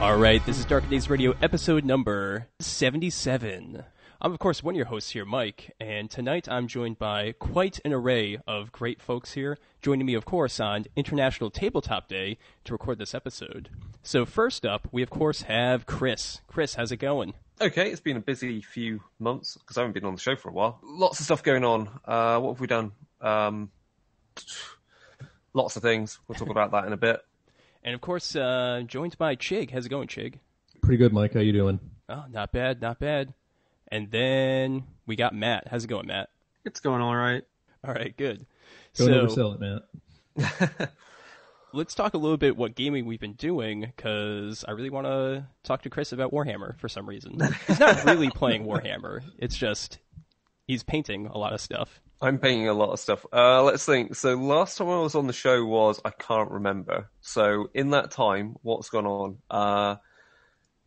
All right, this is Dark Days Radio, episode number 77. I'm, of course, one of your hosts here, Mike, and tonight I'm joined by quite an array of great folks here, joining me, of course, on International Tabletop Day to record this episode. So first up, we, of course, have Chris. Chris, how's it going? Okay, it's been a busy few months, because I haven't been on the show for a while. Lots of stuff going on. What have we done? Lots of things. We'll talk about that in a bit. And, of course, joined by Chigg. How's it going, Chigg? Pretty good, Mike. How you doing? Oh, not bad, not bad. And then we got Matt. How's it going, Matt? It's going all right. All right, good. Don't oversell it, Matt. Let's talk a little bit what gaming we've been doing, because I really want to talk to Chris about Warhammer for some reason. He's not really playing Warhammer. It's just he's painting a lot of stuff. I'm painting a lot of stuff. Let's think. So last time I was on the show was, I can't remember. So in that time, what's gone on?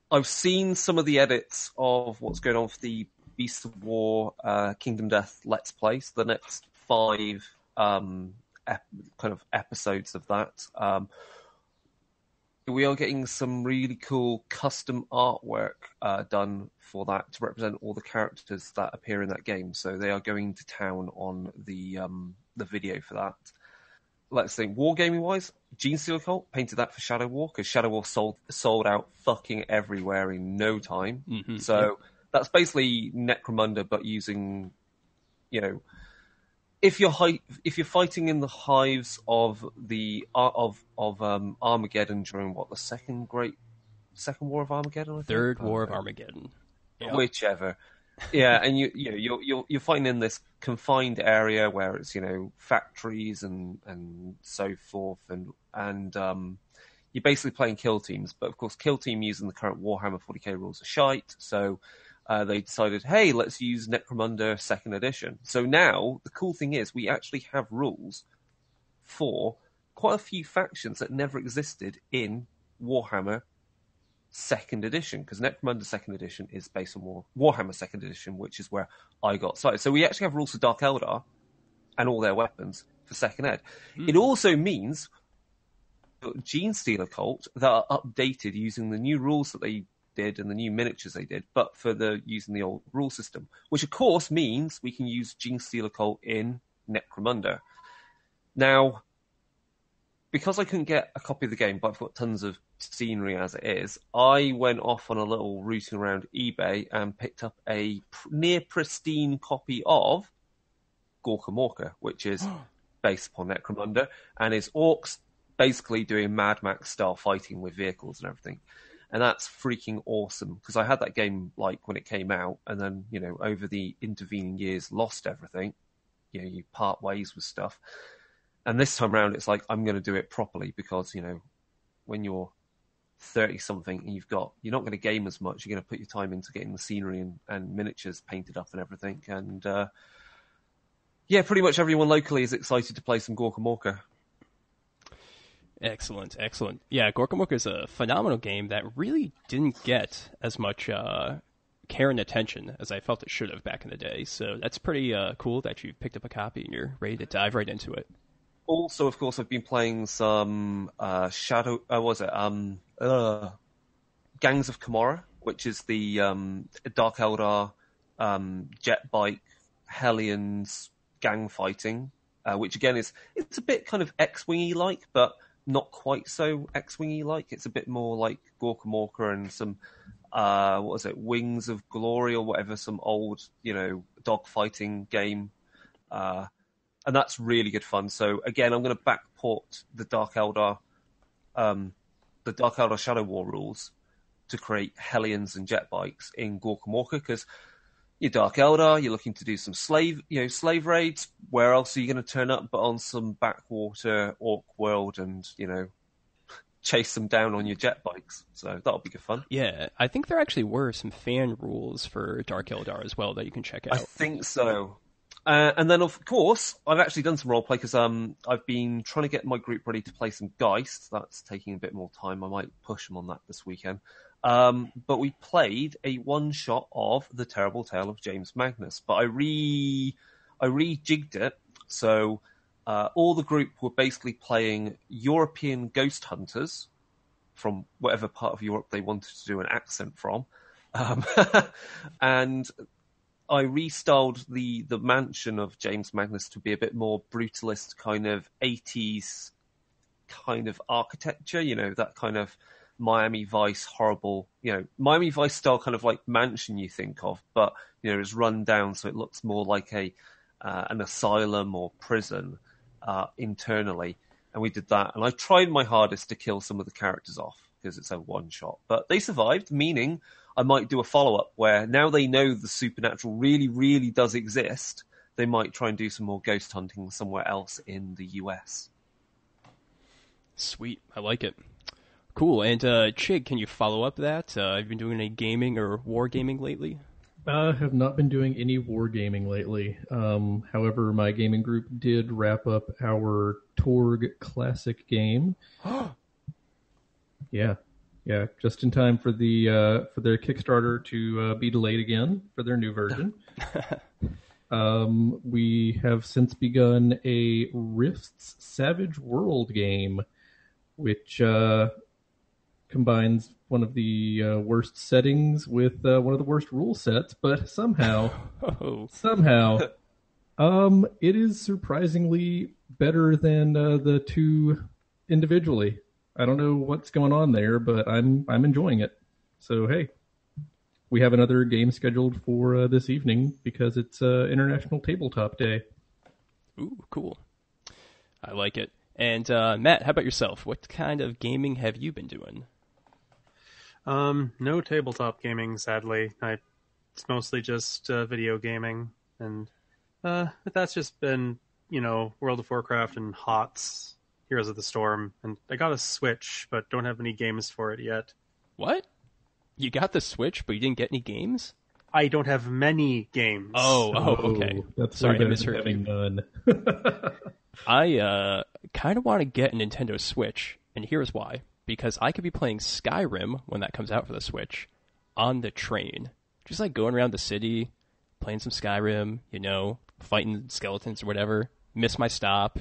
I've seen some of the edits of what's going on for the Beast of War Kingdom Death Let's Play. So the next 5 kind of episodes of that. We are getting some really cool custom artwork done for that to represent all the characters that appear in that game. So they are going to town on the video for that. Let's think, wargaming-wise, Gene Stealer Cult painted that for Shadow War, because Shadow War sold out fucking everywhere in no time. Mm-hmm. So that's basically Necromunda, but using, if you're fighting in the hives of the Armageddon during the second War of Armageddon, I think? Third War of Armageddon, whichever. Yeah, and you're fighting in this confined area where it's factories and so forth, and you're basically playing kill teams. But of course, kill team using the current Warhammer 40k rules are shite, so they decided, hey, let's use Necromunda 2nd edition. So now the cool thing is we actually have rules for quite a few factions that never existed in Warhammer 2nd edition, because Necromunda 2nd edition is based on Warhammer 2nd edition, which is where I got started. So we actually have rules for Dark Eldar and all their weapons for 2nd ed. It also means Gene Stealer Cult that are updated using the new rules that they did and the new miniatures they did, but using the old rule system, which of course means we can use Gene Stealer Cult in Necromunda. Now, because I couldn't get a copy of the game, but I've got tons of scenery as it is, I went off on a little rooting around eBay and picked up a near pristine copy of Gorka Morka, which is based upon Necromunda, and is orcs basically doing Mad Max style fighting with vehicles and everything. And that's freaking awesome, because I had that game when it came out, and then over the intervening years lost everything. You part ways with stuff. And this time around, it's like, I'm going to do it properly, because, when you're 30-something and you're not going to game as much, you're going to put your time into getting the scenery and miniatures painted up and everything. And, pretty much everyone locally is excited to play some Gorka Morka. Excellent, excellent. Yeah, Gorka Morka is a phenomenal game that really didn't get as much care and attention as I felt it should have back in the day. So that's pretty cool that you picked up a copy and you're ready to dive right into it. Also, of course, I've been playing some Gangs of Camorra, which is the Dark Eldar jet bike Hellions gang fighting, which again it's a bit kind of X-Wingy like, but not quite so X-Wingy like. It's a bit more like Gorka Morka and some Wings of Glory or whatever, some old dog fighting game. And that's really good fun. So again, I'm going to backport the Dark Eldar Shadow War rules to create Hellions and jet bikes in Gorka Morka, because you're Dark Eldar, you're looking to do some slave raids. Where else are you going to turn up but on some backwater orc world and chase them down on your jet bikes. So that'll be good fun. Yeah, I think there actually were some fan rules for Dark Eldar as well that you can check out. I think so. And then, of course, I've actually done some roleplay because I've been trying to get my group ready to play some Geist. That's taking a bit more time. I might push them on that this weekend. But we played a one-shot of The Terrible Tale of James Magnus. But I rejigged it, so all the group were basically playing European ghost hunters from whatever part of Europe they wanted to do an accent from. And I restyled the mansion of James Magnus to be a bit more brutalist, kind of 80s kind of architecture, that kind of Miami Vice horrible, Miami Vice style kind of like mansion you think of, but, it's run down so it looks more like an asylum or prison internally. And we did that. And I tried my hardest to kill some of the characters off because it's a one-shot. But they survived, meaning I might do a follow-up where now they know the supernatural really, really does exist. They might try and do some more ghost hunting somewhere else in the US. Sweet. I like it. Cool. And Chigg, can you follow up that? Have you been doing any gaming or wargaming lately? I have not been doing any wargaming lately. However, my gaming group did wrap up our Torg Classic game. Yeah, just in time for for their Kickstarter to be delayed again for their new version. We have since begun a Rifts Savage World game, which combines one of the worst settings with one of the worst rule sets, but somehow, it is surprisingly better than the two individually. I don't know what's going on there, but I'm enjoying it. So hey, we have another game scheduled for this evening because it's International Tabletop Day. Ooh, cool. I like it. And Matt, how about yourself? What kind of gaming have you been doing? No tabletop gaming, sadly. It's mostly just video gaming, and that's just been, World of Warcraft and HOTS, Heroes of the Storm, and I got a Switch, but don't have any games for it yet. What? You got the Switch, but you didn't get any games? I don't have many games. Oh, okay. That's sorry, I misheard you. None. I kind of want to get a Nintendo Switch, and here's why. Because I could be playing Skyrim when that comes out for the Switch on the train. Just like going around the city, playing some Skyrim, fighting skeletons or whatever. Miss my stop.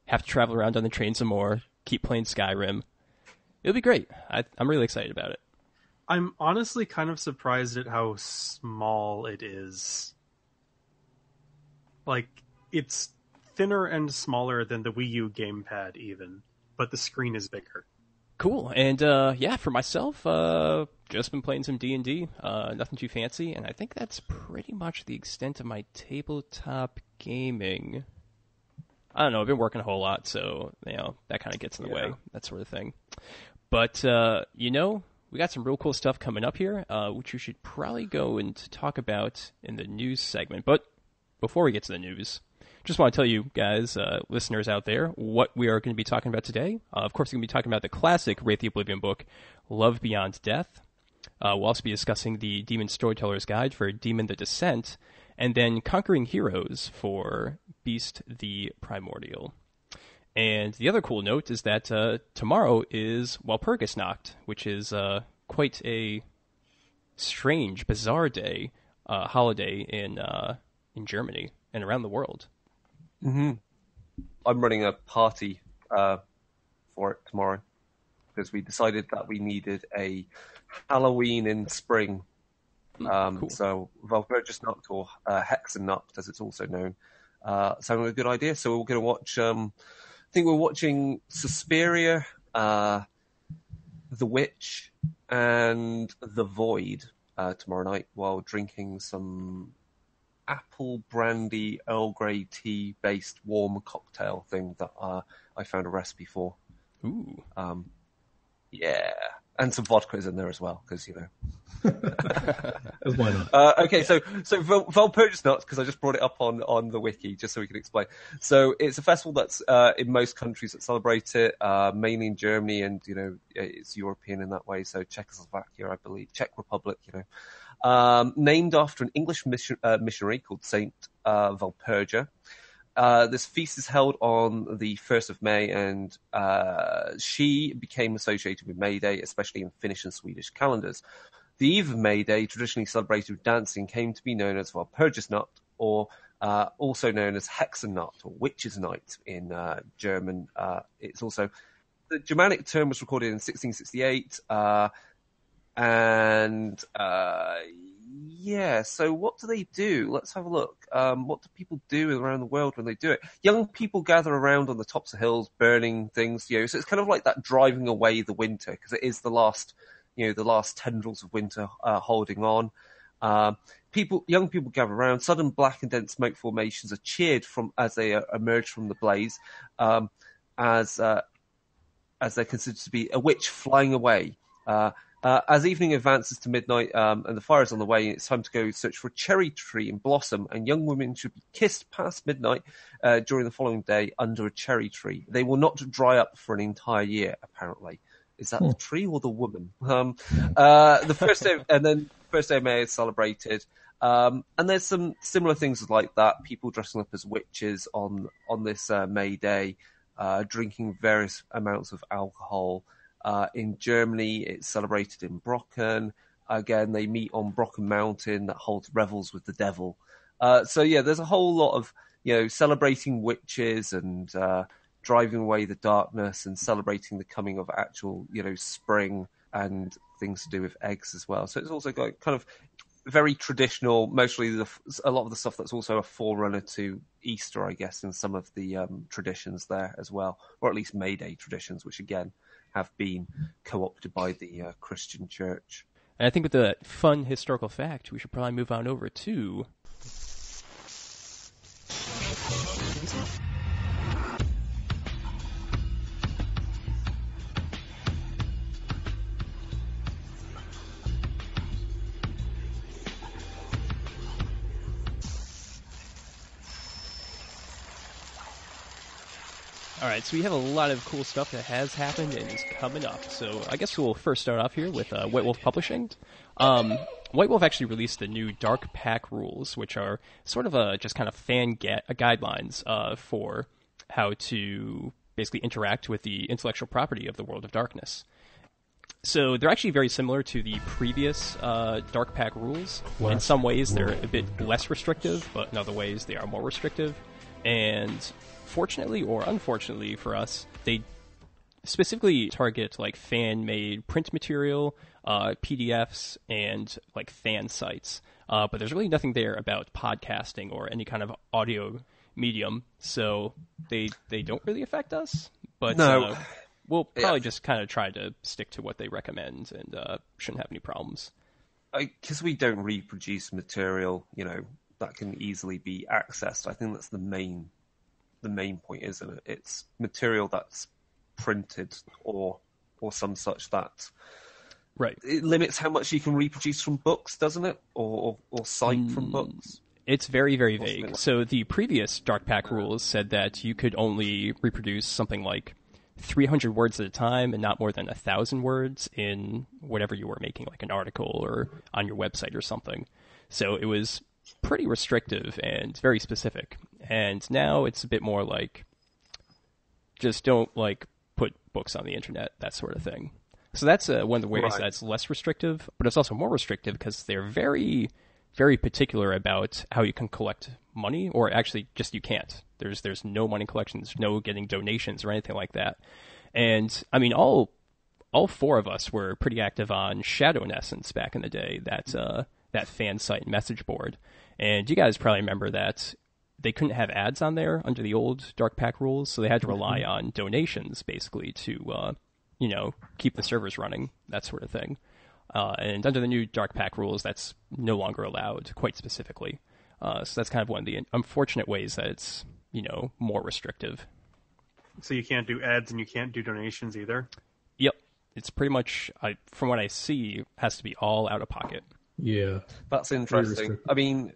Have to travel around on the train some more. Keep playing Skyrim. It'll be great. I'm really excited about it. I'm honestly kind of surprised at how small it is. Like, it's thinner and smaller than the Wii U gamepad even, but the screen is bigger. Cool. And for myself, just been playing some D&D, nothing too fancy, and I think that's pretty much the extent of my tabletop gaming. I don't know, I've been working a whole lot, so, that kind of gets in the way, that sort of thing. But, we got some real cool stuff coming up here, which we should probably go and talk about in the news segment. But before we get to the news, just want to tell you guys, listeners out there, what we are going to be talking about today. Of course, we're going to be talking about the classic Wraith the Oblivion book, Love Beyond Death. We'll also be discussing the Demon Storyteller's Guide for Demon the Descent, and then Conquering Heroes for Beast the Primordial. And the other cool note is that tomorrow is Walpurgisnacht, which is quite a strange, bizarre day, holiday in Germany and around the world. Mm-hmm. I'm running a party for it tomorrow because we decided that we needed a Halloween in spring. Cool. So Walpurgisnacht, or Hexennacht as it's also known, sounded a good idea. So we're going to watch, I think we're watching Suspiria, The Witch, and The Void tomorrow night while drinking some apple brandy Earl Grey tea based warm cocktail thing that I found a recipe for. Ooh. Yeah. And some vodka is in there as well, because, As why not? Okay, so Valpurgis Nuts, because I just brought it up on the wiki, just so we can explain. So it's a festival that's in most countries that celebrate it, mainly in Germany, and it's European in that way. So Czechoslovakia, I believe, Czech Republic, named after an English missionary called Saint Valpurga. This feast is held on the 1st of May, and she became associated with May Day, especially in Finnish and Swedish calendars. The eve of May Day, traditionally celebrated with dancing, came to be known as Walpurgisnacht, or also known as Hexennacht, or Witches' Night in German. It's also the Germanic term was recorded in 1668, so what do they do? Let's have a look. What do people do around the world when they do it? Young people gather around on the tops of hills, burning things. So it's kind of like that driving away the winter, because it is the last tendrils of winter holding on. Young people gather around. Sudden black and dense smoke formations are cheered as they emerge from the blaze, as they're considered to be a witch flying away. As evening advances to midnight and the fire is on the way, it's time to go search for a cherry tree in blossom, and young women should be kissed past midnight during the following day under a cherry tree. They will not dry up for an entire year, apparently. Is that the tree or the woman? The first day of May is celebrated. And there's some similar things like that. People dressing up as witches on this May Day, drinking various amounts of alcohol. In Germany, it's celebrated in Brocken. Again, they meet on Brocken Mountain that holds revels with the devil. There's a whole lot of, celebrating witches and driving away the darkness and celebrating the coming of actual, spring and things to do with eggs as well. So it's also got kind of very traditional, mostly a lot of the stuff that's also a forerunner to Easter, I guess, in some of the traditions there as well, or at least May Day traditions, which again have been co-opted by the Christian Church. And I think with the fun historical fact, we should probably move on over to... All right, so we have a lot of cool stuff that has happened and is coming up. So I guess we'll first start off here with White Wolf Publishing. White Wolf actually released the new Dark Pack rules, which are sort of just kind of fan guidelines for how to basically interact with the intellectual property of the World of Darkness. So they're actually very similar to the previous Dark Pack rules. In some ways, they're a bit less restrictive, but in other ways, they are more restrictive. And fortunately or unfortunately for us, they specifically target like fan-made print material, PDFs, and like fan sites. But there's really nothing there about podcasting or any kind of audio medium, so they don't really affect us. But no. We'll probably just kind of try to stick to what they recommend and shouldn't have any problems. Because we don't reproduce material, that can easily be accessed. I think that's the main point, isn't it? It's material that's printed or some such that right. It limits how much you can reproduce from books, doesn't it? Or cite from books. It's very, very vague. So the previous Dark Pack rules said that you could only reproduce something like 300 words at a time and not more than 1,000 words in whatever you were making, like an article or on your website or something. So it was pretty restrictive and very specific. And now it's a bit more like, just don't like put books on the internet, that sort of thing. So that's one of the ways that's less restrictive, but it's also more restrictive because they're very, very particular about how you can collect money, or actually just you can't. There's no money collection, there's no getting donations or anything like that. And I mean, all four of us were pretty active on Shadow in Essence back in the day, that fan site message board. And you guys probably remember that they couldn't have ads on there under the old Dark Pack rules, so they had to rely on donations basically to, keep the servers running, that sort of thing. And under the new Dark Pack rules, that's no longer allowed, quite specifically. So that's kind of one of the unfortunate ways that it's, more restrictive. So you can't do ads and you can't do donations either? Yep. It's pretty much, from what I see, has to be all out of pocket. Yeah. That's interesting. I mean,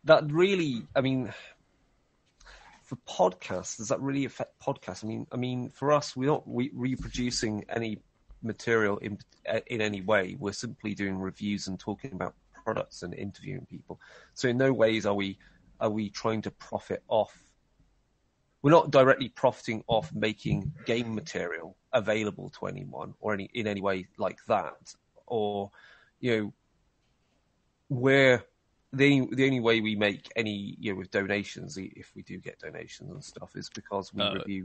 that really, I mean, for podcasts, does that really affect podcasts? I mean, for us, we're not reproducing any material in any way. We're simply doing reviews and talking about products and interviewing people. So in no ways are we trying to profit off. We're not directly profiting off making game material available to anyone or in any way like that. Or, we're the only way we make any, with donations, if we do get donations and stuff, is because we review.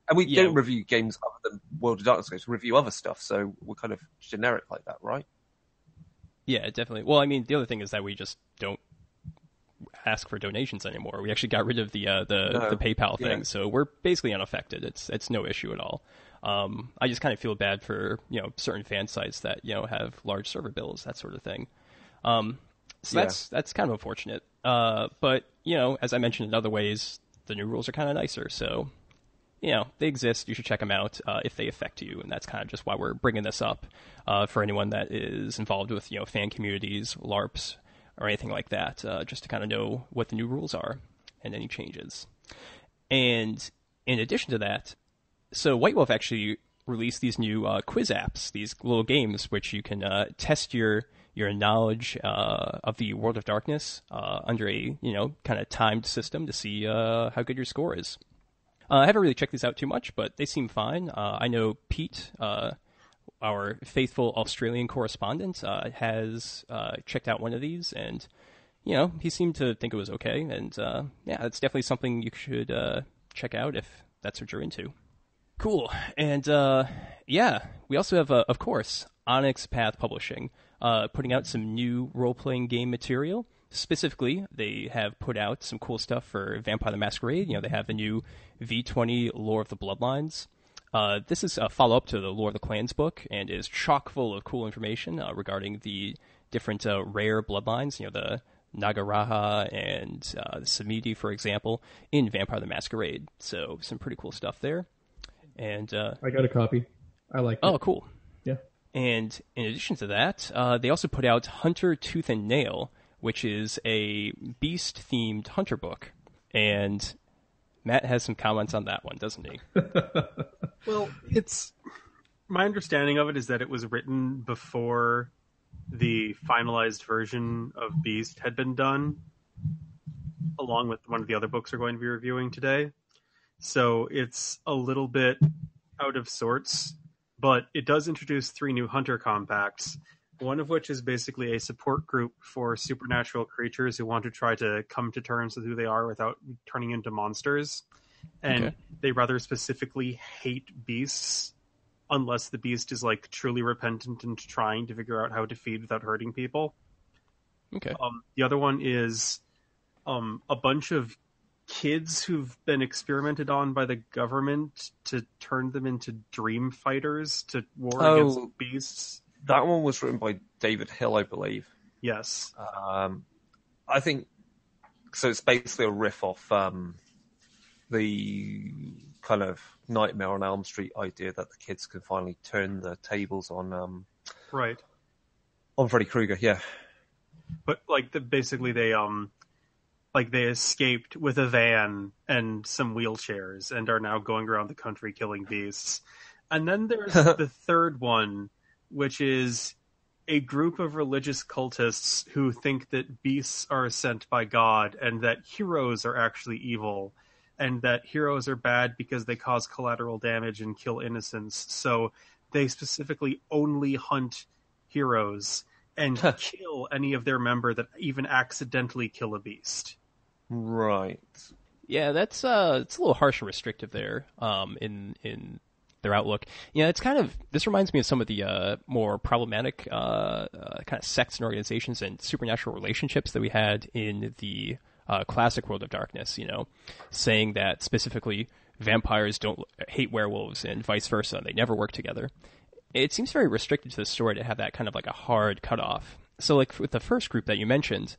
And we don't review games other than World of Darkness games. We review other stuff, so we're kind of generic like that, right? Yeah, definitely. Well, I mean, the other thing is that we just don't ask for donations anymore. We actually got rid of the PayPal thing, so we're basically unaffected. It's no issue at all. I just kind of feel bad for certain fan sites that have large server bills, that sort of thing. So that's kind of unfortunate. But as I mentioned in other ways, the new rules are kind of nicer. So they exist. You should check them out if they affect you, and that's kind of just why we're bringing this up for anyone that is involved with fan communities, LARPs, or anything like that, just to kind of know what the new rules are and any changes. And in addition to that, so White Wolf actually released these new quiz apps, these little games which you can test your knowledge of the World of Darkness under a kind of timed system to see how good your score is. I haven't really checked these out too much, but they seem fine. I know Pete, our faithful Australian correspondent, has checked out one of these, and he seemed to think it was okay. And it's definitely something you should check out if that's what you're into. Cool. And we also have, of course, Onyx Path Publishing, putting out some new role-playing game material. Specifically, they have put out some cool stuff for Vampire the Masquerade. They have the new V20 Lore of the Bloodlines. This is a follow-up to the Lore of the Clans book and is chock full of cool information regarding the different rare bloodlines, the Nagaraja and the Samiti, for example, in Vampire the Masquerade. So some pretty cool stuff there. And I got a copy. I like it. Oh, cool. Yeah. And in addition to that, they also put out Hunter Tooth and Nail, which is a beast-themed hunter book. And Matt has some comments on that one, doesn't he? Well, my understanding of it is that it was written before the finalized version of Beast had been done, along with one of the other books we're going to be reviewing today. So it's a little bit out of sorts, but it does introduce 3 new hunter compacts, one of which is basically a support group for supernatural creatures who want to try to come to terms with who they are without turning into monsters. And they rather specifically hate beasts unless the beast is truly repentant and trying to figure out how to feed without hurting people. Okay. The other one is a bunch of kids who've been experimented on by the government to turn them into dream fighters to war against beasts. That one was written by David Hill, I believe. Yes. I think so. It's basically a riff off the kind of Nightmare on Elm Street idea that the kids can finally turn the tables on right on Freddy Krueger. Yeah, but basically they they escaped with a van and some wheelchairs and are now going around the country killing beasts. And then there's the third one, which is a group of religious cultists who think that beasts are sent by God and that heroes are actually evil and that heroes are bad because they cause collateral damage and kill innocents. So they specifically only hunt heroes and kill any of their member that even accidentally kill a beast. Right. Yeah, that's it's a little harsh and restrictive there in their outlook. It's kind of, this reminds me of some of the more problematic kind of sects and organizations and supernatural relationships that we had in the classic World of Darkness, saying that specifically vampires don't hate werewolves and vice versa, and they never work together. It seems very restricted to the story to have that kind of a hard cutoff. So with the first group that you mentioned,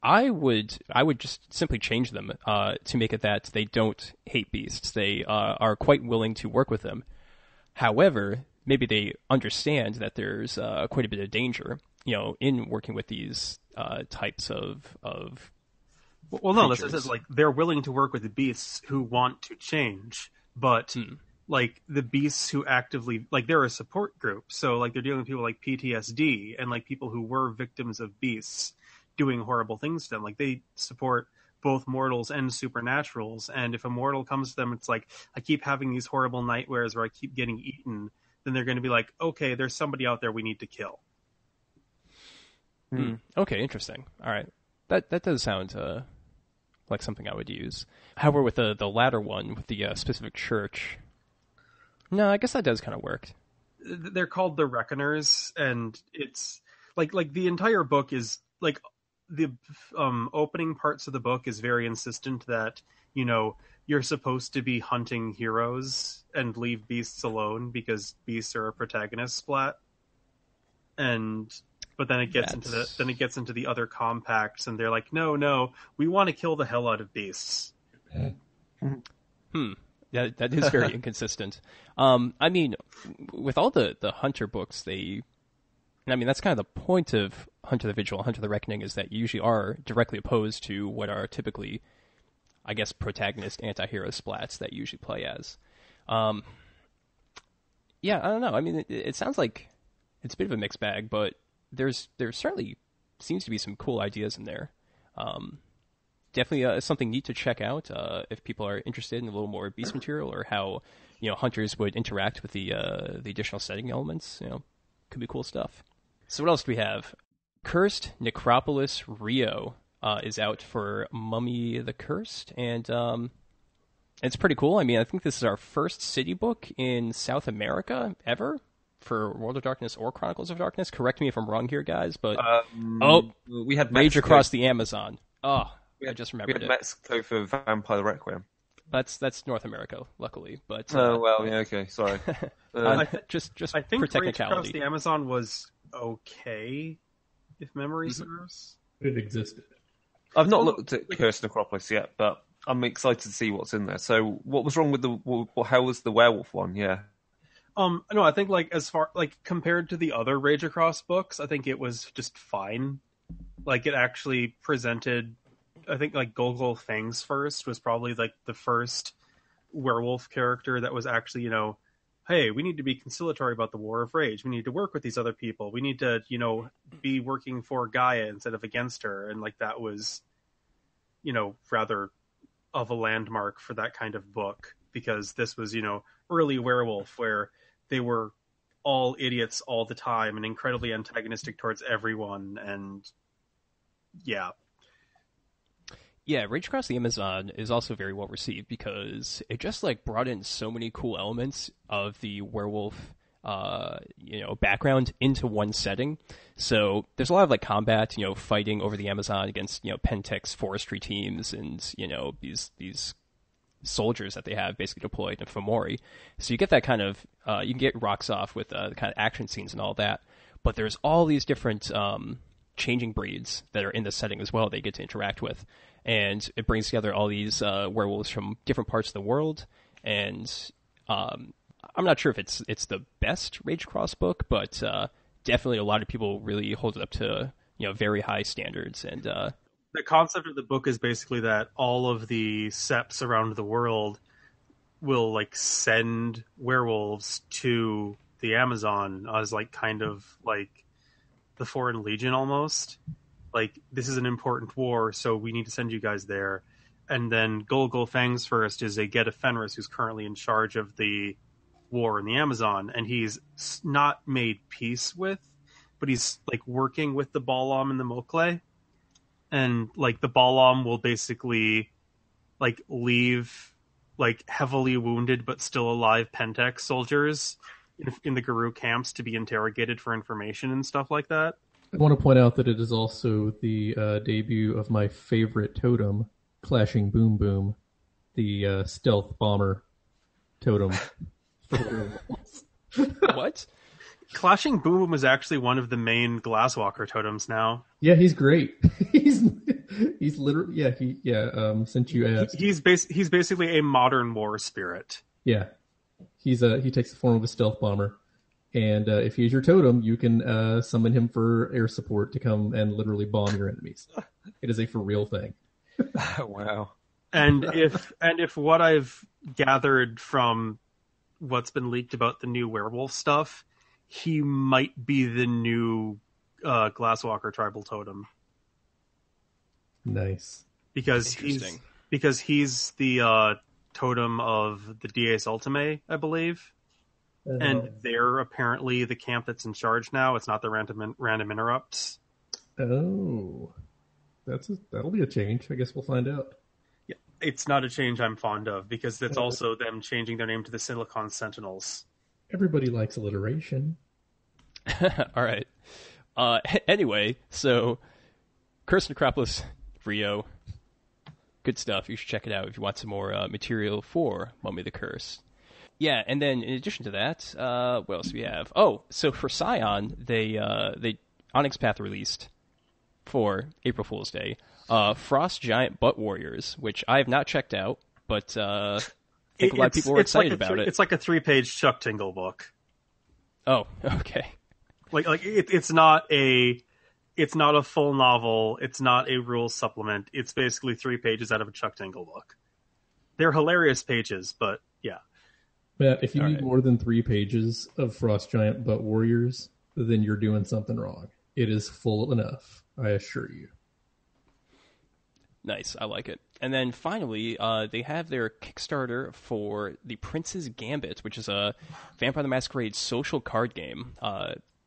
I would just simply change them to make it that they don't hate beasts. They are quite willing to work with them. However, maybe they understand that there's quite a bit of danger, in working with these types of Well, no, this creatures. is like they're willing to work with the beasts who want to change, but like the beasts who actively like they're a support group. So like they're dealing with people like PTSD and like people who were victims of beasts doing horrible things to them. Like they support both mortals and supernaturals. And if a mortal comes to them, it's like, I keep having these horrible nightmares where I keep getting eaten. Then they're going to be like, okay, there's somebody out there we need to kill. Okay, interesting. All right. That does sound like something I would use. However, with the latter one, with the specific church, no, I guess that does kind of work. They're called the Reckoners, and it's like the entire book is like the opening parts of the book is very insistent that you're supposed to be hunting heroes and leave beasts alone because beasts are a protagonist splat. But then it gets into the other compacts, and they're like, no, we want to kill the hell out of beasts. That is very inconsistent. I mean, with all the Hunter books, that's kind of the point of Hunter the Vigil, Hunter the Reckoning, is that you usually are directly opposed to what are typically, I guess, protagonist anti-hero splats that you usually play as. Yeah, I don't know. I mean, it sounds like it's a bit of a mixed bag, but there certainly seems to be some cool ideas in there. Definitely something neat to check out if people are interested in a little more beast material or how hunters would interact with the additional setting elements. Could be cool stuff. So what else do we have? Cursed Necropolis Rio is out for Mummy the Cursed, and it's pretty cool. I mean, I think this is our first city book in South America ever for World of Darkness or Chronicles of Darkness. Correct me if I'm wrong here, guys, but we had Rage Mexico. Across the Amazon. I just remembered we had it. Mexico for Vampire Requiem. That's North America, luckily. But okay, sorry. Just I think for Rage Across technicality. the Amazon was okay, if memory serves. It existed. I've not looked at Cursed Necropolis yet, but I'm excited to see what's in there. So, what was wrong with how was the werewolf one? Yeah. No, I think as far compared to the other Rage Across books, I think it was just fine. Like it actually presented, I think Golgol Fangs First was probably the first werewolf character that was actually, hey, we need to be conciliatory about the War of Rage. We need to work with these other people. We need to, be working for Gaia instead of against her. And that was, rather of a landmark for that kind of book, because this was, early werewolf where they were all idiots all the time and incredibly antagonistic towards everyone. And yeah. Yeah, Rage Across the Amazon is also very well received because it just brought in so many cool elements of the werewolf background into one setting. So there's a lot of combat, fighting over the Amazon against Pentex forestry teams and these soldiers that they have basically deployed in Fomori. So you get that kind of you can get rocks off with the kind of action scenes and all that. But there's all these different changing breeds that are in the setting as well they get to interact with. And it brings together all these werewolves from different parts of the world. And I'm not sure if it's the best Rage Across book, but definitely a lot of people really hold it up to very high standards. And the concept of the book is basically that all of the seps around the world will send werewolves to the Amazon as kind of the Foreign Legion almost. This is an important war, so we need to send you guys there. And then Golgol Fangs First is a Geta Fenris who's currently in charge of the war in the Amazon, and he's not made peace with, but he's working with the Balam and the Mokle. And the Balam will basically leave heavily wounded but still alive Pentex soldiers in the Guru camps to be interrogated for information and stuff like that. I want to point out that it is also the debut of my favorite totem, Clashing Boom Boom, the stealth bomber totem. What? Clashing Boom Boom is actually one of the main Glasswalker totems now. Yeah, he's great. he's literally since you asked, he's basically a modern war spirit. Yeah, he takes the form of a stealth bomber, And if he's your totem, you can summon him for air support to come and literally bomb your enemies. It is a for real thing. Wow. And if what I've gathered from what's been leaked about the new werewolf stuff, he might be the new Glasswalker tribal totem. Nice. Because he's the totem of the Dies Ultimae, I believe. And they're apparently the camp that's in charge now. It's not the random interrupts. Oh, that'll be a change. I guess we'll find out. Yeah, it's not a change I'm fond of because that's also them changing their name to the Silicon Sentinels. Everybody likes alliteration. All right. Anyway, so Curse Necropolis Rio, good stuff. You should check it out if you want some more material for Mummy the Curse. Yeah, and then in addition to that, what else do we have? Oh, so for Scion, they Onyx Path released for April Fool's Day, Frost Giant Butt Warriors, which I have not checked out, but I think a lot of people were excited about it. It's like a 3-page Chuck Tingle book. Oh, okay. It's not a full novel. It's not a rules supplement. It's basically 3 pages out of a Chuck Tingle book. They're hilarious pages, but yeah. Matt, if you need more than 3 pages of Frost Giant Butt Warriors, then you're doing something wrong. It is full enough, I assure you. Nice, I like it. And then finally, they have their Kickstarter for The Prince's Gambit, which is a Vampire the Masquerade social card game.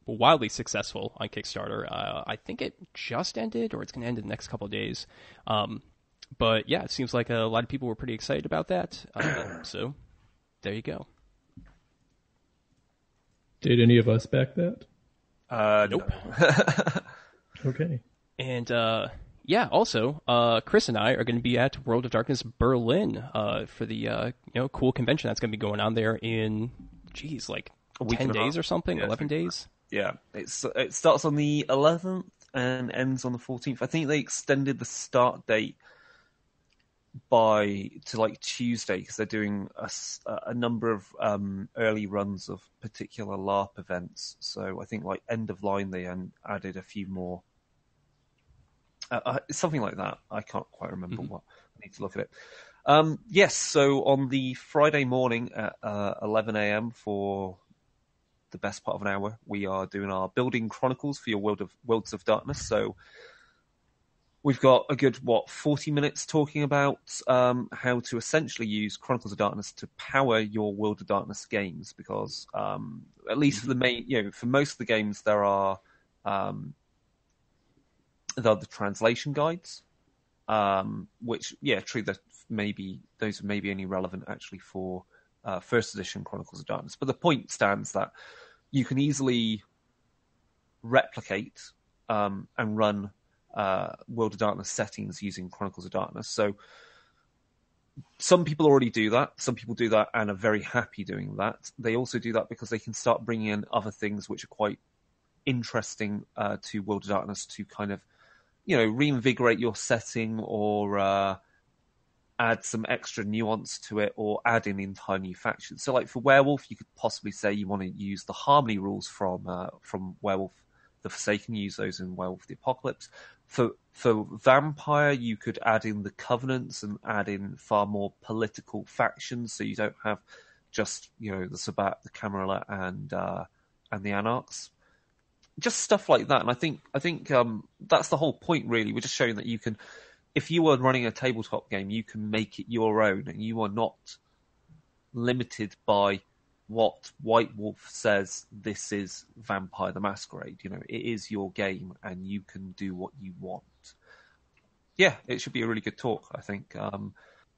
Wildly successful on Kickstarter. I think it just ended, or it's going to end in the next couple of days. But yeah, it seems like a lot of people were pretty excited about that. So there you go. Did any of us back that? Nope. Okay. And yeah, also, Chris and I are going to be at World of Darkness Berlin for the cool convention that's going to be going on there in, like 10 days or something, 11 days. Yeah, it starts on the 11th and ends on the 14th. I think they extended the start date to like Tuesday because they're doing a number of early runs of particular LARP events. So I think like End of Line they added a few more. Something like that. I can't quite remember what. I need to look at it. Yes, so on the Friday morning at 11 a.m. for the best part of an hour, we are doing our building Chronicles for your Worlds of Darkness. So we've got a good 40 minutes talking about how to essentially use Chronicles of Darkness to power your World of Darkness games, because at least for the main, for most of the games there are the translation guides, which true, that those may be only relevant actually for first edition Chronicles of Darkness. But the point stands that you can easily replicate and run World of Darkness settings using Chronicles of Darkness. So some people already do that. Some people do that and are very happy doing that. They also do that because they can start bringing in other things which are quite interesting to World of Darkness to kind of, reinvigorate your setting or add some extra nuance to it or add in entire new factions. So like for Werewolf, you could possibly say you want to use the Harmony rules from Werewolf the Forsaken, use those in Werewolf the Apocalypse. For Vampire, you could add in the Covenants and add in far more political factions, so you don't have just the Sabbat, the Camarilla, and the Anarchs. Just stuff like that, and I think that's the whole point. Really, we're just showing that you can, if you are running a tabletop game, you can make it your own, and you are not limited by what White Wolf says this is Vampire the Masquerade. It is your game, and you can do what you want. Yeah, it should be a really good talk, I think.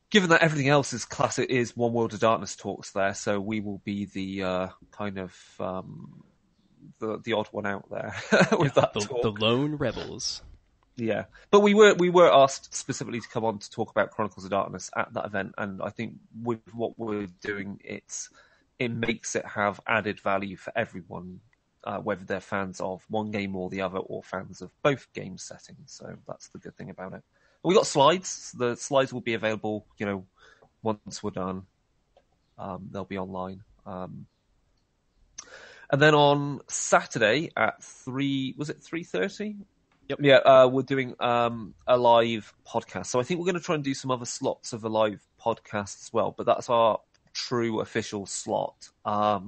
Given that everything else is classic, is One World of Darkness talks there, so we will be the kind of the odd one out there with that talk. The lone rebels. Yeah, but we were asked specifically to come on to talk about Chronicles of Darkness at that event, and I think with what we're doing, it makes it have added value for everyone, whether they're fans of one game or the other, or fans of both game settings. So that's the good thing about it. We got slides. The slides will be available, once we're done. They'll be online. And then on Saturday at 3:30? Yep. Yeah, we're doing a live podcast. So I think we're going to try and do some other slots of a live podcast as well. But that's our true official slot. I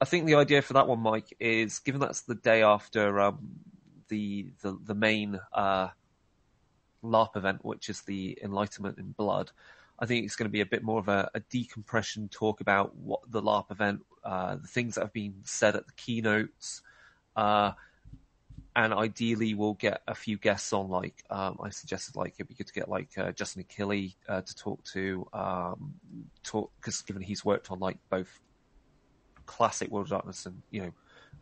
think the idea for that one, Mike, is given that's the day after the main LARP event, which is the Enlightenment in Blood. I think it's going to be a bit more of a decompression talk about what the LARP event, the things that have been said at the keynotes. And ideally, we'll get a few guests on. Like I suggested, like it'd be good to get like Justin Achille to talk to, because given he's worked on like both classic World of Darkness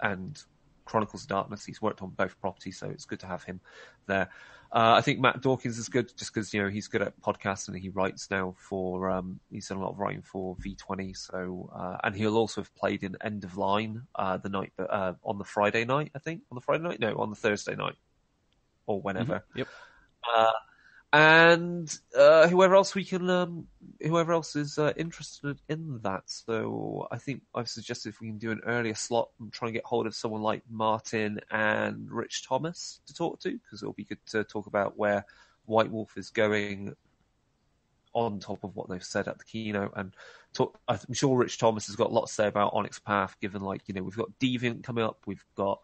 and Chronicles of Darkness, he's worked on both properties, so it's good to have him there. I think Matt Dawkins is good just because he's good at podcasts and he writes now for he's done a lot of writing for V20. So and he'll also have played in End of Line the night on the Friday night, I think on the Thursday night or whenever. Mm-hmm. Yep. And whoever else is interested in that. So I think I've suggested if we can do an earlier slot and try and get hold of someone like Martin and Rich Thomas to talk to, because it'll be good to talk about where White Wolf is going on top of what they've said at the keynote. And I'm sure Rich Thomas has got a lot to say about Onyx Path, given we've got Deviant coming up, we've got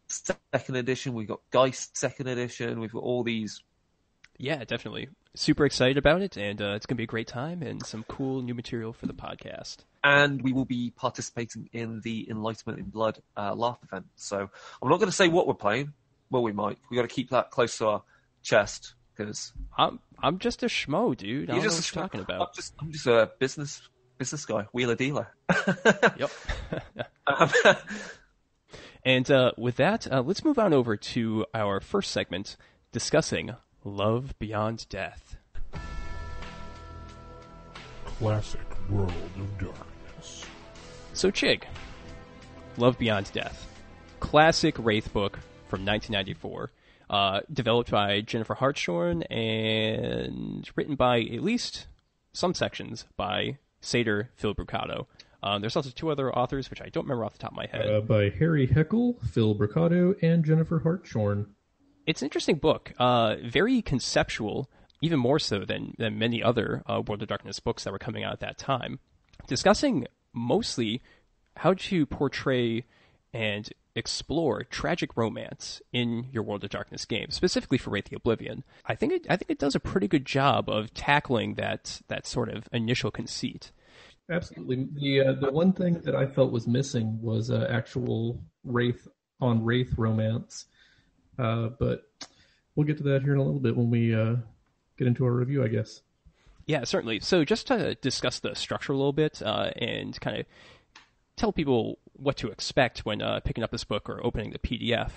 second edition, we've got Geist second edition, we've got all these. Yeah, definitely. Super excited about it, and it's going to be a great time and some cool new material for the podcast. And we will be participating in the Enlightenment in Blood LARP event. So I'm not going to say what we're playing. Well, we might. We've got to keep that close to our chest, because I'm just a schmo, dude. I don't know what you're talking about. I'm just a business guy, wheeler dealer. Yep. And with that, let's move on over to our first segment, discussing Love Beyond Death. Classic World of Darkness. So Chigg, Love Beyond Death. Classic Wraith book from 1994. Developed by Jennifer Hartshorn and written by at least some sections by Seder Phil Brucato. There's also two other authors, which I don't remember off the top of my head. By Harry Heckel, Phil Brucato, and Jennifer Hartshorn. It's an interesting book, very conceptual, even more so than many other World of Darkness books that were coming out at that time, discussing mostly how to portray and explore tragic romance in your World of Darkness game, specifically for Wraith the Oblivion. I think it does a pretty good job of tackling that sort of initial conceit. Absolutely. The one thing that I felt was missing was actual Wraith on Wraith romance. But we'll get to that here in a little bit when we get into our review, I guess. Yeah, certainly. So just to discuss the structure a little bit and kind of tell people what to expect when picking up this book or opening the PDF.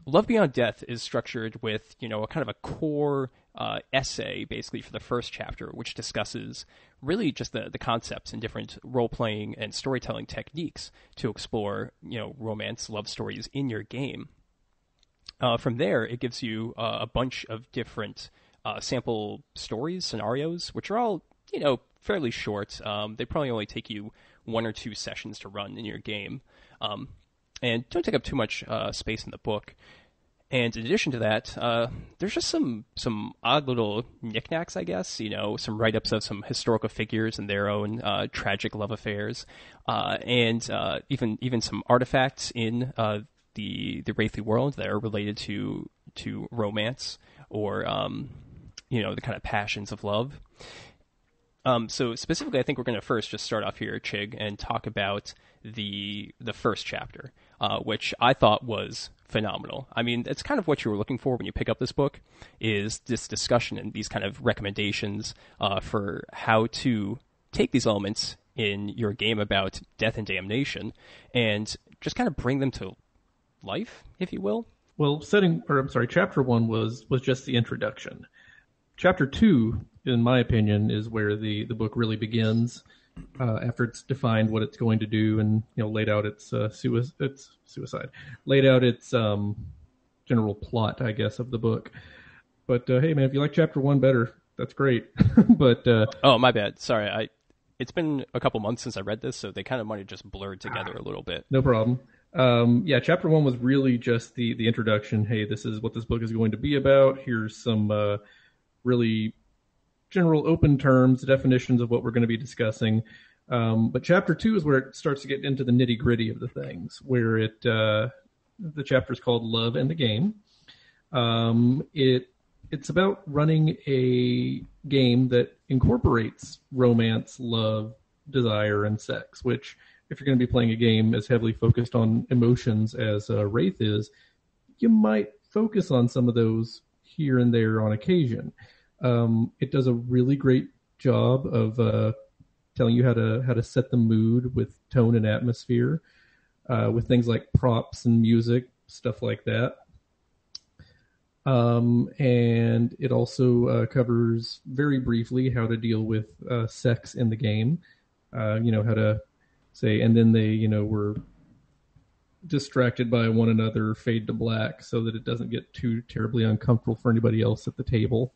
Love Beyond Death is structured with, a kind of a core essay, basically, for the first chapter, which discusses really just the concepts and different role-playing and storytelling techniques to explore, romance, love stories in your game. From there, it gives you a bunch of different sample stories, scenarios, which are all, fairly short. They probably only take you 1 or 2 sessions to run in your game, and don't take up too much space in the book. And in addition to that, there's just some odd little knickknacks, I guess. Some write-ups of some historical figures and their own tragic love affairs, and even some artifacts in the Wraithly world that are related to romance or the kind of passions of love. So specifically, I think we're going to first just start off here, Chigg, and talk about the first chapter, which I thought was phenomenal. I mean, it's kind of what you were looking for when you pick up this book, is this discussion and these kind of recommendations for how to take these elements in your game about death and damnation and just kind of bring them to life, if you will. Well, chapter 1 was just the introduction. Chapter 2, in my opinion, is where the book really begins, after it's defined what it's going to do and laid out its suicide, laid out its general plot, I guess, of the book. But hey, man, if you like chapter 1 better, that's great. But oh, my bad. Sorry, it's been a couple months since I read this, so they kind of might have just blurred together a little bit. No problem. Yeah, chapter 1 was really just the introduction. Hey, this is what this book is going to be about. Here's some really general open terms, definitions of what we're going to be discussing. But chapter 2 is where it starts to get into the nitty gritty of the things, where the chapter is called Love and the Game. It's about running a game that incorporates romance, love, desire, and sex, which, if you're going to be playing a game as heavily focused on emotions as Wraith is, you might focus on some of those here and there on occasion. It does a really great job of telling you how to set the mood with tone and atmosphere, with things like props and music, stuff like that. And it also covers very briefly how to deal with sex in the game. How to say, and then they, were distracted by one another, fade to black, so that it doesn't get too terribly uncomfortable for anybody else at the table.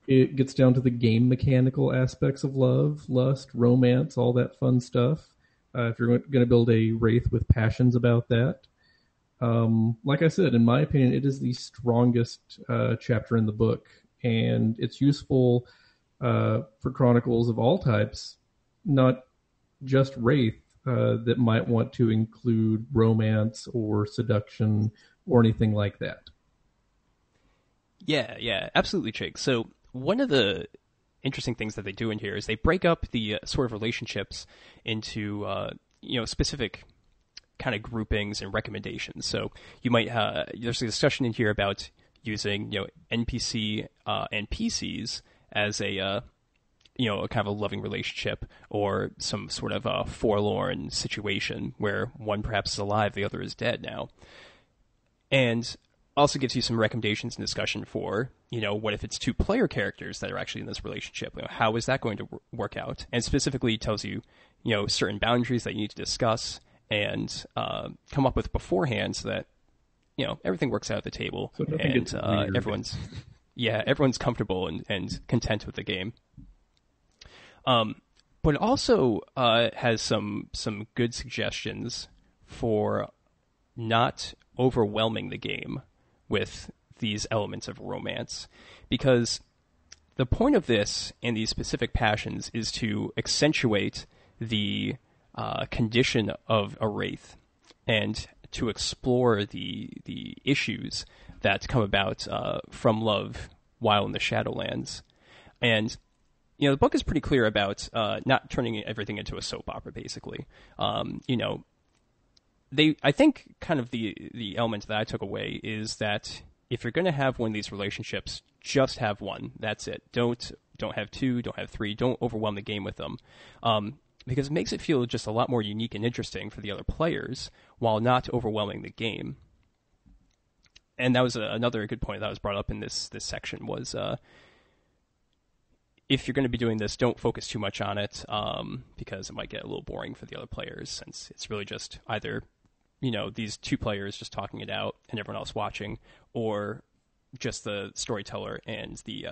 It gets down to the game mechanical aspects of love, lust, romance, all that fun stuff. If you're going to build a Wraith with passions about that. Like I said, in my opinion, it is the strongest chapter in the book, and it's useful for Chronicles of all types, not just Wraith, that might want to include romance or seduction or anything like that. Yeah, absolutely, Chigg. So one of the interesting things that they do in here is they break up the sort of relationships into specific kind of groupings and recommendations. So you might there's a discussion in here about using NPC and PCs as a kind of a loving relationship, or some sort of a forlorn situation where one perhaps is alive, the other is dead now. And also gives you some recommendations and discussion for, what if it's two player characters that are actually in this relationship? How is that going to work out? And specifically tells you, certain boundaries that you need to discuss and come up with beforehand, so that, everything works out at the table, so and everyone's comfortable and content with the game. But it also has some good suggestions for not overwhelming the game with these elements of romance, because the point of this and these specific passions is to accentuate the condition of a Wraith, and to explore the issues that come about from love while in the Shadowlands. And the book is pretty clear about not turning everything into a soap opera, basically. I think kind of the element that I took away is that if you're going to have one of these relationships, just have one. That's it. Don't have two, don't have three, don't overwhelm the game with them. Because it makes it feel just a lot more unique and interesting for the other players, while not overwhelming the game. And that was another good point that was brought up in this section, was if you're going to be doing this, don't focus too much on it, because it might get a little boring for the other players, since it's really just either, these two players just talking it out and everyone else watching, or just the storyteller and the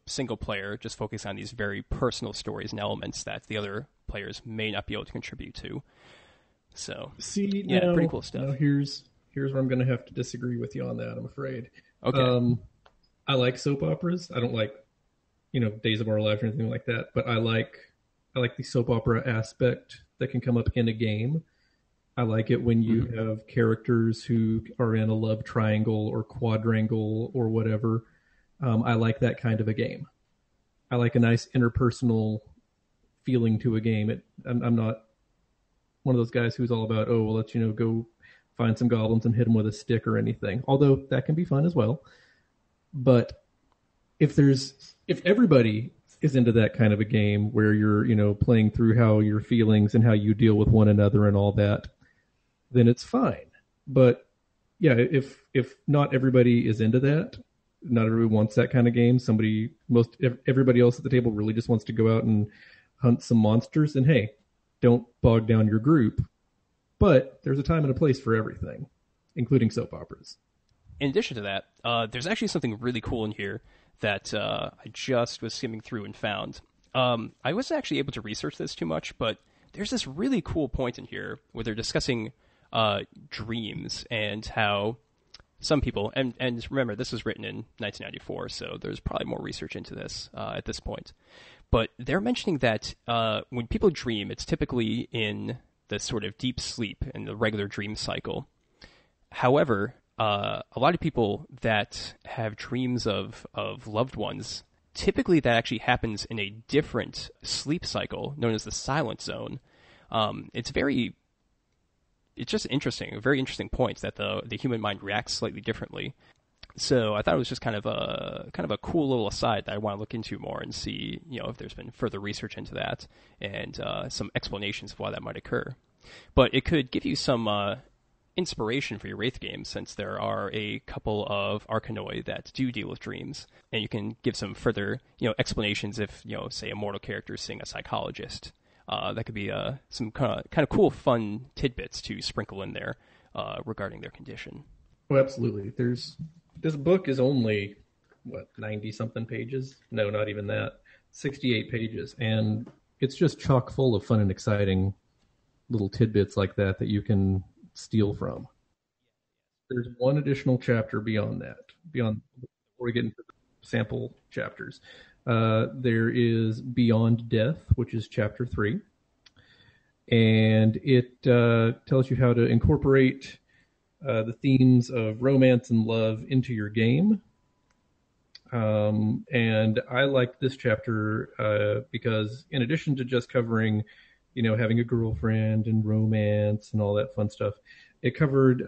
single player just focus on these very personal stories and elements that the other players may not be able to contribute to. So, pretty cool stuff. Now here's where I'm going to have to disagree with you on that, I'm afraid. Okay. I like soap operas. I don't like, Days of Our Lives or anything like that, but I like the soap opera aspect that can come up in a game. I like it when you have characters who are in a love triangle or quadrangle or whatever. I like that kind of a game. I like a nice interpersonal feeling to a game. I'm not one of those guys who's all about, let's go find some goblins and hit them with a stick or anything. Although that can be fun as well. But if everybody is into that kind of a game where you're playing through how your feelings and how you deal with one another and all that, then it's fine. But yeah, if not everybody is into that, not everybody wants that kind of game. Everybody else at the table really just wants to go out and hunt some monsters, and hey, don't bog down your group. But there's a time and a place for everything, including soap operas. In addition to that, there's actually something really cool in here that I just was skimming through and found. I wasn't actually able to research this too much, but there's this really cool point in here where they're discussing dreams and how some people, and remember, this was written in 1994, so there's probably more research into this at this point. But they're mentioning that when people dream, it's typically in the sort of deep sleep in the regular dream cycle. However, a lot of people that have dreams of loved ones, typically that actually happens in a different sleep cycle known as the silent zone. It's just interesting, a very interesting point that the human mind reacts slightly differently. So I thought it was just kind of a cool little aside that I want to look into more and see, if there's been further research into that and some explanations of why that might occur. But it could give you some inspiration for your Wraith games, since there are a couple of Arcanoi that do deal with dreams, and you can give some further, explanations if, say a mortal character is seeing a psychologist. That could be some kind of cool, fun tidbits to sprinkle in there regarding their condition. Oh, absolutely. This book is only 90-something pages? No, not even that. 68 pages, and it's just chock full of fun and exciting little tidbits like that you can steal from. There's one additional chapter beyond that, before we get into the sample chapters. There is Beyond Death, which is chapter 3, and it tells you how to incorporate the themes of romance and love into your game. And I like this chapter because in addition to just covering, having a girlfriend and romance and all that fun stuff, it covered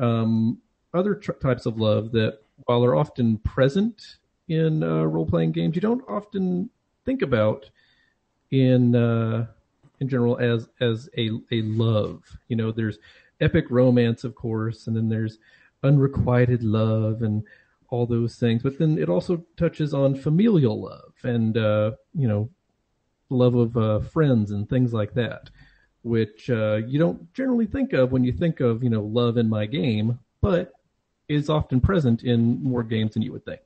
other types of love that, while are often present in role-playing games, you don't often think about in general as a love. There's epic romance, of course, and then there's unrequited love and all those things. But then it also touches on familial love and love of friends and things like that, which you don't generally think of when you think of love in my game, but is often present in more games than you would think.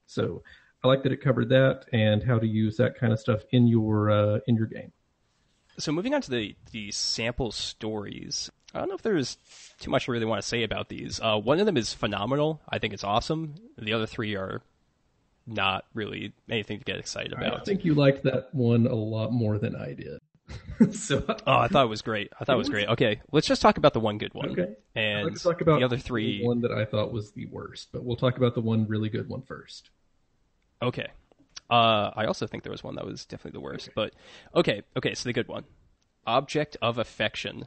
So I like that it covered that and how to use that kind of stuff in your game. So moving on to the sample stories, I don't know if there's too much I really want to say about these. One of them is phenomenal. I think it's awesome. The other three are not really anything to get excited about. I think you liked that one a lot more than I did. I thought it was great. Okay, let's just talk about the one good one. Okay. And let's talk about the other three. The one that I thought was the worst, but we'll talk about the one really good one first. Okay. I also think there was one that was definitely the worst, but okay, so the good one. Object of Affection.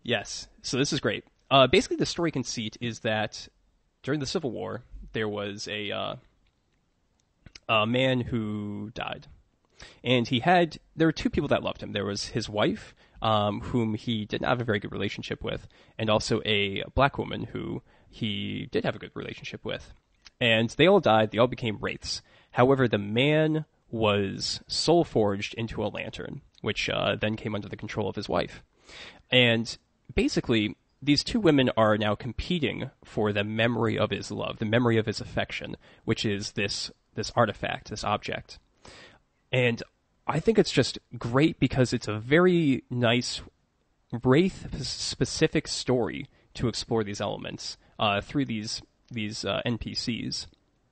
Yes, so this is great. Basically, the story conceit is that during the Civil War, there was a man who died. And there were two people that loved him. There was his wife, whom he did not have a very good relationship with, and also a black woman who he did have a good relationship with. And they all died. They all became wraiths. However, the man was soul forged into a lantern, which then came under the control of his wife. And basically, these two women are now competing for the memory of his love, the memory of his affection, which is this artifact, this object. And I think it's just great because it's a very nice Wraith-specific story to explore these elements through these NPCs.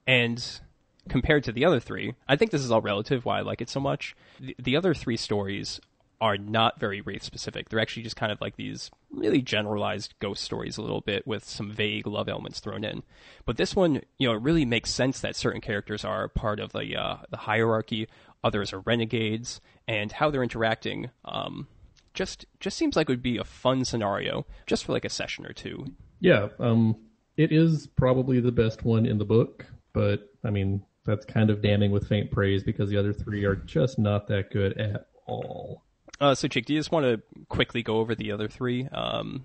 And compared to the other three, I think this is all relative why I like it so much. The other three stories are not very Wraith-specific. They're actually just kind of like these really generalized ghost stories a little bit with some vague love elements thrown in. But this one, it really makes sense that certain characters are part of the hierarchy, others are renegades, and how they're interacting just seems like it would be a fun scenario just for like a session or two. Yeah, it is probably the best one in the book, but I mean, that's kind of damning with faint praise because the other three are just not that good at all. So, Chigg, do you just want to quickly go over the other three?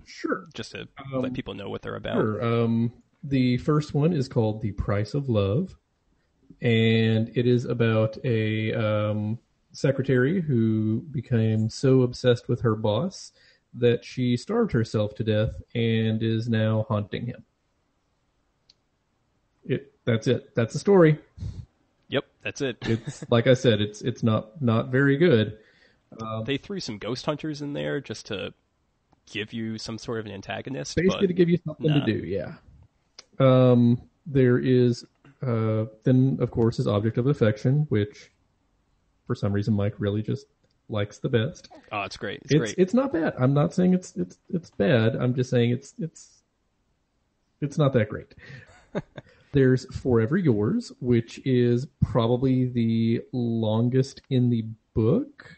Sure. Just to let people know what they're about. Sure. The first one is called The Price of Love, and it is about a secretary who became so obsessed with her boss that she starved herself to death and is now haunting him. That's it. That's the story. Yep. That's it. It's like I said, it's not very good. They threw some ghost hunters in there just to give you some sort of an antagonist. Basically, to give you something to do. Yeah. There is then of course is Object of Affection, which for some reason Mike really just likes the best. Oh, it's great. It's great. It's not bad. I'm not saying it's bad. I'm just saying it's not that great. There's Forever Yours, which is probably the longest in the book.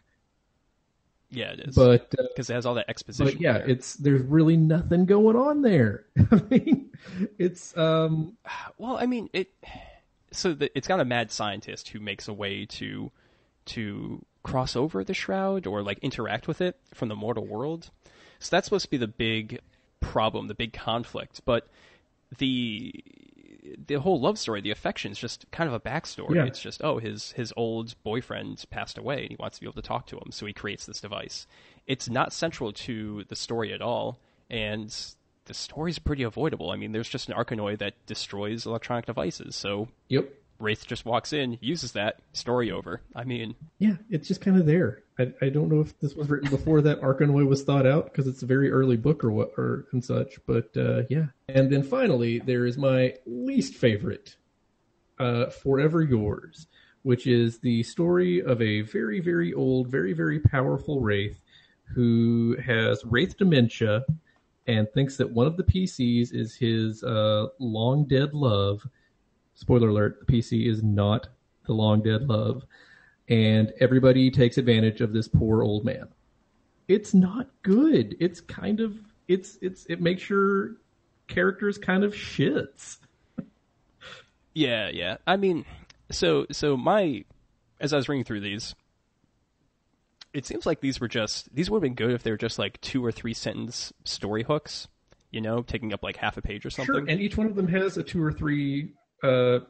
Yeah, it is. But because it has all that exposition. But yeah, there. there's really nothing going on there. I mean, it's well, I mean it's got a mad scientist who makes a way to cross over the shroud or like interact with it from the mortal world. So that's supposed to be the big problem, the big conflict. But the whole love story, the affection, is just kind of a backstory. Yeah. It's just, his old boyfriend passed away and he wants to be able to talk to him, so he creates this device. It's not central to the story at all, and the story's pretty avoidable. I mean, there's just an Arkanoid that destroys electronic devices, so Yep. Wraith just walks in, uses that, story over. I mean... Yeah, it's just kind of there. I don't know if this was written before that Arkanoid was thought out, because it's a very early book and such, but yeah. And then finally, there is my least favorite, Forever Yours, which is the story of a very, very old, very, very powerful Wraith who has Wraith dementia and thinks that one of the PCs is his long-dead love. Spoiler alert, the PC is not the long-dead love. And everybody takes advantage of this poor old man. It's not good. It's kind of it makes your characters kind of shits. Yeah. I mean, so as I was reading through these, it seems like these would have been good if they were just like 2 or 3 sentence story hooks, taking up like half a page or something. Sure, and each one of them has a 2 or 3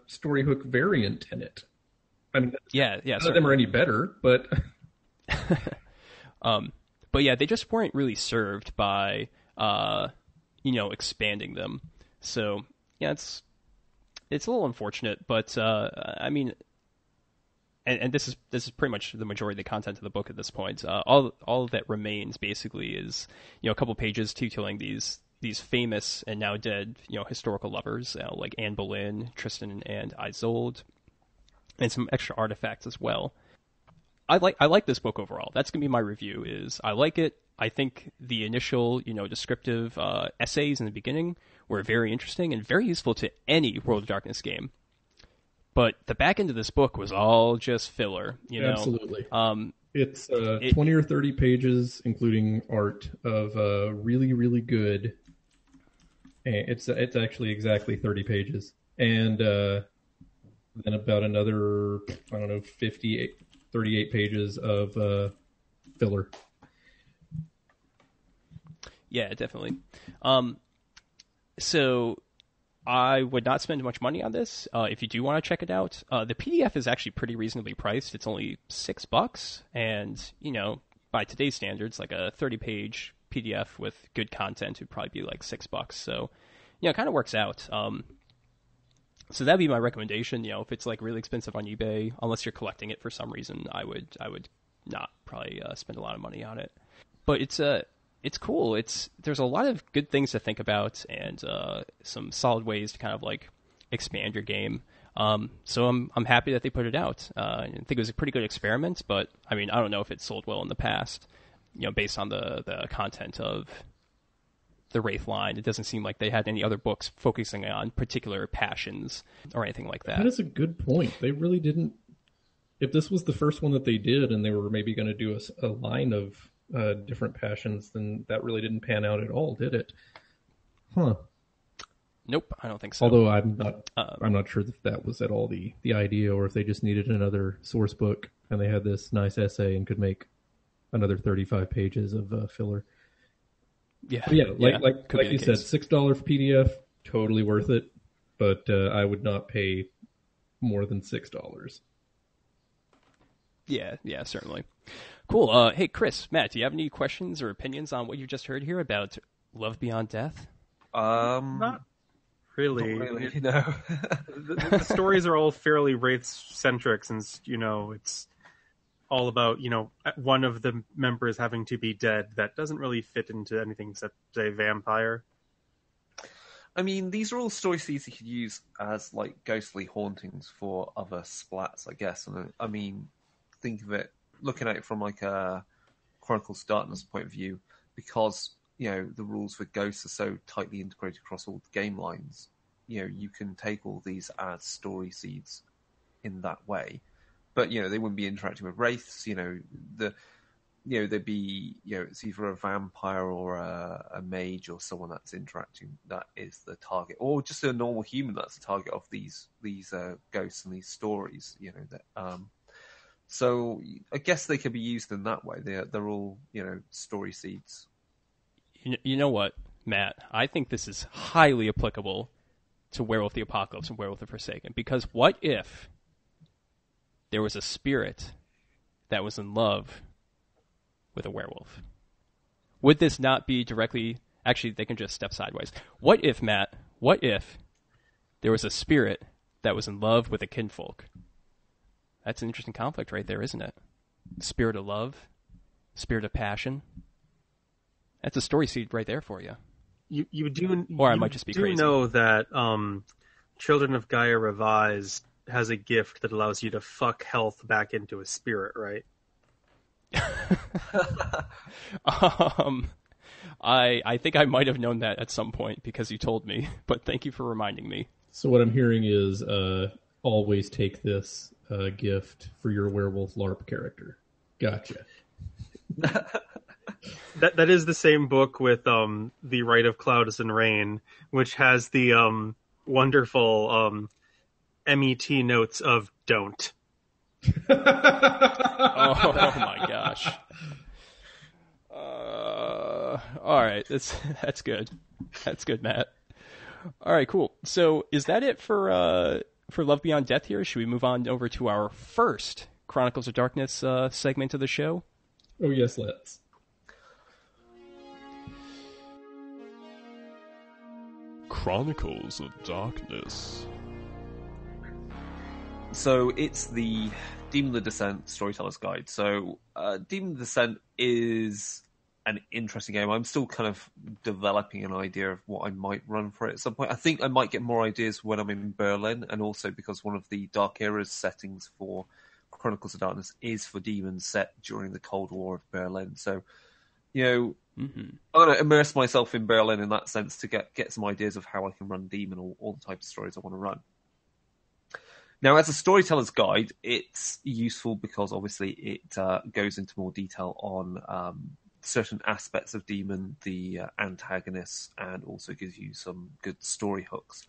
story hook variant in it. I mean, yeah. None of them are any better, but but yeah, they just weren't really served by expanding them. So yeah, it's a little unfortunate, but I mean, and this is pretty much the majority of the content of the book at this point. All that remains basically is a couple pages detailing these famous and now dead historical lovers like Anne Boleyn, Tristan and Isolde, and some extra artifacts as well. I like this book overall. That's gonna be my review. I like it. I think the initial descriptive essays in the beginning were very interesting and very useful to any World of Darkness game. But the back end of this book was all just filler. Absolutely. It's 20 or 30 pages, including art of really, really good. It's actually exactly 30 pages, and then about another 38 pages of filler. Yeah, definitely. So I would not spend much money on this. If you do want to check it out, the PDF is actually pretty reasonably priced. It's only $6, and by today's standards, like a 30-page PDF with good content would probably be like $6. So, it kind of works out. So that'd be my recommendation. If it's like really expensive on eBay, unless you're collecting it for some reason, I would not probably spend a lot of money on it. But it's cool. There's a lot of good things to think about and some solid ways to kind of like expand your game. So I'm happy that they put it out. I think it was a pretty good experiment, but I mean, I don't know if it sold well in the past. Based on the content of the Wraith line, it doesn't seem like they had any other books focusing on particular passions or anything like that. That is a good point. They really didn't. If this was the first one that they did, and they were maybe going to do a line of different passions, then that really didn't pan out at all, did it? Huh. Nope, I don't think so. Although I'm not sure if that was at all the idea, or if they just needed another source book and they had this nice essay and could make another 35 pages of filler. Yeah, like you said, $6 for PDF, totally worth it. But I would not pay more than $6. Yeah, certainly. Cool. Hey, Chris, Matt, do you have any questions or opinions on what you just heard here about Love Beyond Death? Not really. Not really, you know. The stories are all fairly wraith-centric, since, it's all about, one of the members having to be dead. That doesn't really fit into anything except, say, vampire. I mean, these are all story seeds you could use as, like, ghostly hauntings for other splats, I guess. And I mean, think of it, looking at it from, like, a Chronicles of Darkness point of view, because, the rules for ghosts are so tightly integrated across all the game lines. You can take all these as story seeds in that way. But, they wouldn't be interacting with wraiths, there'd be, it's either a vampire or a mage or someone that's interacting that is the target, or just a normal human that's the target of these ghosts and these stories, so I guess they could be used in that way. They're all, story seeds. You know what, Matt? I think this is highly applicable to Werewolf the Apocalypse and Werewolf the Forsaken, because what if there was a spirit that was in love with a werewolf? Would this not be directly... Actually, they can just step sideways. What if, Matt, there was a spirit that was in love with a kinfolk? That's an interesting conflict right there, isn't it? Spirit of love, spirit of passion. That's a story seed right there for you. You do, or I might just be crazy. You do know that Children of Gaia Revised has a gift that allows you to fuck health back into a spirit, right? I think I might have known that at some point because you told me, but thank you for reminding me. So what I'm hearing is always take this gift for your werewolf LARP character. Gotcha. That is the same book with The Rite of Clouds and Rain, which has the wonderful MET notes of don't. Oh my gosh. All right, that's good. That's good, Matt. All right, cool. So is that it for Love Beyond Death here? Should we move on over to our first Chronicles of Darkness segment of the show? Oh yes, let's. Chronicles of Darkness. So it's the Demon of the Descent Storyteller's Guide. So Demon of the Descent is an interesting game. I'm still kind of developing an idea of what I might run for it at some point. I think I might get more ideas when I'm in Berlin, and also because one of the Dark Era's settings for Chronicles of Darkness is for demons set during the Cold War of Berlin. So, I'm going to immerse myself in Berlin in that sense to get some ideas of how I can run demon or all the types of stories I want to run. Now, as a storyteller's guide, it's useful because obviously it goes into more detail on certain aspects of demon, the antagonists, and also gives you some good story hooks.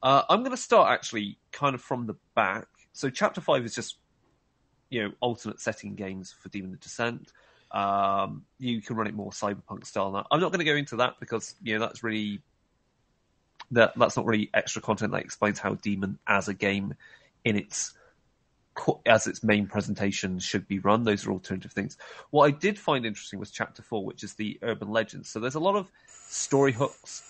I'm going to start actually kind of from the back. So Chapter 5 is just, alternate setting games for Demon of the Descent. You can run it more cyberpunk style now. I'm not going to go into that because, that's really... That's not really extra content that explains how Demon as a game as its main presentation should be run. Those are alternative things. What I did find interesting was Chapter 4, which is the urban legends. So there's a lot of story hooks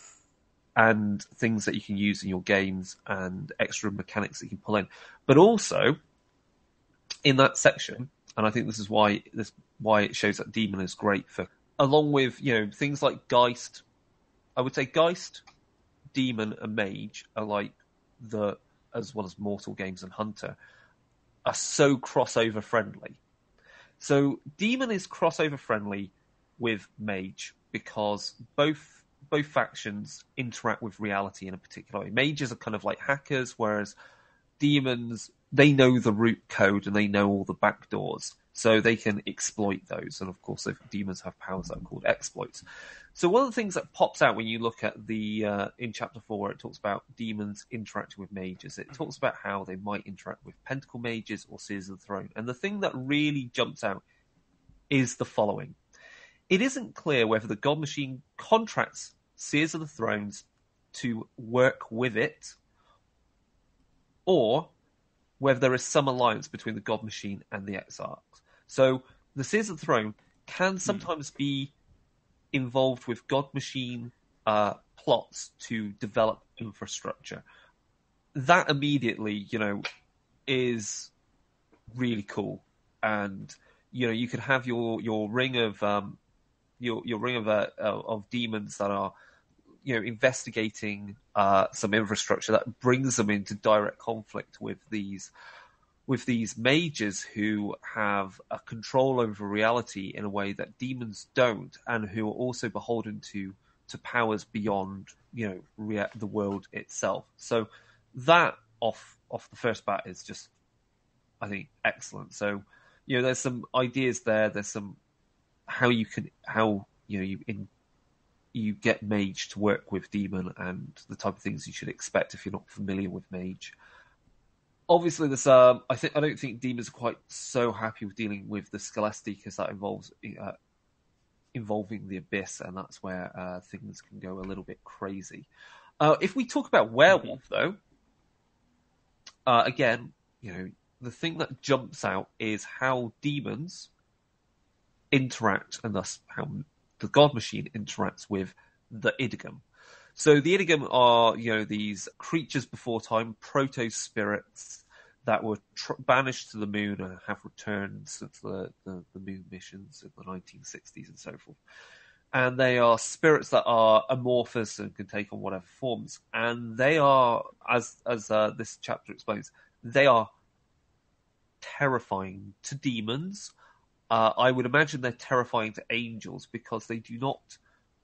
and things that you can use in your games and extra mechanics that you can pull in. But also, in that section, and I think this is why it shows that Demon is great for, along with, things like Geist. I would say Geist, Demon, and Mage are like as well as Mortal games and Hunter, are so crossover friendly. So Demon is crossover friendly with Mage because both factions interact with reality in a particular way. Mages are kind of like hackers, whereas Demons, they know the root code and they know all the backdoors, so they can exploit those. And of course, Demons have powers that are called exploits. So one of the things that pops out when you look at the in Chapter 4, where it talks about demons interacting with mages, it talks about how they might interact with pentacle mages or Seers of the Throne. And the thing that really jumps out is the following. It isn't clear whether the God Machine contracts Seers of the Thrones to work with it, or whether there is some alliance between the God Machine and the Exarchs. So the Seers of the Throne can sometimes be involved with God Machine plots to develop infrastructure. That immediately, is really cool. And you could have your ring of your ring of demons that are investigating some infrastructure that brings them into direct conflict with these mages who have a control over reality in a way that demons don't, and who are also beholden to powers beyond the world itself. So that off the first bat is just, I think, excellent. So there's some ideas there. There's some how you get mage to work with demon and the type of things you should expect if you're not familiar with mage. Obviously, there's I don't think demons are quite so happy with dealing with the Scelesti, because that involves involving the abyss, and that's where things can go a little bit crazy. If we talk about werewolf, though, again, the thing that jumps out is how demons interact, and thus how the God Machine interacts with the Idigum. So the Idigum are, these creatures before time, proto-spirits that were banished to the moon and have returned since the moon missions in the 1960s and so forth. And they are spirits that are amorphous and can take on whatever forms. And they are, as this chapter explains, they are terrifying to demons. I would imagine they're terrifying to angels because they do not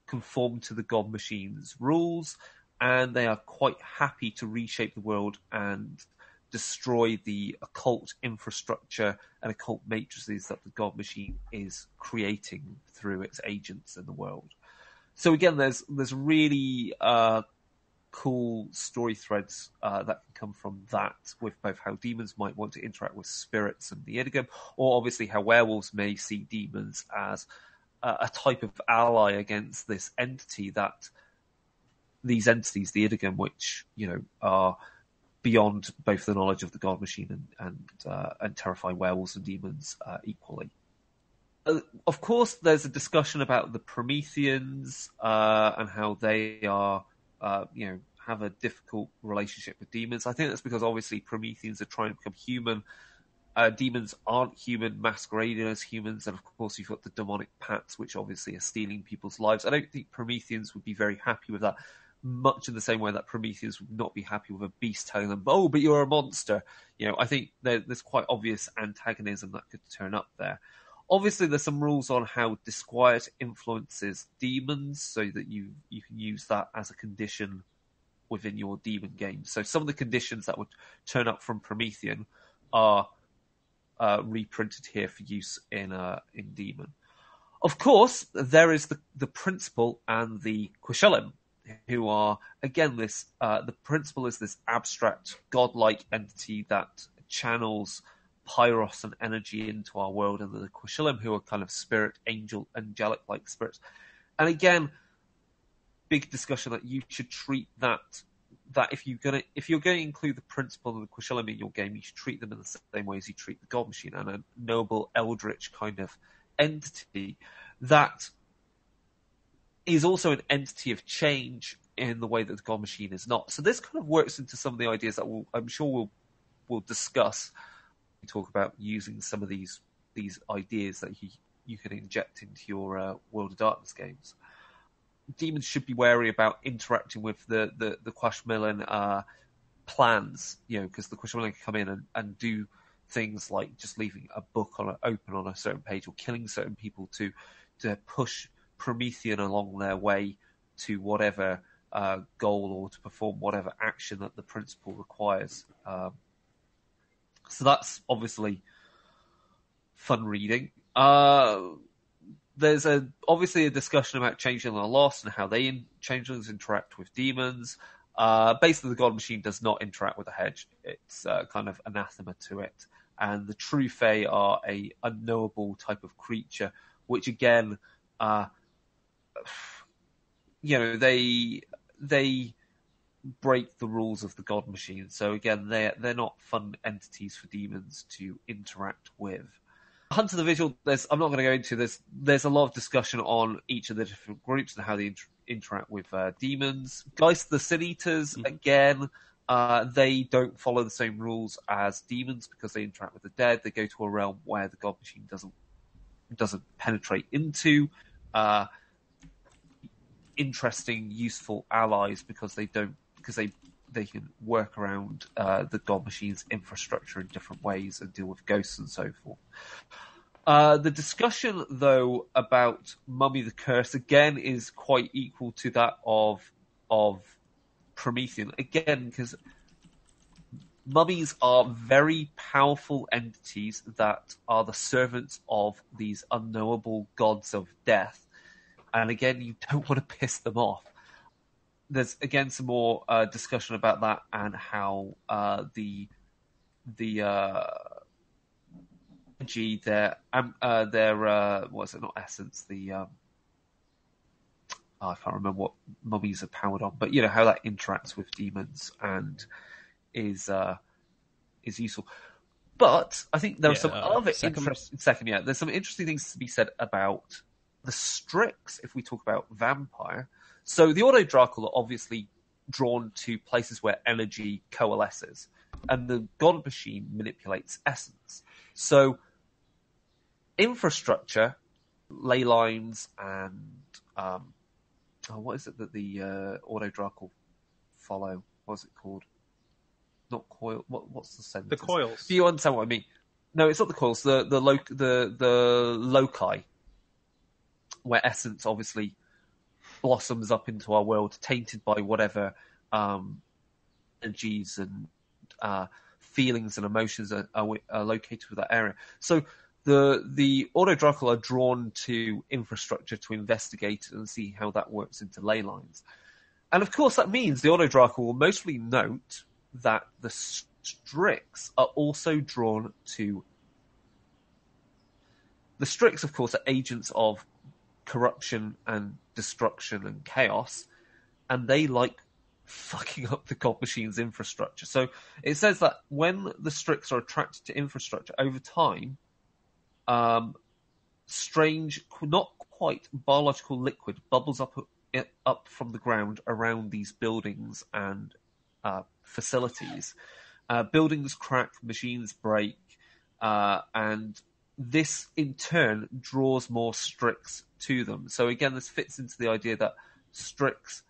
conform to the God Machine's rules, and they are quite happy to reshape the world and destroy the occult infrastructure and occult matrices that the God Machine is creating through its agents in the world. So again, there's really cool story threads that can come from that, with both how demons might want to interact with spirits and the Idigum, or obviously how werewolves may see demons as a type of ally against this entity, that these entities, the Idigum, which are beyond both the knowledge of the God Machine and terrify werewolves and demons equally. Of course, there's a discussion about the Prometheans and how they are, have a difficult relationship with demons. I think that's because obviously Prometheans are trying to become human. Demons aren't human, masquerading as humans, and of course you've got the demonic pacts, which obviously are stealing people's lives. I don't think Prometheans would be very happy with that, much in the same way that Prometheans would not be happy with a beast telling them, "Oh, but you're a monster." I think there's quite obvious antagonism that could turn up there. Obviously, there's some rules on how disquiet influences demons, so that you can use that as a condition within your demon game. So some of the conditions that would turn up from Promethean are reprinted here for use in demon. Of course, there is the principal and the Quishalim, who are, again, this the principal is this abstract godlike entity that channels pyros and energy into our world, and the Quishalim, who are kind of angelic like spirits. And again, big discussion that you should treat that if you're going to include the principal and the Quishalim in your game, you should treat them in the same way as you treat the God Machine, and a noble eldritch kind of entity that is also an entity of change in the way that the God Machine is not. So this kind of works into some of the ideas that I'm sure we'll discuss. We talk about using some of these ideas that you can inject into your World of Darkness games. Demons should be wary about interacting with the Quashmalin plans, because the Quashmalin can come in and do things like just leaving a book open on a certain page, or killing certain people to push Promethean along their way to whatever goal, or to perform whatever action that the principal requires. So that's obviously fun reading. There's obviously a discussion about Changeling and Lost and how changelings interact with demons. Basically, the God Machine does not interact with the hedge. It's kind of anathema to it. And the True Fae are a unknowable type of creature, which again, they break the rules of the God Machine. So again, they're not fun entities for demons to interact with. Hunt of the Vigil, I'm not going to go into this. There's a lot of discussion on each of the different groups and how they interact with demons. Geist the Sin Eaters, again, they don't follow the same rules as demons because they interact with the dead. They go to a realm where the God Machine doesn't penetrate into. Interesting, useful allies because they can work around the God Machine's infrastructure in different ways and deal with ghosts and so forth. The discussion, though, about Mummy the Curse, again, is quite equal to that of Promethean. Again, because mummies are very powerful entities that are the servants of these unknowable gods of death. And again, you don't want to piss them off. There's again some more discussion about that and how the energy, their what is it? Not essence. I can't remember what mummies are powered on, but you know how that interacts with demons and is useful. But I think there are some other interesting there's some interesting things to be said about the Strix if we talk about vampire. So the Auto Dracula are obviously drawn to places where energy coalesces, and the God Machine manipulates essence. So infrastructure, ley lines, and what is it that the Auto Dracula follow? What's it called? Not coil. What's the sentence? The coils. Do you understand what I mean? No, it's not the coils. The loci, where essence obviously blossoms up into our world, tainted by whatever energies and feelings and emotions are located with that area. So the Auto Dracula are drawn to infrastructure to investigate and see how that works into ley lines. And of course that means the Auto Dracula will mostly note that the Strix are also drawn to... The Strix, of course, are agents of corruption and destruction and chaos, and they like fucking up the God Machine's infrastructure. So it says that when the Strix are attracted to infrastructure over time, strange, not quite biological liquid bubbles up from the ground around these buildings and facilities. Buildings crack, machines break, and this in turn draws more Strix to them. So again, this fits into the idea that Strix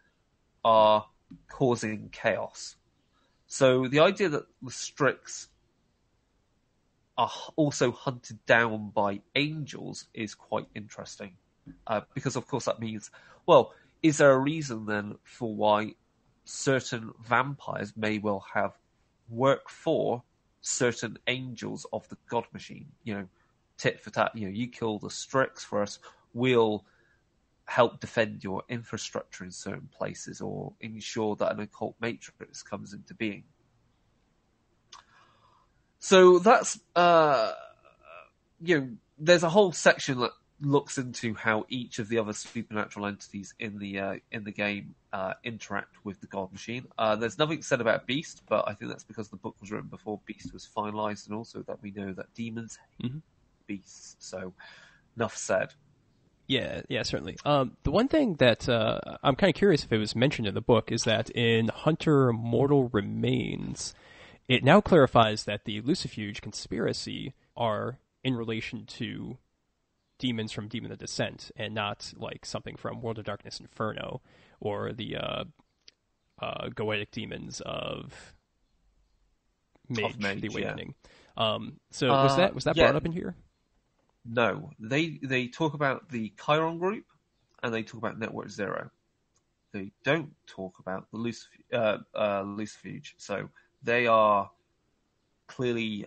are causing chaos. So the idea that the Strix are also hunted down by angels is quite interesting. Because of course that means, well, is there a reason then for why certain vampires may well have work for certain angels of the God Machine? You know, tit for tat, you know, you kill the Strix for us, we'll help defend your infrastructure in certain places or ensure that an occult matrix comes into being. So that's, there's a whole section that looks into how each of the other supernatural entities in the game interact with the God Machine. There's nothing said about Beast, but I think that's because the book was written before Beast was finalized, and also that we know that demons hate beasts. So, enough said. Yeah, certainly. The one thing that I'm kind of curious if it was mentioned in the book is that in Hunter Mortal Remains, it now clarifies that the Lucifuge conspiracy are in relation to demons from Demon the Descent, and not like something from World of Darkness Inferno or the goetic demons of Mage, the Awakening. Yeah. So was that brought up in here? No, they talk about the Chiron group and they talk about Network Zero. They don't talk about the Lucifuge. So they are clearly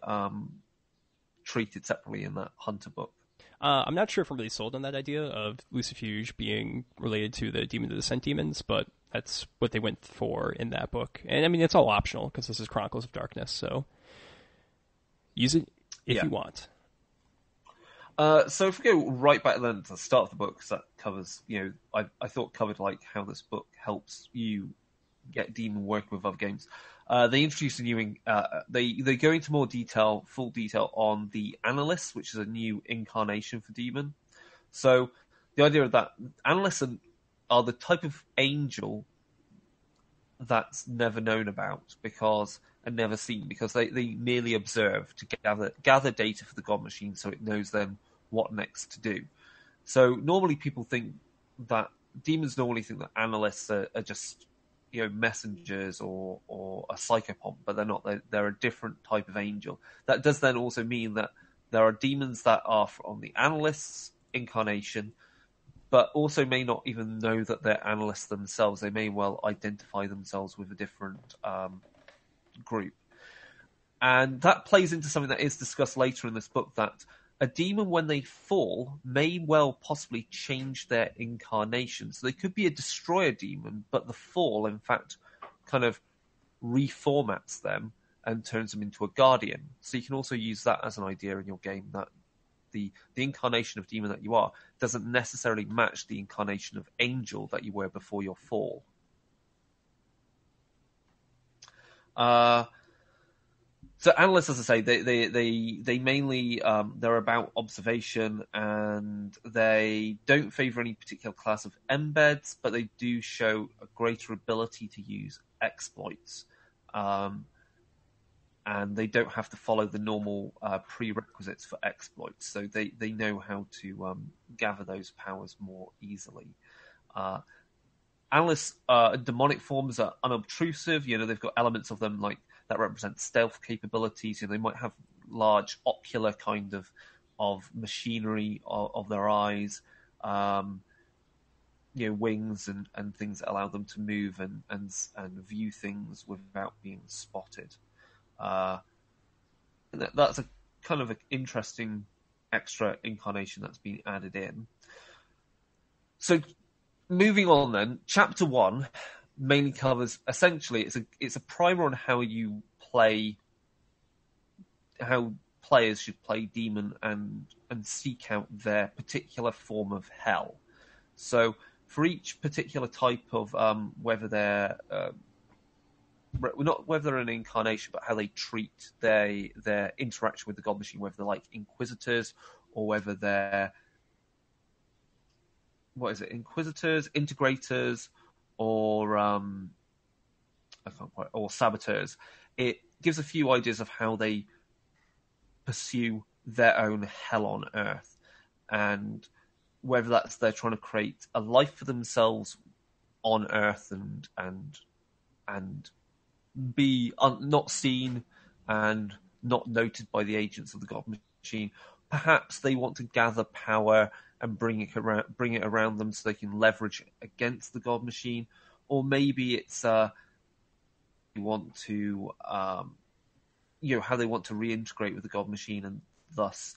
treated separately in that Hunter book. I'm not sure if I'm really sold on that idea of Lucifuge being related to the Demon of the Descent demons, but that's what they went for in that book. And I mean, it's all optional because this is Chronicles of Darkness, so use it if you want. So if we go right back then to the start of the book, because that covers, I thought covered like how this book helps you get Demon working with other games. They introduced a new. They go into more detail, full detail on the Analysts, which is a new incarnation for Demon. So the idea of that Analysts are the type of angel that's never known about and never seen, because they merely observe to gather data for the God Machine, so it knows then what next to do. So normally people think that demons think that Analysts are just messengers or a psychopomp, but they're not. They're a different type of angel. That does then also mean that there are demons that are on the Analysts incarnation, but also may not even know that they're Analysts themselves. They may well identify themselves with a different group. And that plays into something that is discussed later in this book, that a demon, when they fall, may well possibly change their incarnation. So they could be a destroyer demon, but the fall, in fact, kind of reformats them and turns them into a guardian. So you can also use that as an idea in your game, that the incarnation of demon that you are doesn't necessarily match the incarnation of angel that you were before your fall. So Analysts, as I say, they mainly they're about observation, and they don't favour any particular class of embeds, but they do show a greater ability to use exploits, and they don't have to follow the normal prerequisites for exploits. So they know how to gather those powers more easily. Analysts' demonic forms are unobtrusive. They've got elements of them like that represent stealth capabilities. They might have large ocular kind of machinery of their eyes, wings and things that allow them to move and view things without being spotted. That's a kind of an interesting extra incarnation that's been added in. So moving on then, Chapter 1 mainly covers, essentially, it's a primer on how players should play Demon and seek out their particular form of hell. So for each particular type of whether they're not whether they're an incarnation, but how they treat their interaction with the God Machine, whether they're like Inquisitors or whether they're Inquisitors, Integrators, or or Saboteurs. It gives a few ideas of how they pursue their own hell on Earth, and whether that's they're trying to create a life for themselves on Earth and be not seen and not noted by the agents of the God Machine. Perhaps they want to gather power and bring it around them so they can leverage it against the God Machine, or maybe it's they want to how they want to reintegrate with the God Machine and thus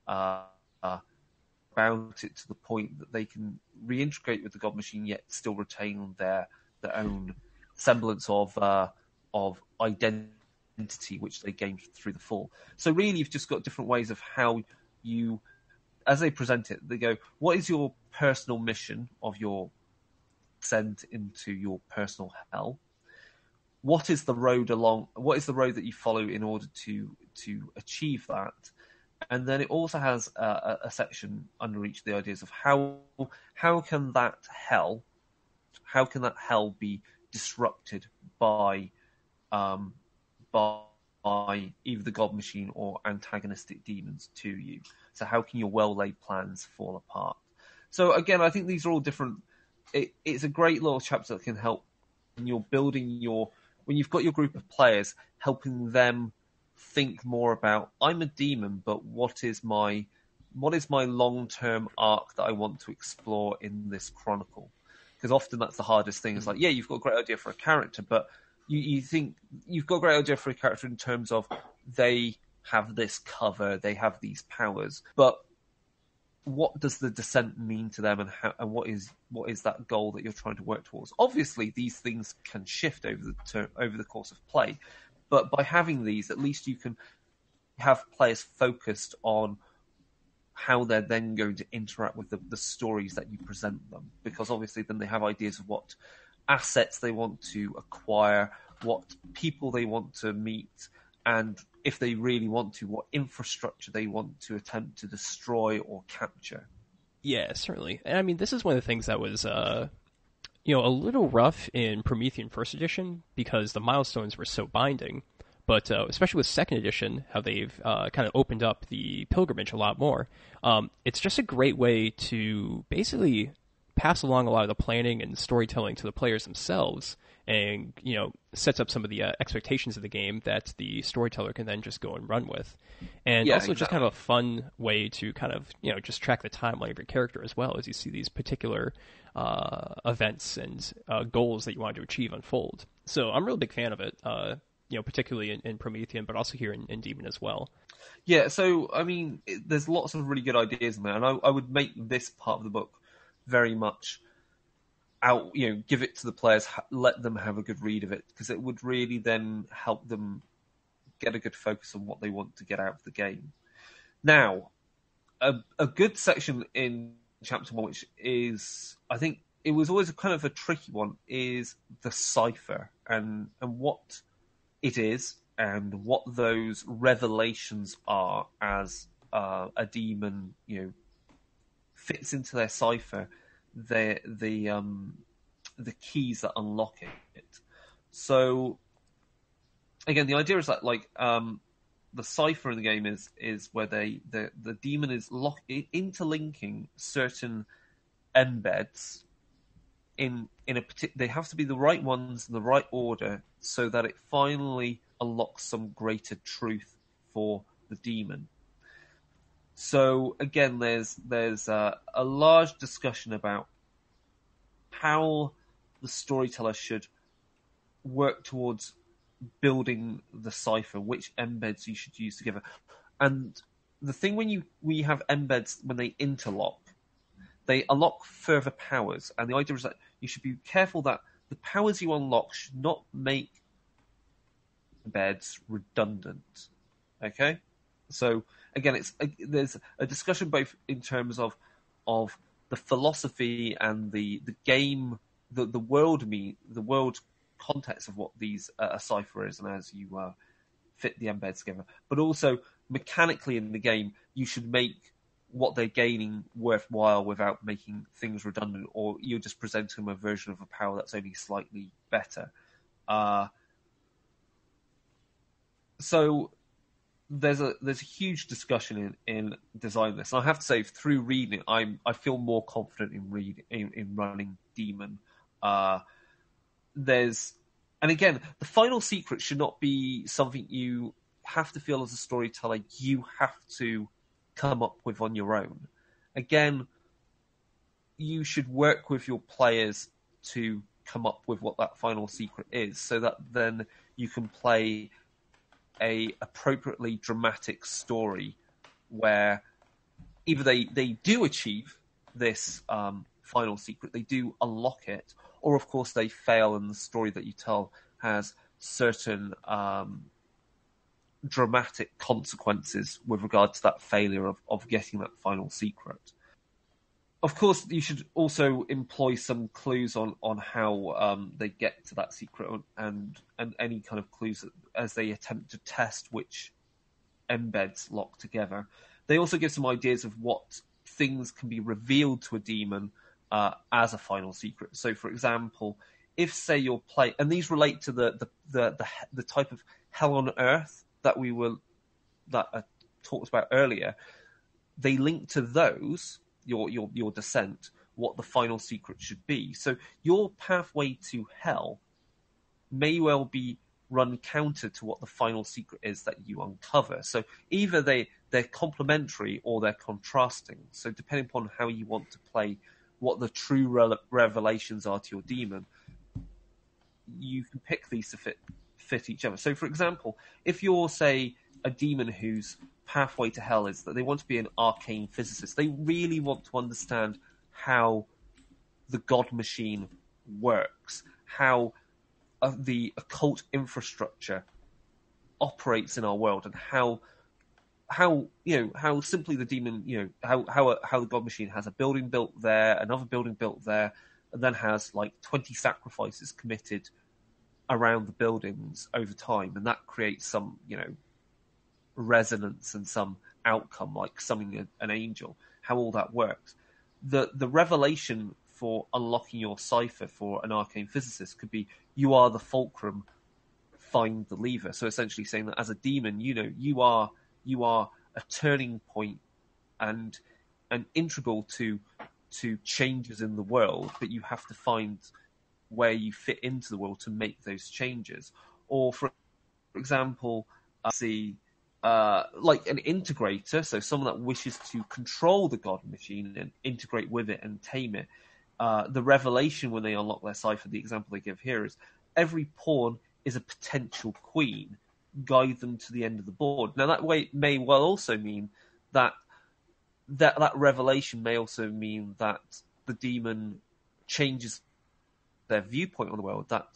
about it to the point that they can reintegrate with the God Machine yet still retain their own semblance of identity which they gained through the fall. So really you've just got different ways of how you, as they present it, they go, what is your personal mission of your descent into your personal hell? What is the road that you follow in order to achieve that? And then it also has a section under each of the ideas of how can that hell be disrupted by either the God Machine or antagonistic demons to you. So how can your well-laid plans fall apart? So again, I think these are all different. It's a great little chapter that can help when you're building when you've got your group of players, helping them think more about, I'm a demon, but what is my long-term arc that I want to explore in this chronicle? Because often that's the hardest thing. It's like, yeah, you've got a great idea for a character, but you think you've got a great idea for a character in terms of they have this cover, they have these powers, but what does the descent mean to them, and what is that goal that you're trying to work towards? Obviously, these things can shift over the course of play, but by having these, at least you can have players focused on how they're then going to interact with the stories that you present them, because obviously then they have ideas of what assets they want to acquire, what people they want to meet, and if they really want to, what infrastructure they want to attempt to destroy or capture. Yeah, certainly. And I mean, this is one of the things that was, a little rough in Promethean First Edition because the milestones were so binding. But especially with Second Edition, how they've kind of opened up the pilgrimage a lot more. It's just a great way to basically pass along a lot of the planning and storytelling to the players themselves, and sets up some of the expectations of the game that the storyteller can then just go and run with. And also just kind of a fun way to kind of just track the timeline of your character as well, as you see these particular events and goals that you want to achieve unfold. So I'm a real big fan of it, particularly in Promethean, but also here in Demon as well. Yeah, so I mean, there's lots of really good ideas in there, and I would make this part of the book very much out, give it to the players, let them have a good read of it, because it would really then help them get a good focus on what they want to get out of the game. Now, a good section in Chapter 1, which is, I think, it was always kind of a tricky one, is the cipher, and what it is, and what those revelations are as a demon, fits into their cipher, the keys that unlock it. So again, the idea is that the cipher in the game is where the demon is interlinking certain embeds in a particular. They have to be the right ones in the right order, so that it finally unlocks some greater truth for the demon. So again, there's a large discussion about how the storyteller should work towards building the cipher, which embeds you should use together. And the thing when you have embeds, when they interlock, they unlock further powers. And the idea is that you should be careful that the powers you unlock should not make embeds redundant. Okay? So again, there's a discussion both in terms of the philosophy and the game, the world context of what these a cipher is, and as you fit the embeds together, but also mechanically in the game, you should make what they're gaining worthwhile without making things redundant, or you just present them a version of a power that's only slightly better. So there's a huge discussion in designing this. And I have to say, through reading it, I feel more confident in running Demon. And again, the final secret should not be something you have to feel as a storyteller you have to come up with on your own. Again, you should work with your players to come up with what that final secret is, so that then you can play a appropriately dramatic story where either they do achieve this final secret, they do unlock it, or of course they fail, and the story that you tell has certain dramatic consequences with regard to that failure of getting that final secret. Of course, you should also employ some clues on how they get to that secret, and any kind of clues as they attempt to test which embeds lock together. They also give some ideas of what things can be revealed to a demon as a final secret. So, for example, if say you're playing, and these relate to the type of hell on earth that I talked about earlier, they link to those. Your descent, what the final secret should be. So your pathway to hell may well be run counter to what the final secret is that you uncover. So either they're complementary or they're contrasting. So depending upon how you want to play what the true revelations are to your demon, you can pick these to fit each other. So for example, if you're, say, a demon whose pathway to hell is that they want to be an arcane physicist, they really want to understand how the god machine works, how the occult infrastructure operates in our world, and how simply the demon, how the god machine has a building built there, another building built there, and then has like 20 sacrifices committed around the buildings over time, and that creates some, resonance and some outcome, like summoning an angel, how all that works. The revelation for unlocking your cipher for an arcane physicist could be, you are the fulcrum, find the lever. So essentially saying that as a demon, you are a turning point and integral to changes in the world, but you have to find where you fit into the world to make those changes. Or for example, like an integrator, so someone that wishes to control the god machine and integrate with it and tame it. The revelation when they unlock their cipher, the example they give here is every pawn is a potential queen. Guide them to the end of the board. Now that way may well also mean that revelation may also mean that the demon changes their viewpoint on the world, that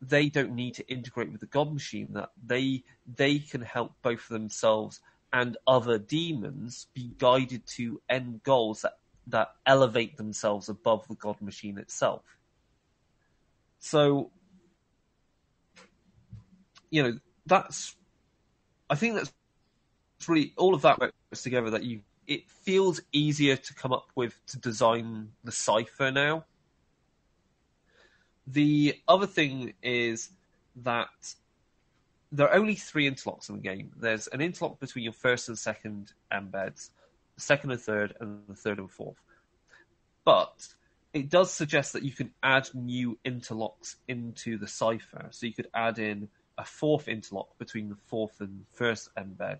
they don't need to integrate with the god machine, that they can help both themselves and other demons be guided to end goals that elevate themselves above the god machine itself. So, I think that's really, all of that works together, that it feels easier to come up with, to design the cipher now. The other thing is that there are only 3 interlocks in the game. There's an interlock between your first and second embeds, the second and third, and the third and fourth. But it does suggest that you can add new interlocks into the cipher. So you could add in a 4th interlock between the 4th and 1st embed.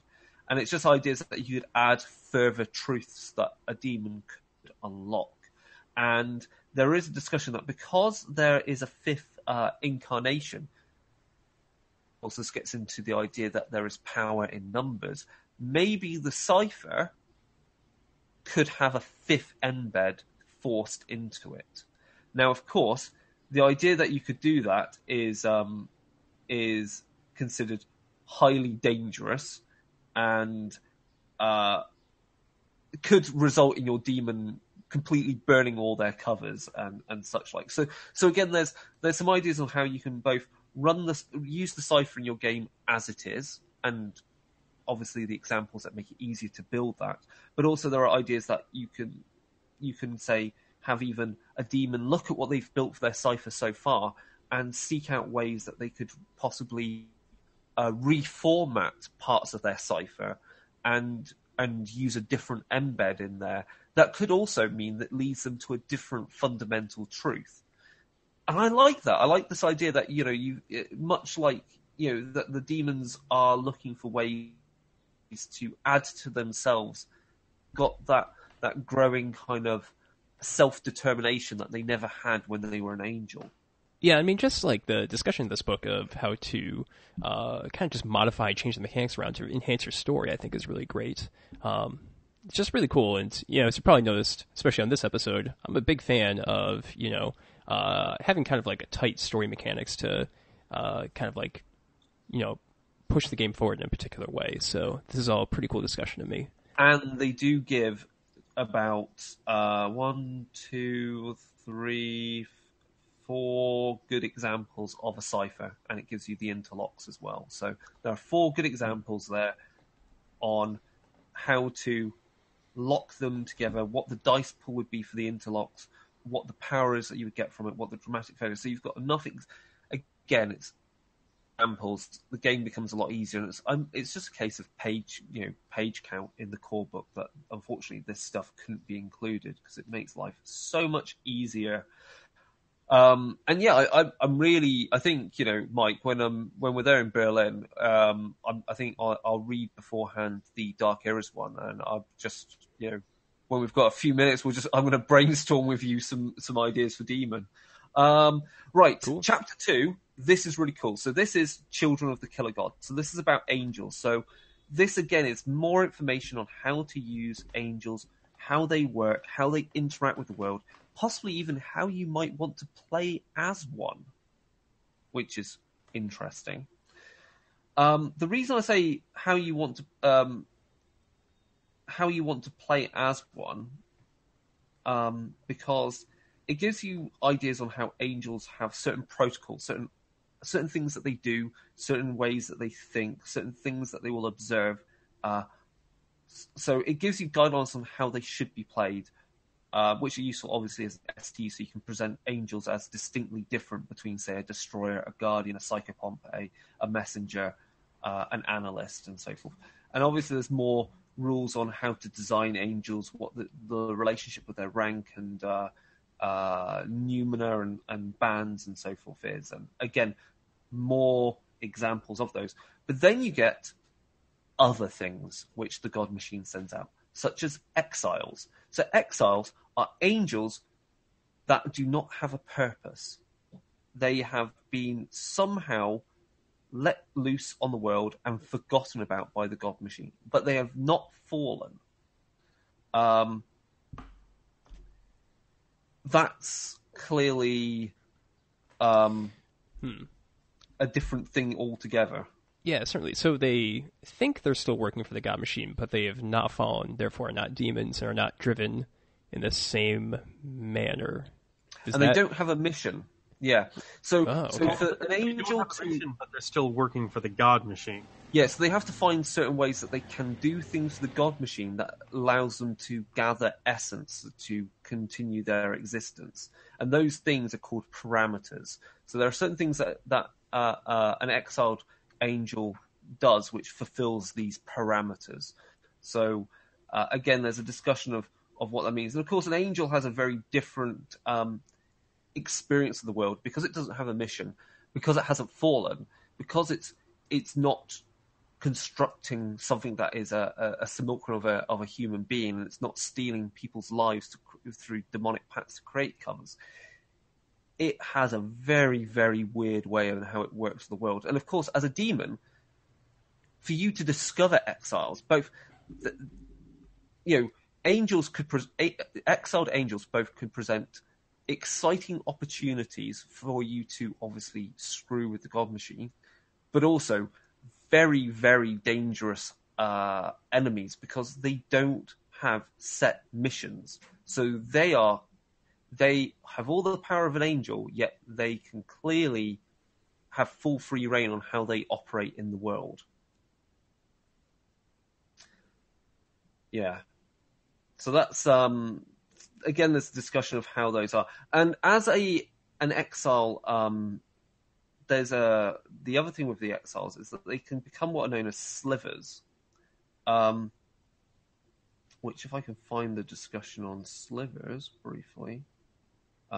And it's just ideas that you could add further truths that a demon could unlock. And there is a discussion that because there is a 5th incarnation, also this gets into the idea that there is power in numbers. Maybe the cipher could have a 5th embed forced into it. Now, of course, the idea that you could do that is considered highly dangerous and could result in your demon completely burning all their covers and such like. So again, there's some ideas on how you can both use the cipher in your game as it is, and obviously the examples that make it easier to build that. But also there are ideas that you can say have even a demon look at what they've built for their cipher so far and seek out ways that they could possibly reformat parts of their cipher and use a different embed in there. That could also mean that leads them to a different fundamental truth. And I like that. I like this idea that, much like, that the demons are looking for ways to add to themselves, got that growing kind of self-determination that they never had when they were an angel. Yeah, I mean, just like the discussion in this book of how to kind of just modify, change the mechanics around to enhance your story, I think is really great. It's just really cool. And, as you probably noticed, especially on this episode, I'm a big fan of, having kind of like a tight story mechanics to kind of like, push the game forward in a particular way. So this is all a pretty cool discussion to me. And they do give about 1, 2, 3, 4 good examples of a cipher, and it gives you the interlocks as well. So there are 4 good examples there on how to lock them together, what the dice pool would be for the interlocks, what the power is that you would get from it, what the dramatic failure. So you've got enough. Again, it's examples. The game becomes a lot easier, and it's just a case of page count in the core book that unfortunately this stuff couldn't be included because it makes life so much easier. And yeah, I think, Mike, when we're there in Berlin, I think I'll read beforehand the Dark Eras one, and I'll just, when we've got a few minutes, I'm going to brainstorm with you some ideas for Demon. Right. Cool. Chapter 2. This is really cool. So this is Children of the Killer God. So this is about angels. So this again is more information on how to use angels, how they work, how they interact with the world, possibly even how you might want to play as one, which is interesting. The reason I say how you want to play as one, because it gives you ideas on how angels have certain protocols, certain things that they do, certain ways that they think, certain things that they will observe. So it gives you guidelines on how they should be played, which are useful, obviously, as ST, so you can present angels as distinctly different between, say, a destroyer, a guardian, a psychopomp, a messenger, an analyst, and so forth. And obviously there's more rules on how to design angels, what the relationship with their rank and noumena and bands and so forth is. And again, more examples of those. But then you get other things which the God Machine sends out, such as exiles. So exiles are angels that do not have a purpose. They have been somehow let loose on the world and forgotten about by the God Machine, but they have not fallen. That's clearly a different thing altogether. Yeah, certainly. So they think they're still working for the God Machine, but they have not fallen, therefore are not demons and are not driven in the same manner. They don't have a mission. Yeah. So for an angel but they're still working for the God Machine. Yes, they have to find certain ways that they can do things to the God Machine that allows them to gather essence to continue their existence. And those things are called parameters. So there are certain things that an exiled angel does which fulfills these parameters. So again, there's a discussion of what that means. And of course, an angel has a very different experience of the world because it doesn't have a mission, because it hasn't fallen, because it's not constructing something that is a simulacrum of a human being, and it's not stealing people's lives through demonic pacts to create covers. It has a very, very weird way of how it works in the world. And of course, as a demon, for you to discover exiles, exiled angels both could present exciting opportunities for you to obviously screw with the God Machine, but also very, very dangerous enemies because they don't have set missions. So they have all the power of an angel, yet they can clearly have full free reign on how they operate in the world. Yeah. So that's again, there's a discussion of how those are. And as an exile, there's the other thing with the exiles is that they can become what are known as slivers. Which, if I can find the discussion on slivers briefly, where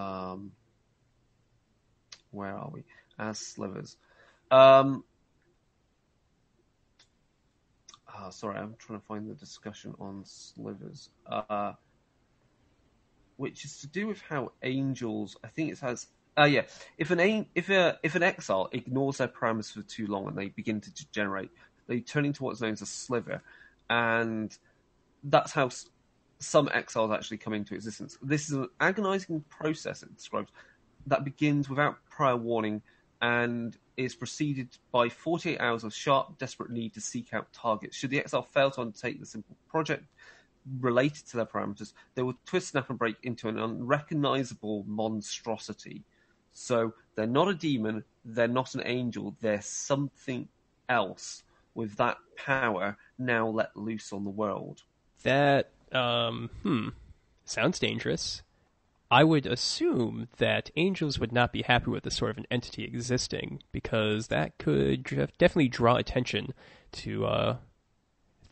are we? As slivers. Sorry, I'm trying to find the discussion on slivers. Which is to do with how angels. I think it has. If an exile ignores their parameters for too long and they begin to degenerate, they turn into what's known as a sliver, and that's how some exiles actually come into existence. This is an agonizing process, it describes, that begins without prior warning and is preceded by 48 hours of sharp, desperate need to seek out targets. Should the exile fail to undertake the simple project related to their parameters, they will twist, snap, and break into an unrecognizable monstrosity. So they're not a demon, they're not an angel, they're something else with that power now let loose on the world. That, sounds dangerous. I would assume that angels would not be happy with this sort of an entity existing, because that could definitely draw attention to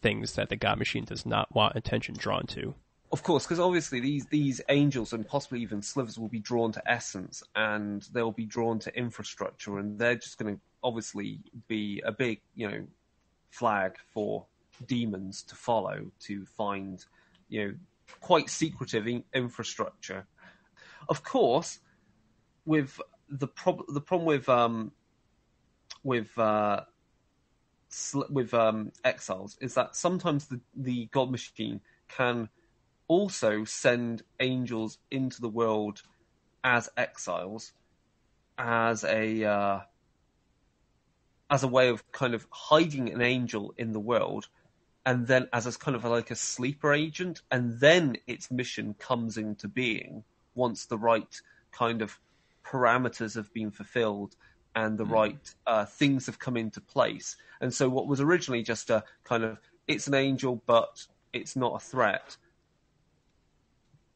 things that the God Machine does not want attention drawn to. Of course, because obviously these angels and possibly even slivers will be drawn to essence, and they'll be drawn to infrastructure, and they're just going to obviously be a big, flag for demons to follow to find, quite secretive infrastructure. Of course, with the problem with exiles is that sometimes the God Machine can also send angels into the world as exiles, as a way of kind of hiding an angel in the world, and then as kind of like a sleeper agent, and then its mission comes into being once the right kind of parameters have been fulfilled and the right things have come into place. And so what was originally just a kind of, it's an angel, but it's not a threat,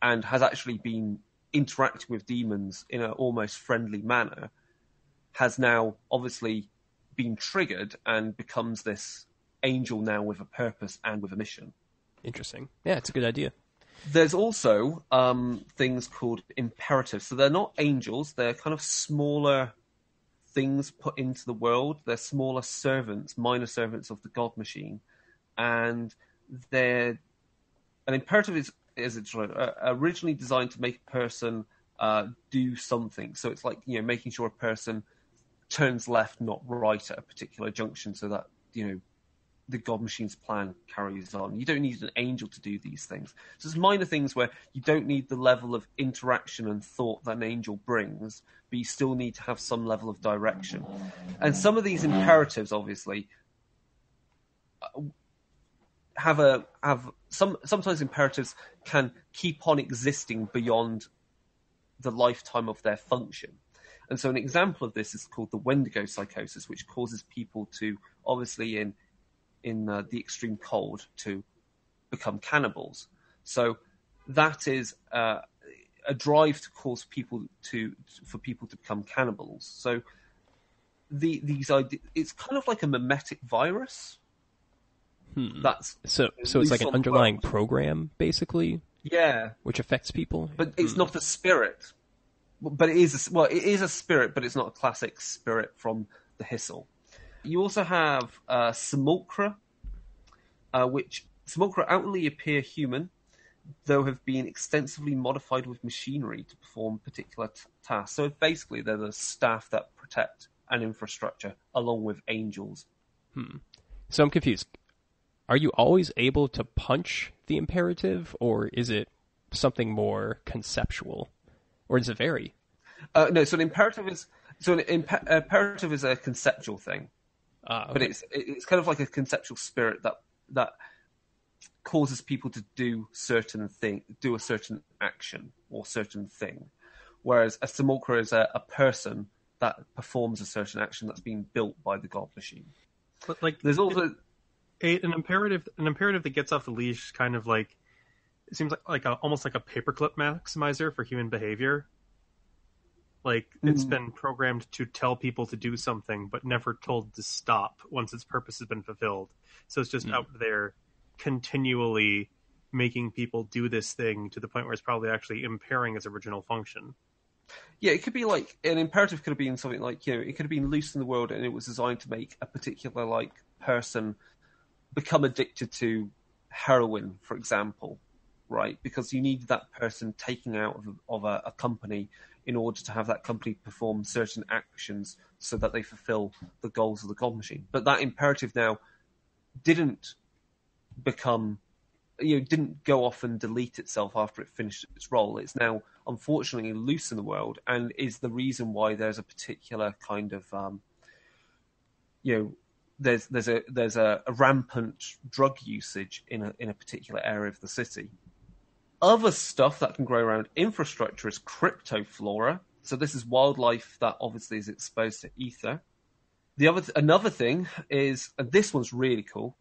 and has actually been interacting with demons in an almost friendly manner, has now obviously been triggered and becomes this angel now with a purpose and with a mission. Interesting. Yeah, it's a good idea. There's also things called imperatives. So they're not angels. They're kind of smaller things put into the world. They're smaller servants, minor servants of the God Machine. And an imperative is originally designed to make a person do something. So it's like, making sure a person turns left, not right at a particular junction, so that, the God Machine's plan carries on. You don't need an angel to do these things. So it's minor things where you don't need the level of interaction and thought that an angel brings, but you still need to have some level of direction. And some of these imperatives, obviously, sometimes imperatives can keep on existing beyond the lifetime of their function. And so an example of this is called the Wendigo Psychosis, which causes people to, obviously in the extreme cold, to become cannibals. So that is a drive to cause people for people to become cannibals. So these ideas, it's kind of like a mimetic virus. That's so it's like an underlying program, basically. Yeah, which affects people. But it's not a spirit. But it is a spirit, but it's not a classic spirit from the Hissel. You also have simulacra, which simulacra outwardly appear human, though have been extensively modified with machinery to perform particular tasks. So basically, they're the staff that protect an infrastructure, along with angels. So I'm confused. Are you always able to punch the imperative, or is it something more conceptual? Or does it vary? No, so an imperative is a conceptual thing. Okay. But it's kind of like a conceptual spirit that causes people to do a certain action or certain thing, whereas a simulacra is a person that performs a certain action that's been built by the God Machine. But like, there's also an imperative that gets off the leash, kind of like, it seems almost like a paperclip maximizer for human behavior. Like, it's been programmed to tell people to do something, but never told to stop once its purpose has been fulfilled. So it's just out there continually making people do this thing to the point where it's probably actually impairing its original function. Yeah, it could be like, an imperative could have been something like, it could have been loose in the world and it was designed to make a particular, person become addicted to heroin, for example, right? Because you need that person taken out of a company in order to have that company perform certain actions so that they fulfill the goals of the God Machine. But that imperative now didn't go off and delete itself after it finished its role. It's now, unfortunately, loose in the world, and is the reason why there's a particular kind of, there's a rampant drug usage in a particular area of the city. Other stuff that can grow around infrastructure is cryptoflora. So this is wildlife that obviously is exposed to ether. Another thing is, and this one's really cool,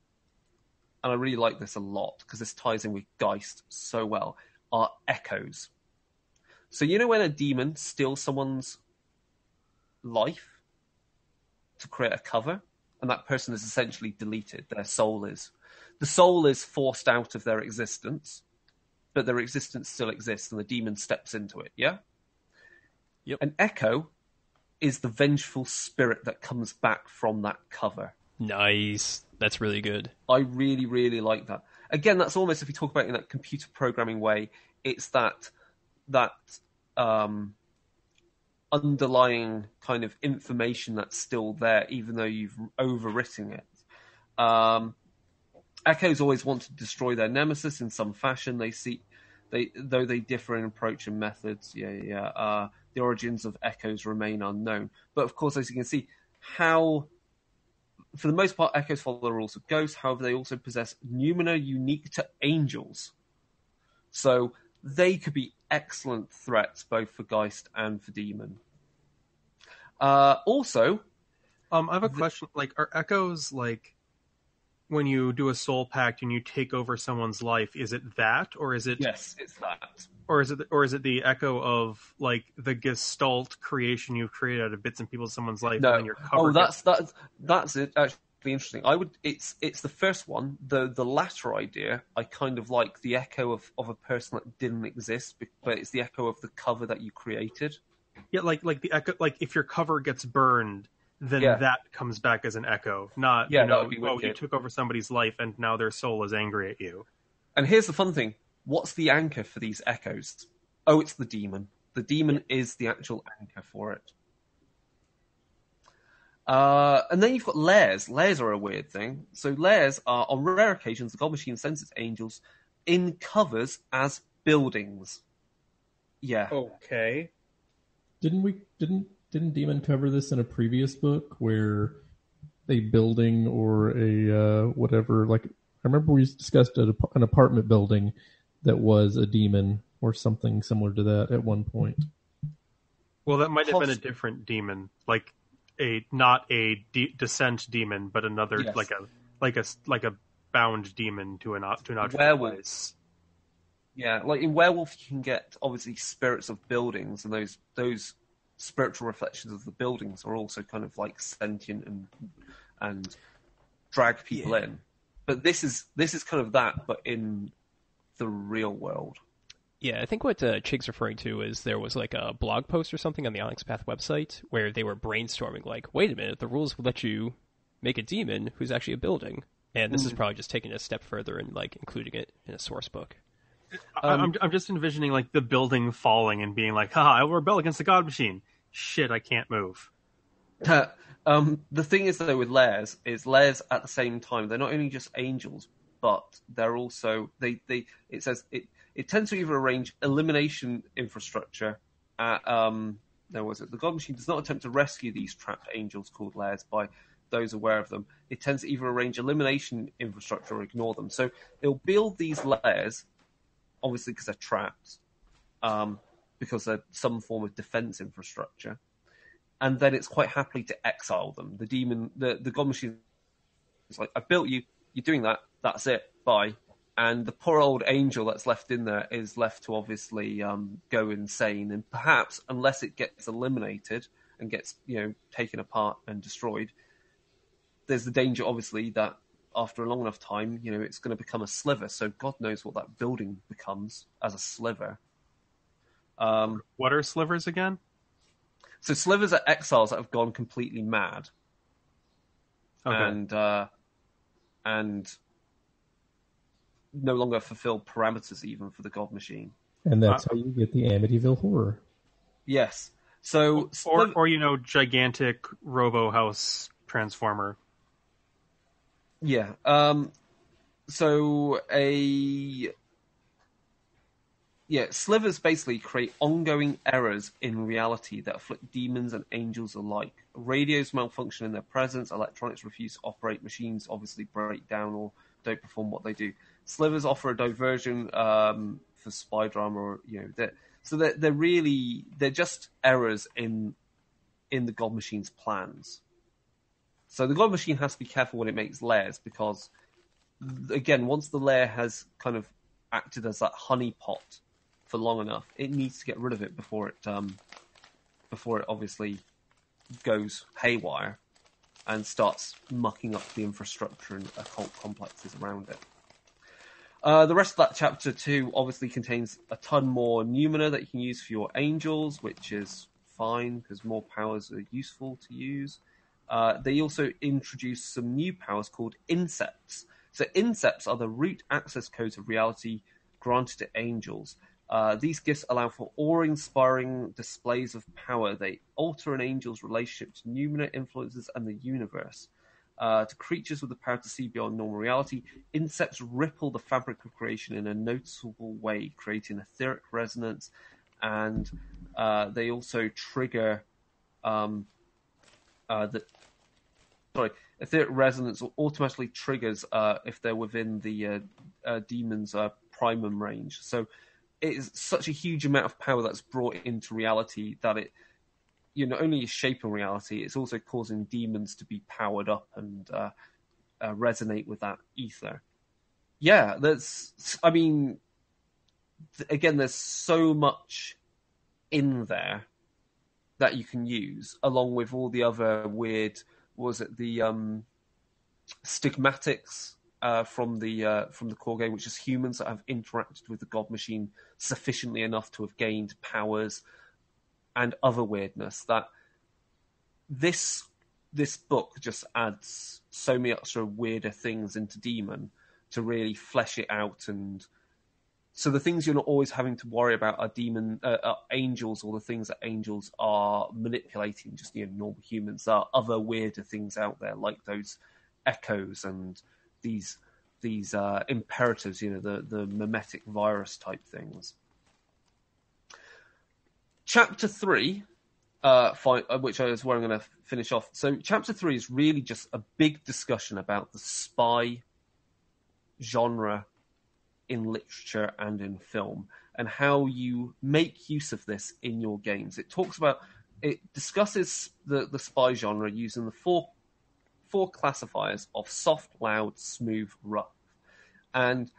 and I really like this a lot because this ties in with Geist so well, are echoes. So when a demon steals someone's life to create a cover, and that person is essentially deleted, the soul is forced out of their existence, but their existence still exists, and the demon steps into it, yeah? Yep. An echo is the vengeful spirit that comes back from that cover. Nice. That's really good. I really, really like that. Again, that's almost, if we talk about it in that computer programming way, it's that underlying kind of information that's still there, even though you've overwritten it. Echoes always want to destroy their nemesis in some fashion. Though they differ in approach and methods. The origins of echoes remain unknown. But of course, as you can see, for the most part, echoes follow the rules of ghosts. However, they also possess noumena unique to angels. So they could be excellent threats both for Geist and for Demon. Also, I have a question. Like, are echoes like when you do a soul pact and you take over someone's life? Is it that, or is it? Yes, it's that. Or is it the echo of like the Gestalt creation you've created out of bits and pieces of someone's life? No. And then your cover That's it. Actually, interesting. It's the first one. The latter idea I kind of like, the echo of a person that didn't exist, but it's the echo of the cover that you created. Yeah, like the echo. Like if your cover gets burned, then that comes back as an echo. Not that would be wicked. You took over somebody's life and now their soul is angry at you. And here's the fun thing. What's the anchor for these echoes? Oh, it's the demon. The demon is the actual anchor for it. And then you've got lairs. Lairs are a weird thing. So lairs are, on rare occasions, the God Machine sends its angels in covers as buildings. Yeah. Okay. Didn't Demon cover this in a previous book where a building or a whatever, like, I remember we discussed an apartment building that was a demon or something similar to that at one point. Well, that might have been a different demon, like not a descent demon, but another like a bound demon to an object. Werewolves. Yeah, like in Werewolf, you can get obviously spirits of buildings, and those spiritual reflections of the buildings are also kind of like sentient and drag people in. But this is kind of that, but in the real world. Yeah, I think what Chigg's referring to is there was like a blog post or something on the Onyx Path website where they were brainstorming, like, wait a minute, the rules will let you make a demon who's actually a building. And this is probably just taking it a step further and like including it in a source book. I'm just envisioning like the building falling and being like, haha, I will rebel against the God Machine. Shit, I can't move. The thing is, though, with lairs, is lairs at the same time, they're not only just angels, but they're also, it says, it tends to either arrange elimination infrastructure at, the God Machine does not attempt to rescue these trapped angels called lairs by those aware of them. It tends to either arrange elimination infrastructure or ignore them. So it'll build these lairs, obviously because they're trapped, because they're some form of defense infrastructure. And then it's quite happily to exile them. The demon, the God Machine is like, I built you, you're doing that, that's it, bye. And the poor old angel that's left in there is left to obviously go insane. And perhaps, unless it gets eliminated and gets, taken apart and destroyed, there's the danger, obviously, that after a long enough time, it's going to become a sliver. So God knows what that building becomes as a sliver. What are slivers again? So slivers are exiles that have gone completely mad. Okay. And no longer fulfill parameters even for the God Machine. And that's how you get the Amityville Horror. Yes. So or gigantic Robo House Transformer. Yeah. Slivers basically create ongoing errors in reality that afflict demons and angels alike. Radios malfunction in their presence, electronics refuse to operate, machines obviously break down or don't perform what they do. Slivers offer a diversion for spy drama, or they're just errors in the God Machine's plans. So the God Machine has to be careful when it makes lairs, because again, once the lair has kind of acted as that honeypot for long enough, it needs to get rid of it before it obviously goes haywire and starts mucking up the infrastructure and occult complexes around it. The rest of that chapter 2 obviously contains a ton more noumena that you can use for your angels, which is fine because more powers are useful to use. They also introduce some new powers called incepts. So incepts are the root access codes of reality granted to angels. These gifts allow for awe-inspiring displays of power. They alter an angel's relationship to noumena influences and the universe. To creatures with the power to see beyond normal reality, incepts ripple the fabric of creation in a noticeable way, creating etheric resonance, and they also trigger etheric resonance automatically triggers if they're within the demon's primum range. So is such a huge amount of power that's brought into reality that it, not only is shaping reality, it's also causing demons to be powered up and resonate with that ether. Yeah, again, there's so much in there that you can use, along with all the other weird, the stigmatics from the core game, which is humans that have interacted with the God Machine sufficiently enough to have gained powers and other weirdness. That this book just adds so many extra weirder things into Demon to really flesh it out. And so the things you're not always having to worry about are angels, or the things that angels are manipulating, just normal humans. There are other weirder things out there, like those echoes and these imperatives, the mimetic virus type things. Chapter 3, which is where I'm going to finish off. So Chapter 3 is really just a big discussion about the spy genre in literature and in film, and how you make use of this in your games. It discusses the spy genre using the four classifiers of soft, loud, smooth, rough. And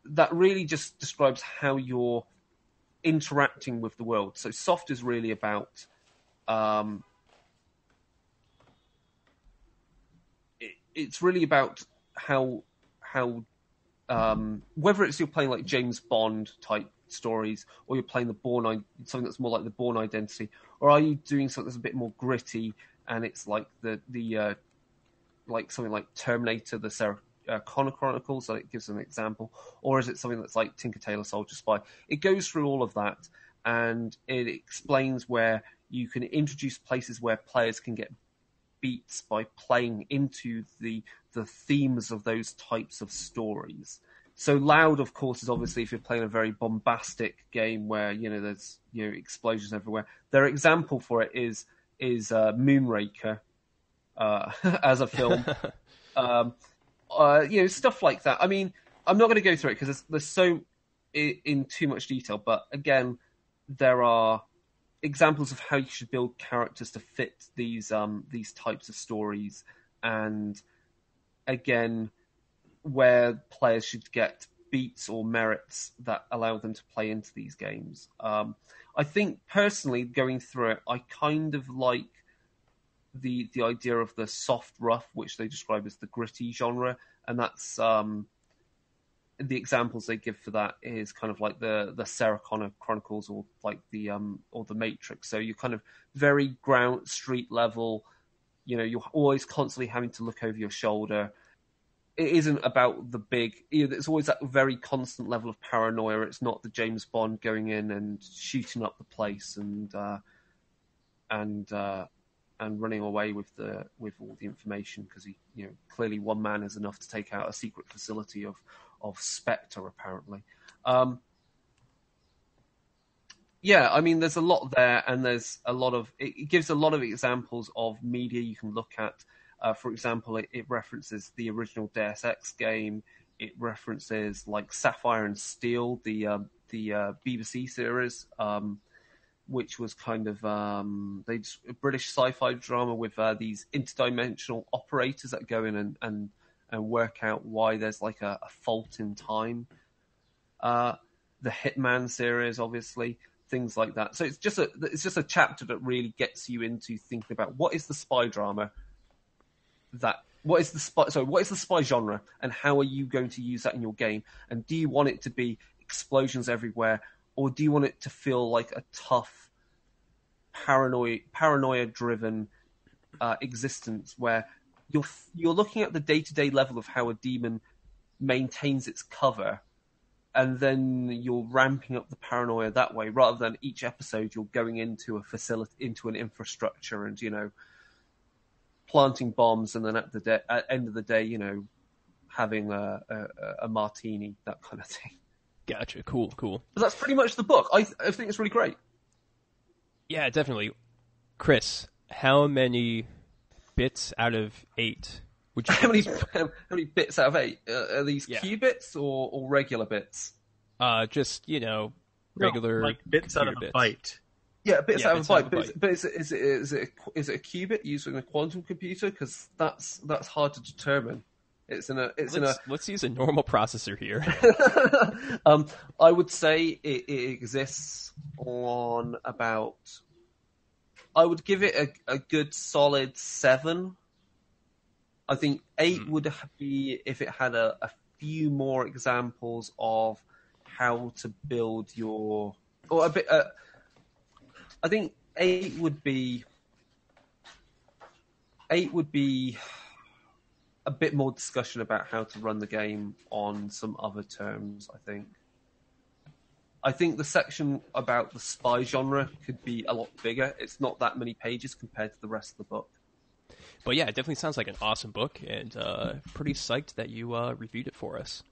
that really just describes how you're interacting with the world. So soft is really about it's really about how whether it's you're playing like James Bond type stories, or you're playing something that's more like the Bourne Identity, or are you doing something that's a bit more gritty, and it's like the like something like Terminator, the Sarah Connor Chronicles, so it gives an example, or is it something that's like Tinker Tailor Soldier Spy? It goes through all of that, and it explains where you can introduce places where players can get beats by playing into the themes of those types of stories. So loud, of course, is obviously if you're playing a very bombastic game where there's explosions everywhere. Their example for it is Moonraker as a film. Stuff like that. I mean, I'm not going to go through it because there's so in too much detail. But again, there are examples of how you should build characters to fit these types of stories, and again, where players should get beats or merits that allow them to play into these games. I think personally, going through it, I kind of like the idea of the soft rough, which they describe as the gritty genre, and that's the examples they give for that is kind of like the Sarah Connor Chronicles, or like the Matrix. So you're kind of very ground street level. You're always constantly having to look over your shoulder. It isn't about the big. There's always that very constant level of paranoia. It's not the James Bond going in and shooting up the place and running away with all the information, because clearly one man is enough to take out a secret facility of Spectre, apparently. I mean, there's a lot there, and there's a lot of it gives a lot of examples of media you can look at. For example, it references the original Deus Ex game. It references like Sapphire and Steel, the BBC series, which was kind of a British sci-fi drama with these interdimensional operators that go in and work out why there's like a fault in time. The Hitman series, obviously, things like that. So it's just a chapter that really gets you into thinking about what is the spy drama, what is the spy genre, and how are you going to use that in your game? And do you want it to be explosions everywhere, or do you want it to feel like a tough, paranoia-driven existence where you're looking at the day-to-day level of how a demon maintains its cover, and then you're ramping up the paranoia that way, rather than each episode you're going into a facility, into an infrastructure, and planting bombs, and then at the end of the day, having a martini, that kind of thing. Gotcha. Cool. But that's pretty much the book. I think it's really great. Yeah, definitely. Chris, how many bits out of 8 would you how many bits out of 8? Are these qubits or regular bits? Just, regular like bits out of computer a byte. Yeah, bits out of a byte. byte. But is it a qubit using a quantum computer? Because that's hard to determine. Let's use a normal processor here. I would say it exists on about. I would give it a good solid 7. I think 8 would be if it had a few more examples of how to build your, or a bit. I think 8 would be a bit more discussion about how to run the game on some other terms. I think the section about the spy genre could be a lot bigger. It's not that many pages compared to the rest of the book. But yeah, it definitely sounds like an awesome book, and pretty psyched that you reviewed it for us.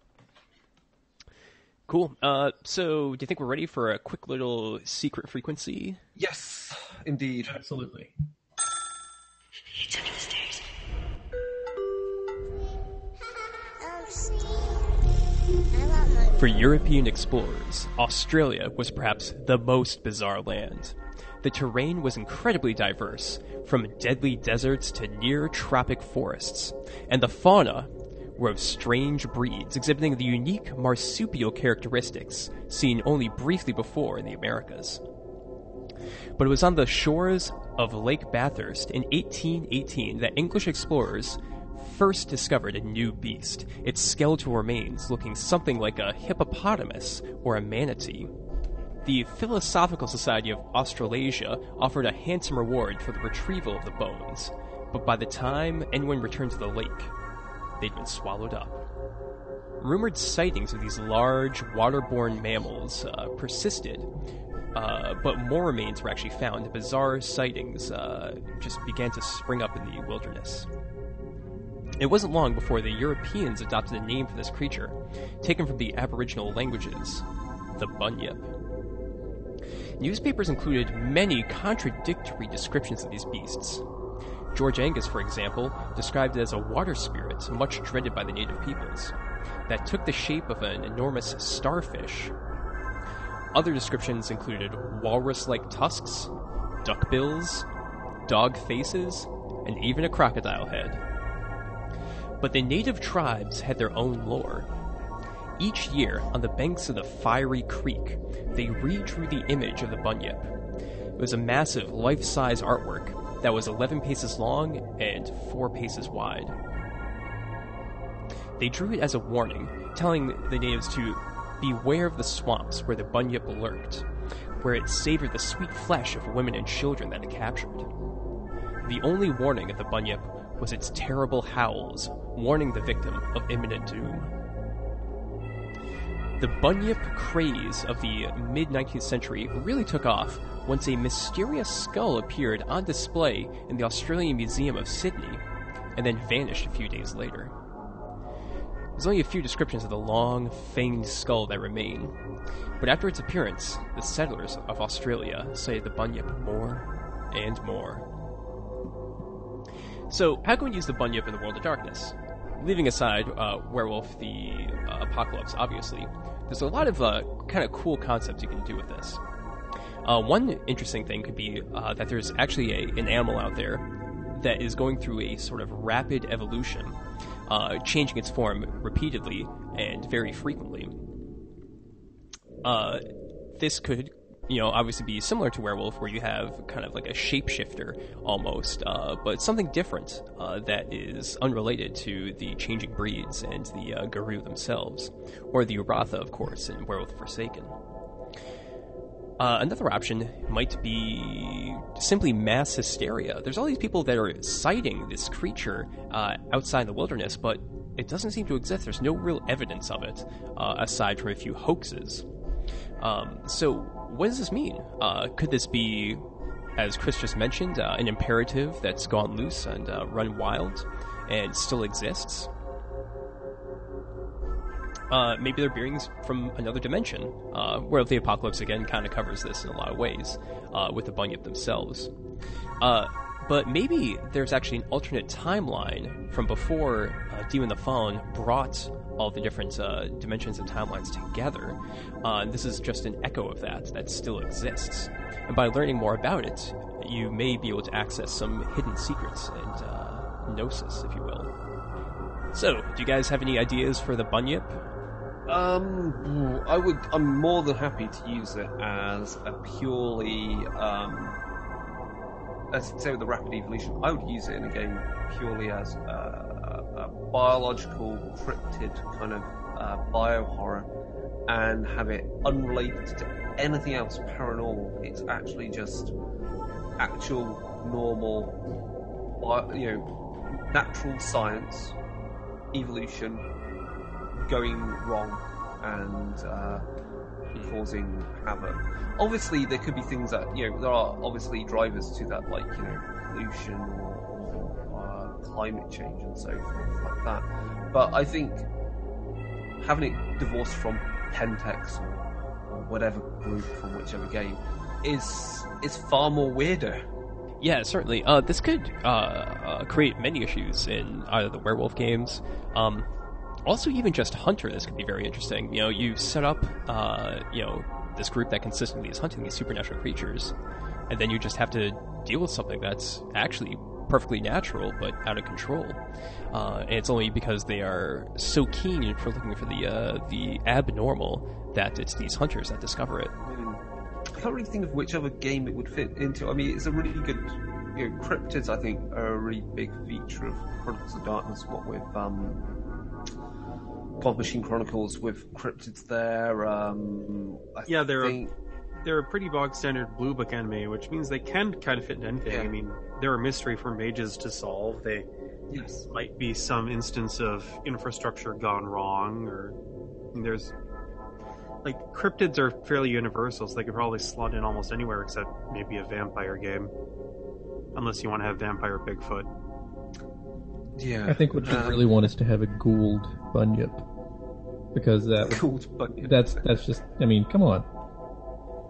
Cool. So do you think we're ready for a quick little secret frequency? Yes, indeed. Absolutely. He took the stairs. For European explorers, Australia was perhaps the most bizarre land. The terrain was incredibly diverse, from deadly deserts to near-tropic forests, and the fauna were of strange breeds exhibiting the unique marsupial characteristics seen only briefly before in the Americas. But it was on the shores of Lake Bathurst in 1818 that English explorers first discovered a new beast, its skeletal remains looking something like a hippopotamus or a manatee. The Philosophical Society of Australasia offered a handsome reward for the retrieval of the bones, but by the time anyone returned to the lake, they'd been swallowed up. Rumored sightings of these large, waterborne mammals persisted, but more remains were actually found. Bizarre sightings just began to spring up in the wilderness. It wasn't long before the Europeans adopted a name for this creature, taken from the Aboriginal languages, the Bunyip. Newspapers included many contradictory descriptions of these beasts. George Angus, for example, described it as a water spirit much dreaded by the native peoples, that took the shape of an enormous starfish. Other descriptions included walrus-like tusks, duckbills, dog faces, and even a crocodile head. But the native tribes had their own lore. Each year, on the banks of the Fiery Creek, they redrew the image of the Bunyip. It was a massive, life-size artwork that was 11 paces long and 4 paces wide. They drew it as a warning, telling the natives to beware of the swamps where the Bunyip lurked, where it savored the sweet flesh of women and children that it captured. The only warning of the Bunyip was its terrible howls, warning the victim of imminent doom. The Bunyip craze of the mid-19th century really took off once a mysterious skull appeared on display in the Australian Museum of Sydney, and then vanished a few days later. There's only a few descriptions of the long, fanged skull that remain, but after its appearance, the settlers of Australia cited the Bunyip more and more. So, how can we use the Bunyip in the World of Darkness? Leaving aside Werewolf the Apocalypse, obviously, there's a lot of kind of cool concepts you can do with this. One interesting thing could be that there's actually an animal out there that is going through a sort of rapid evolution, changing its form repeatedly and very frequently. This could, obviously be similar to Werewolf, where you have kind of like a shapeshifter almost, but something different that is unrelated to the changing breeds and the Garou themselves, or the Uratha, of course, in Werewolf Forsaken. Another option might be simply mass hysteria. There's all these people that are citing this creature outside the wilderness, but it doesn't seem to exist. There's no real evidence of it, aside from a few hoaxes. So what does this mean? Could this be, as Chris just mentioned, an imperative that's gone loose and run wild and still exists? Maybe they're beings from another dimension. Werewolf the Apocalypse, again, kind of covers this in a lot of ways, with the Bunyip themselves. But maybe there's actually an alternate timeline from before Demon the Fallen brought all the different dimensions and timelines together. This is just an echo of that still exists. And by learning more about it, you may be able to access some hidden secrets and gnosis, if you will. So, do you guys have any ideas for the Bunyip? I'm more than happy to use it as a purely, as say with the rapid evolution, I would use it in a game purely as a biological cryptid kind of bio-horror, and have it unrelated to anything else paranormal. It's actually just actual, normal, natural science, evolution going wrong and causing havoc. Obviously, there could be things that, there are obviously drivers to that, like, pollution or climate change and so forth, like that. But I think having it divorced from Pentex or whatever group from whichever game is far more weirder. Yeah, certainly. This could create many issues in either the werewolf games. Also, even just Hunter, this could be very interesting. You set up, this group that consistently is hunting these supernatural creatures, and then you just have to deal with something that's actually perfectly natural, but out of control. And it's only because they are so keen for looking for the abnormal that it's these hunters that discover it. I can't really think of which other game it would fit into. I mean, it's a really good... cryptids, I think, are a really big feature of Chronicles of Darkness, what with... God Machine Chronicles with cryptids there. They're a pretty bog standard blue book enemy, which means they can kind of fit into anything. Yeah. I mean, they're a mystery for mages to solve. They might be some instance of infrastructure gone wrong, or there's cryptids are fairly universal, so they could probably slot in almost anywhere except maybe a vampire game, unless you want to have vampire Bigfoot. Yeah, I think what you really want is to have a Gould Bunyip, because that's just. I mean, come on,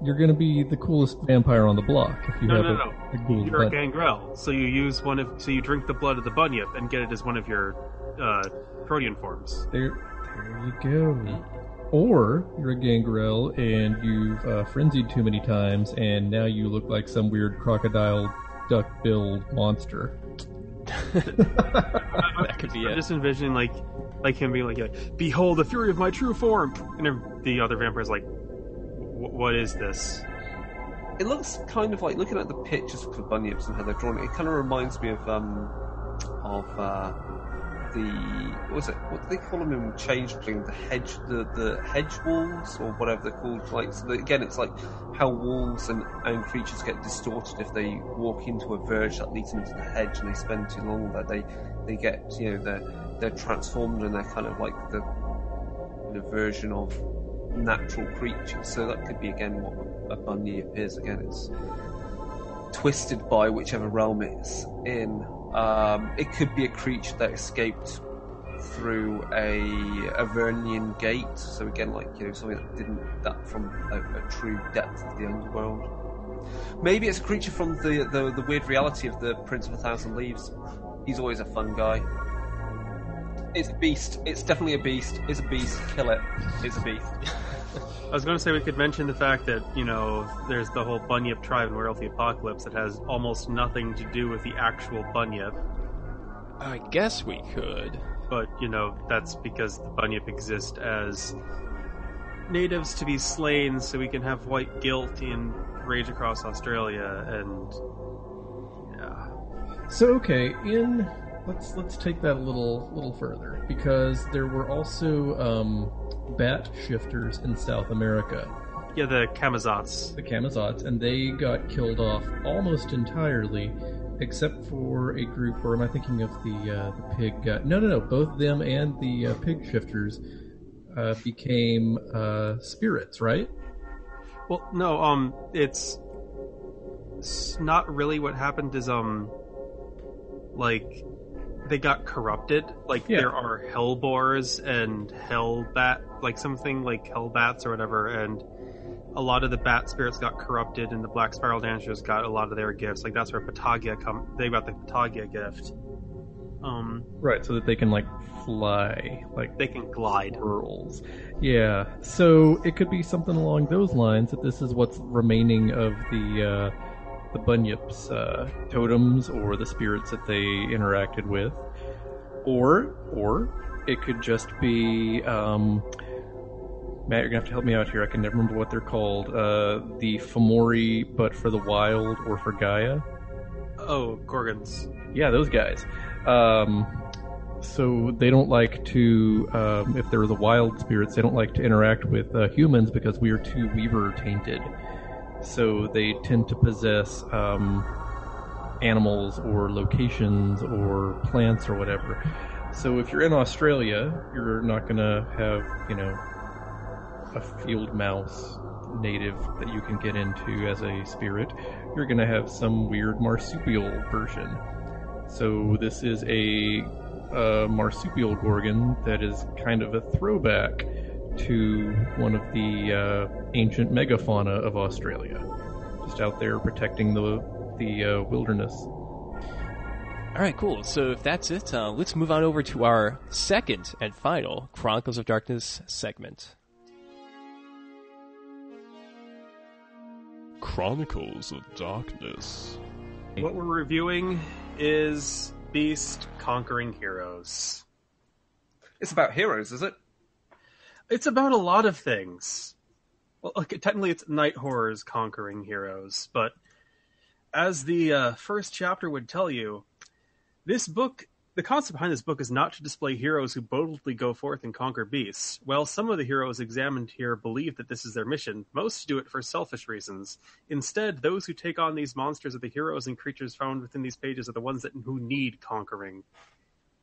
you're going to be the coolest vampire on the block if you have a Gould. You're Bunyip. a gangrel, so you use you drink the blood of the Bunyip and get it as one of your protean forms. There you go. Or you're a gangrel and you've frenzied too many times, and now you look like some weird crocodile duck-billed monster. That could be it. Just envision like him being like, "Behold the fury of my true form," and then the other vampire's like, "What is this?" It looks kind of like, looking at the pictures for Bunyips and how they're drawn, it kind of reminds me of what do they call them in Changeling? The hedge wolves, or whatever they're called. Again, it's like how wolves and creatures get distorted if they walk into a verge that leads into the hedge and they spend too long there. They get, they're transformed and they're kind of like the version of natural creatures. So that could be again what a Bunyip is. Again, it's twisted by whichever realm it's in. It could be a creature that escaped through a Avernian gate. So again, something that from a true depth of the underworld. Maybe it's a creature from the weird reality of the Prince of a Thousand Leaves. He's always a fun guy. It's a beast. It's definitely a beast. It's a beast. Kill it. It's a beast. I was going to say we could mention the fact that, there's the whole Bunyip tribe in Werewolf the Apocalypse that has almost nothing to do with the actual Bunyip. I guess we could. But, that's because the Bunyip exist as natives to be slain so we can have white guilt in Rage Across Australia, and... yeah. So, okay, let's take that a little further, because there were also bat shifters in South America. Yeah, the Camazotz. And they got killed off almost entirely, except for a group, or am I thinking of the pig? No. Both them and the pig shifters became spirits, right? Well, no. It's not really what happened. Is they got corrupted. There are hellboars and hellbat, something like hellbats or whatever, and a lot of the bat spirits got corrupted, and the black spiral dancers got a lot of their gifts. Like that's where they got the Patagia gift. Right, so that they can like fly, like they can glide. Pearls. Yeah, so it could be something along those lines. That this is what's remaining of the Bunyip's totems or the spirits that they interacted with, or it could just be. Matt, you're gonna have to help me out here. I can never remember what they're called. The Fomori, but for the wild or for Gaia. Oh, Gorgons. Yeah, those guys. So they don't like to, if they're the wild spirits, they don't like to interact with humans because we are too Weaver tainted. So they tend to possess animals or locations or plants or whatever. So if you're in Australia, you're not going to have, a field mouse native that you can get into as a spirit. You're going to have some weird marsupial version. So this is a marsupial gorgon that is kind of a throwback to one of the ancient megafauna of Australia, just out there protecting the wilderness. All right, cool. So if that's it, let's move on over to our second and final Chronicles of Darkness segment. Chronicles of Darkness. What we're reviewing is Beast Conquering Heroes. It's about heroes, is it? It's about a lot of things. Well, okay, technically it's Night Horrors Conquering Heroes, but as the first chapter would tell you, this book, the concept behind this book is not to display heroes who boldly go forth and conquer beasts. While some of the heroes examined here believe that this is their mission, most do it for selfish reasons. Instead, those who take on these monsters are the heroes and creatures found within these pages are the ones who need conquering.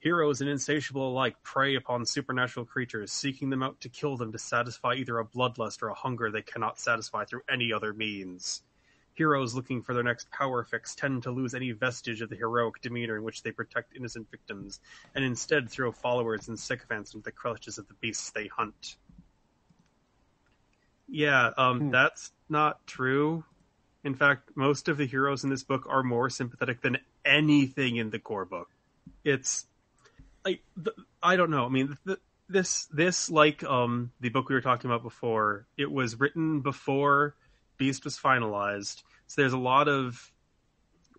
Heroes and insatiable alike prey upon supernatural creatures, seeking them out to kill them to satisfy either a bloodlust or a hunger they cannot satisfy through any other means. Heroes looking for their next power fix tend to lose any vestige of the heroic demeanor in which they protect innocent victims, and instead throw followers and sycophants into the clutches of the beasts they hunt. Yeah, that's not true. In fact, most of the heroes in this book are more sympathetic than anything in the core book. It's like, I don't know. I mean, this like the book we were talking about before, it was written before Beast was finalized, so there's a lot of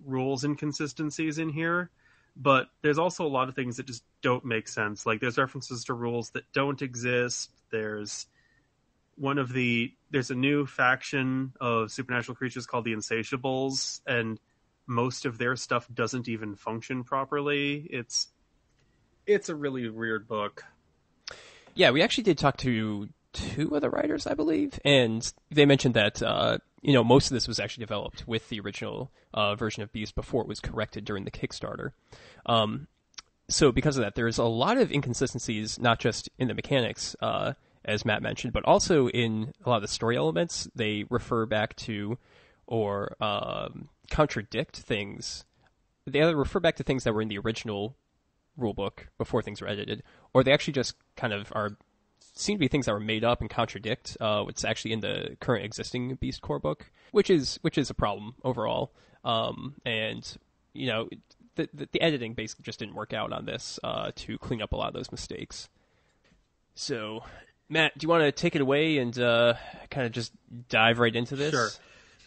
rules inconsistencies in here, but there's also a lot of things that just don't make sense. Like there's references to rules that don't exist. There's a new faction of supernatural creatures called the Insatiables, and most of their stuff doesn't even function properly. It's a really weird book. Yeah, we actually did talk to two of the writers, I believe, and they mentioned that most of this was actually developed with the original version of Beast before it was corrected during the Kickstarter. So because of that, there's a lot of inconsistencies, not just in the mechanics, as Matt mentioned, but also in a lot of the story elements. They refer back to or contradict things. They either refer back to things that were in the original rulebook before things were edited, or they actually just kind of seem to be things that were made up and contradict what's actually in the current existing Beast core book, which is a problem overall. And the editing basically just didn't work out on this to clean up a lot of those mistakes. So, Matt, do you want to take it away and kind of just dive right into this? Sure.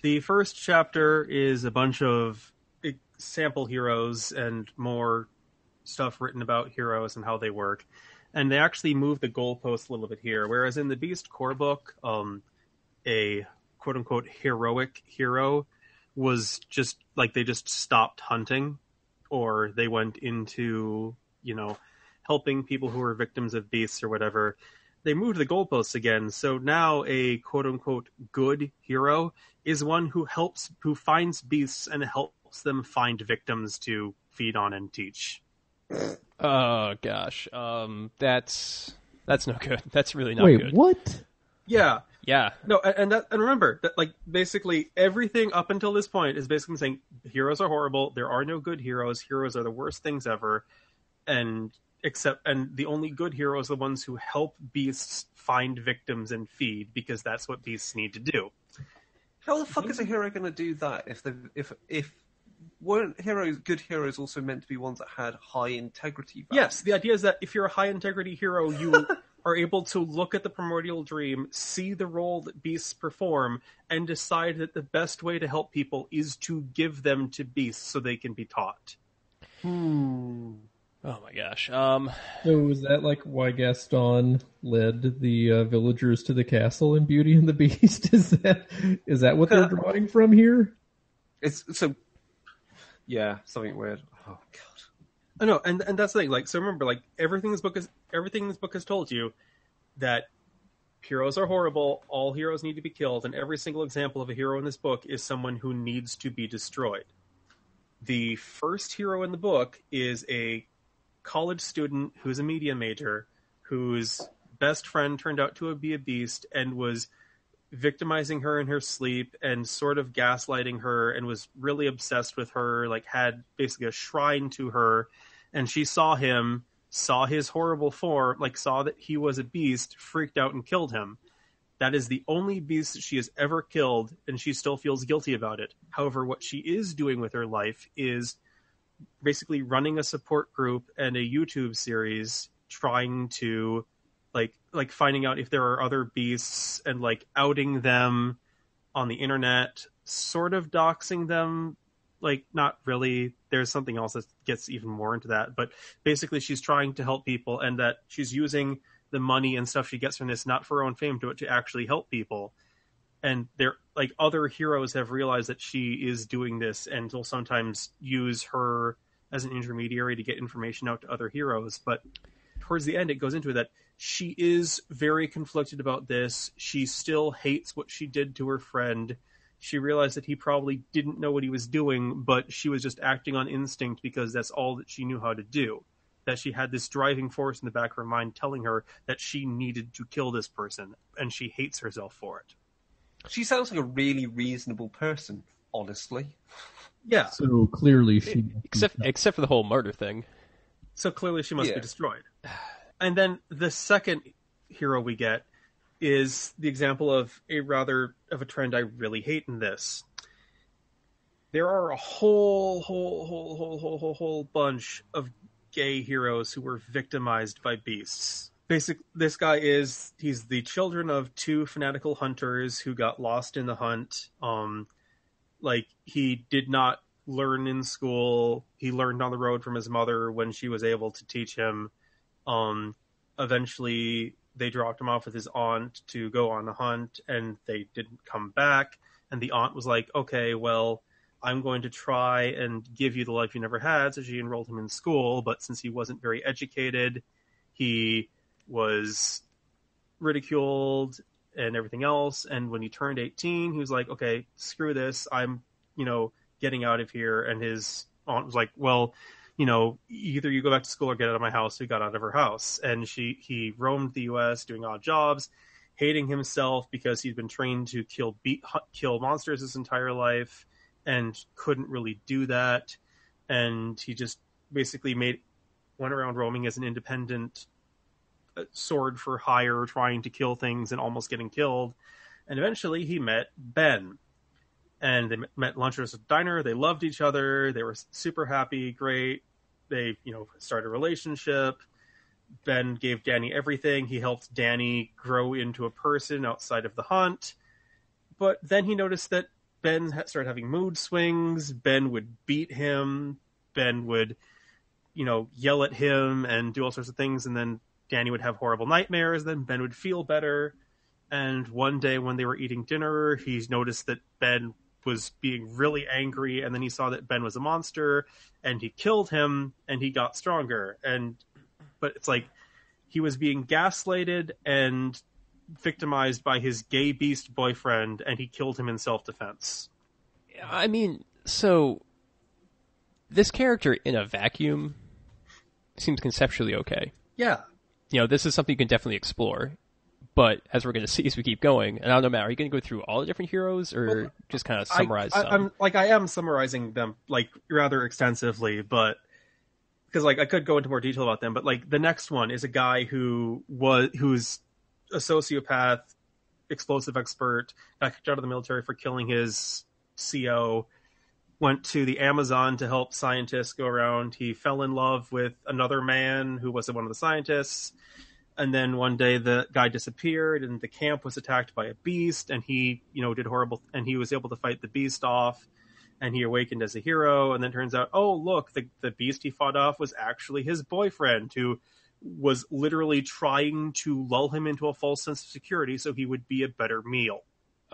The first chapter is a bunch of sample heroes and more stuff written about heroes and how they work. And they actually moved the goalposts a little bit here. Whereas in the Beast core book, a quote-unquote heroic hero was just, like, they just stopped hunting, or they went into, helping people who were victims of beasts or whatever. They moved the goalposts again, so now a quote-unquote good hero is one who finds beasts and helps them find victims to feed on and teach. Oh gosh, that's no good. That's really not good. Wait, what? Yeah. No, and remember that, like, basically everything up until this point is basically saying heroes are horrible. There are no good heroes. Heroes are the worst things ever, and the only good heroes are the ones who help beasts find victims and feed, because that's what beasts need to do. How the fuck is a hero going to do that if weren't good heroes also meant to be ones that had high integrity values? Yes, the idea is that if you're a high integrity hero, you are able to look at the primordial dream, see the role that beasts perform, and decide that the best way to help people is to give them to beasts so they can be taught. Oh my gosh. So is that like why Gaston led the villagers to the castle in Beauty and the Beast? Is that what they're drawing from here? It's so. Yeah, something weird. Oh god. I know, and that's the thing. Like, so remember, like everything in this book has told you that heroes are horrible. All heroes need to be killed, and every single example of a hero in this book is someone who needs to be destroyed. The first hero in the book is a college student who's a media major, whose best friend turned out to be a beast and was victimizing her in her sleep and sort of gaslighting her and was really obsessed with her, like had basically a shrine to her. And she saw him, saw his horrible form, like saw that he was a beast, freaked out and killed him. That is the only beast that she has ever killed, and she still feels guilty about it. However, what she is doing with her life is basically running a support group and a YouTube series trying to like finding out if there are other beasts and like outing them on the internet, sort of doxing them, like not really. There's something else that gets even more into that, but basically she's trying to help people, and that she's using the money and stuff she gets from this not for her own fame but to actually help people. And there, like, other heroes have realized that she is doing this and will sometimes use her as an intermediary to get information out to other heroes. But towards the end, it goes into it that she is very conflicted about this. She still hates what she did to her friend. She realized that he probably didn't know what he was doing, but she was just acting on instinct because that's all that she knew how to do. That she had this driving force in the back of her mind telling her that she needed to kill this person, and she hates herself for it. She sounds like a really reasonable person, honestly. Yeah. So clearly she... Except for the whole murder thing. So clearly she must be destroyed. And then the second hero we get is the example of a trend I really hate in this. There are a whole bunch of gay heroes who were victimized by beasts. This guy he's the children of two fanatical hunters who got lost in the hunt. Like, he did not learn in school. He learned on the road from his mother when she was able to teach him. Eventually they dropped him off with his aunt to go on a hunt, and they didn't come back. And the aunt was like, okay, well, I'm going to try and give you the life you never had. So she enrolled him in school, but since he wasn't very educated, he was ridiculed and everything else. And when he turned 18, he was like, okay, screw this. I'm, getting out of here. And his aunt was like, well, either you go back to school or get out of my house. So he got out of her house, and he roamed the U.S. doing odd jobs, hating himself because he'd been trained to kill monsters his entire life and couldn't really do that. And he just basically went around roaming as an independent sword for hire, trying to kill things and almost getting killed. And eventually he met Ben. And they met lunch at a diner. They loved each other. They were super happy, great. They, started a relationship. Ben gave Danny everything. He helped Danny grow into a person outside of the hunt. But then he noticed that Ben started having mood swings. Ben would beat him. Ben would, yell at him and do all sorts of things. And then Danny would have horrible nightmares. Then Ben would feel better. And one day when they were eating dinner, he noticed that Ben was being really angry, and then he saw that Ben was a monster, and he killed him, and he got stronger. But it's like he was being gaslighted and victimized by his gay beast boyfriend, and he killed him in self-defense. I mean, so this character in a vacuum seems conceptually okay. Yeah. This is something you can definitely explore. But as we're going to see as we keep going, and I don't know, Matt, are you going to go through all the different heroes, or just kind of summarize some? I am summarizing them rather extensively, but because I could go into more detail about them. But the next one is a guy who's a sociopath, explosive expert, got kicked out of the military for killing his CO, went to the Amazon to help scientists go around. He fell in love with another man who wasn't one of the scientists. And then one day the guy disappeared and the camp was attacked by a beast, and he, did horrible, and he was able to fight the beast off, and he awakened as a hero. And then turns out, oh, look, the beast he fought off was actually his boyfriend, who was literally trying to lull him into a false sense of security so he would be a better meal.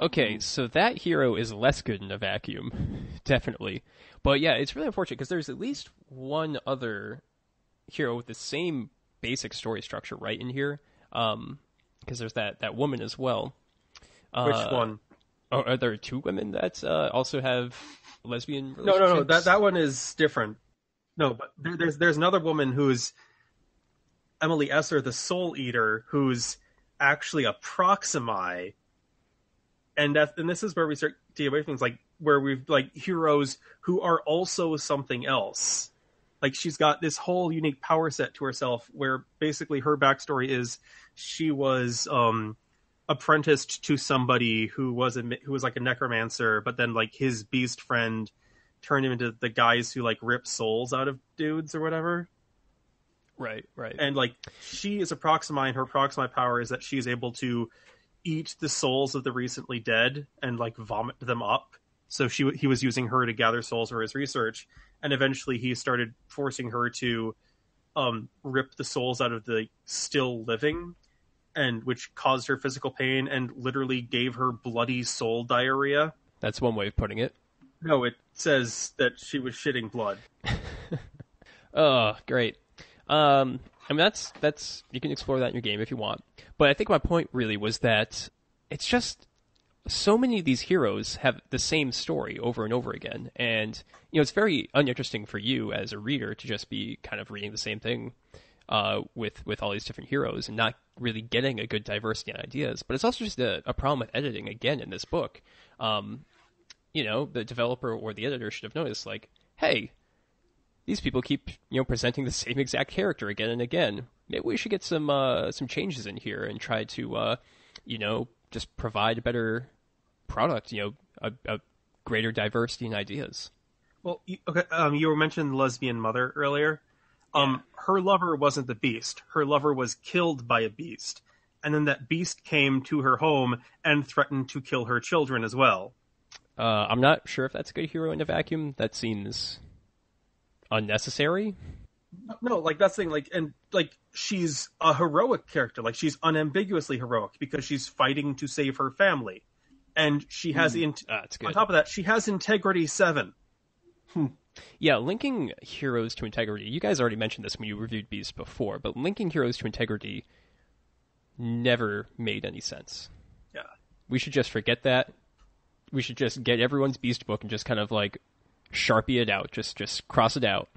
Okay, so that hero is less good in a vacuum, definitely. But yeah, it's really unfortunate because there's at least one other hero with the same basic story structure right in here, because there's that woman as well. Which one? Oh, are there two women that also have lesbian No. relationships? That one is different. No, but there's another woman who's Emily Esser, the Soul Eater, who's actually a Proximi, and this is where we start to get away from things like where we've like heroes who are also something else. Like she's got this whole unique power set to herself, where basically her backstory is she was apprenticed to somebody who was like a necromancer, but then like his beast friend turned him into the guys who like rip souls out of dudes or whatever. Right. And like she is a Proximi, and her Proximi power is that she's able to eat the souls of the recently dead and like vomit them up. So he was using her to gather souls for his research, and eventually he started forcing her to rip the souls out of the still living, and which caused her physical pain and literally gave her bloody soul diarrhea. That's one way of putting it. No, it says that she was shitting blood. Oh, great. I mean, that's you can explore that in your game if you want. But I think my point really was that it's just so many of these heroes have the same story over and over again. And, it's very uninteresting for you as a reader to just be kind of reading the same thing with all these different heroes and not really getting a good diversity in ideas. But it's also just a problem with editing, again, in this book. The developer or the editor should have noticed, like, hey, these people keep, presenting the same exact character again and again. Maybe we should get some changes in here and try to, just provide a better product, a greater diversity in ideas. Well, okay. You were mentioning the lesbian mother earlier. Her lover wasn't the beast. Her lover was killed by a beast. And then that beast came to her home and threatened to kill her children as well. I'm not sure if that's a good hero in a vacuum. That seems unnecessary. No, like that's the thing, like she's a heroic character, like she's unambiguously heroic because she's fighting to save her family, and she has that's good. On top of that, she has integrity 7. Yeah, linking heroes to integrity. You guys already mentioned this when you reviewed Beast before, but linking heroes to integrity never made any sense. Yeah, we should just forget that. We should just get everyone's Beast book and just kind of like Sharpie it out, just cross it out.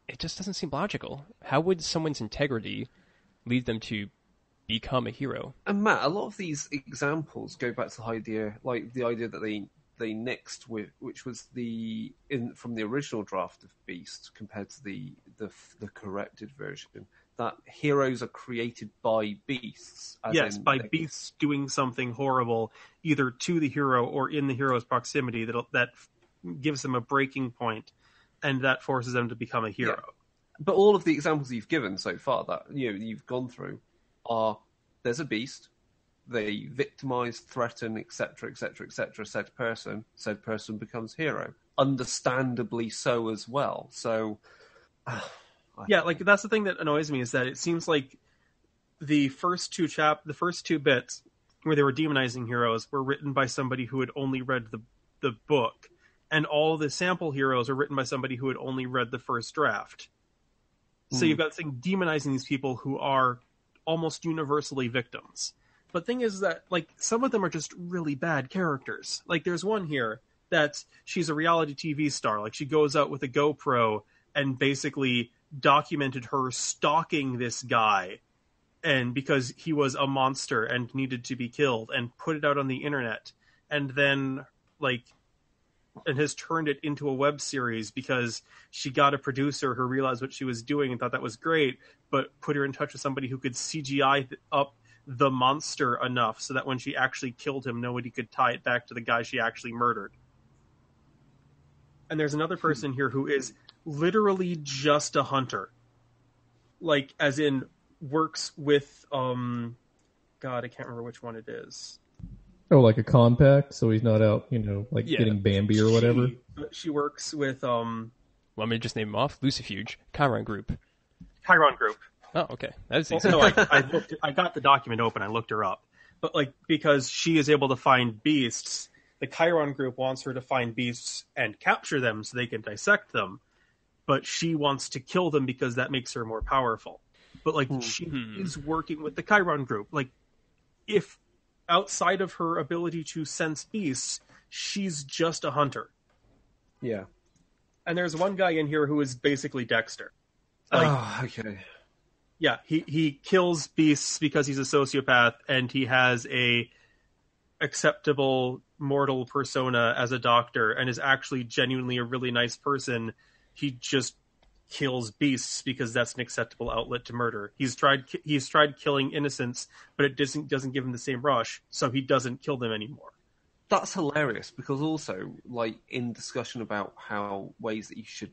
It just doesn't seem logical. How would someone's integrity lead them to become a hero? And Matt, a lot of these examples go back to the idea that they nixed with, which was from the original draft of Beast compared to the corrected version. That heroes are created by beasts. Yes, by beasts doing something horrible, either to the hero or in the hero's proximity that gives them a breaking point, and that forces them to become a hero. Yeah. But all of the examples you've given so far that you've gone through are there's a beast, they victimize, threaten, etc., etc., etc. said person becomes hero. Understandably so as well. So, yeah, like that's the thing that annoys me is that it seems like the first two bits where they were demonizing heroes were written by somebody who had only read the book. And all the sample heroes are written by somebody who had only read the first draft. So you've got this thing demonizing these people who are almost universally victims. But the thing is that, like, some of them are just really bad characters. Like, there's one here that she's a reality TV star. Like, she goes out with a GoPro and basically documented her stalking this guy, and because he was a monster and needed to be killed, and put it out on the internet. And then, and has turned it into a web series because she got a producer who realized what she was doing and thought that was great, but put her in touch with somebody who could CGI up the monster enough so that when she actually killed him, nobody could tie it back to the guy she actually murdered. And there's another person here who is literally just a hunter. Like, as in, works with, God, I can't remember which one it is. Oh, like a compact, so he's not out, getting Bambi or whatever? She works with, Want me to just name them off? Lucifuge, Chiron Group. Chiron Group. Oh, okay. That's easy. No, I got the document open. I looked her up. But, like, because she is able to find beasts, the Chiron Group wants her to find beasts and capture them so they can dissect them. But she wants to kill them because that makes her more powerful. But, like, she is working with the Chiron Group. Like, if outside of her ability to sense beasts, she's just a hunter. Yeah. And there's one guy in here who is basically Dexter. Okay. Yeah, he kills beasts because he's a sociopath, and he has a acceptable mortal persona as a doctor, and is actually genuinely a really nice person. He just kills beasts because that's an acceptable outlet to murder. He's tried killing innocents, but it doesn't give him the same rush, so he doesn't kill them anymore. That's hilarious, because also, like, in discussion about how ways that you should,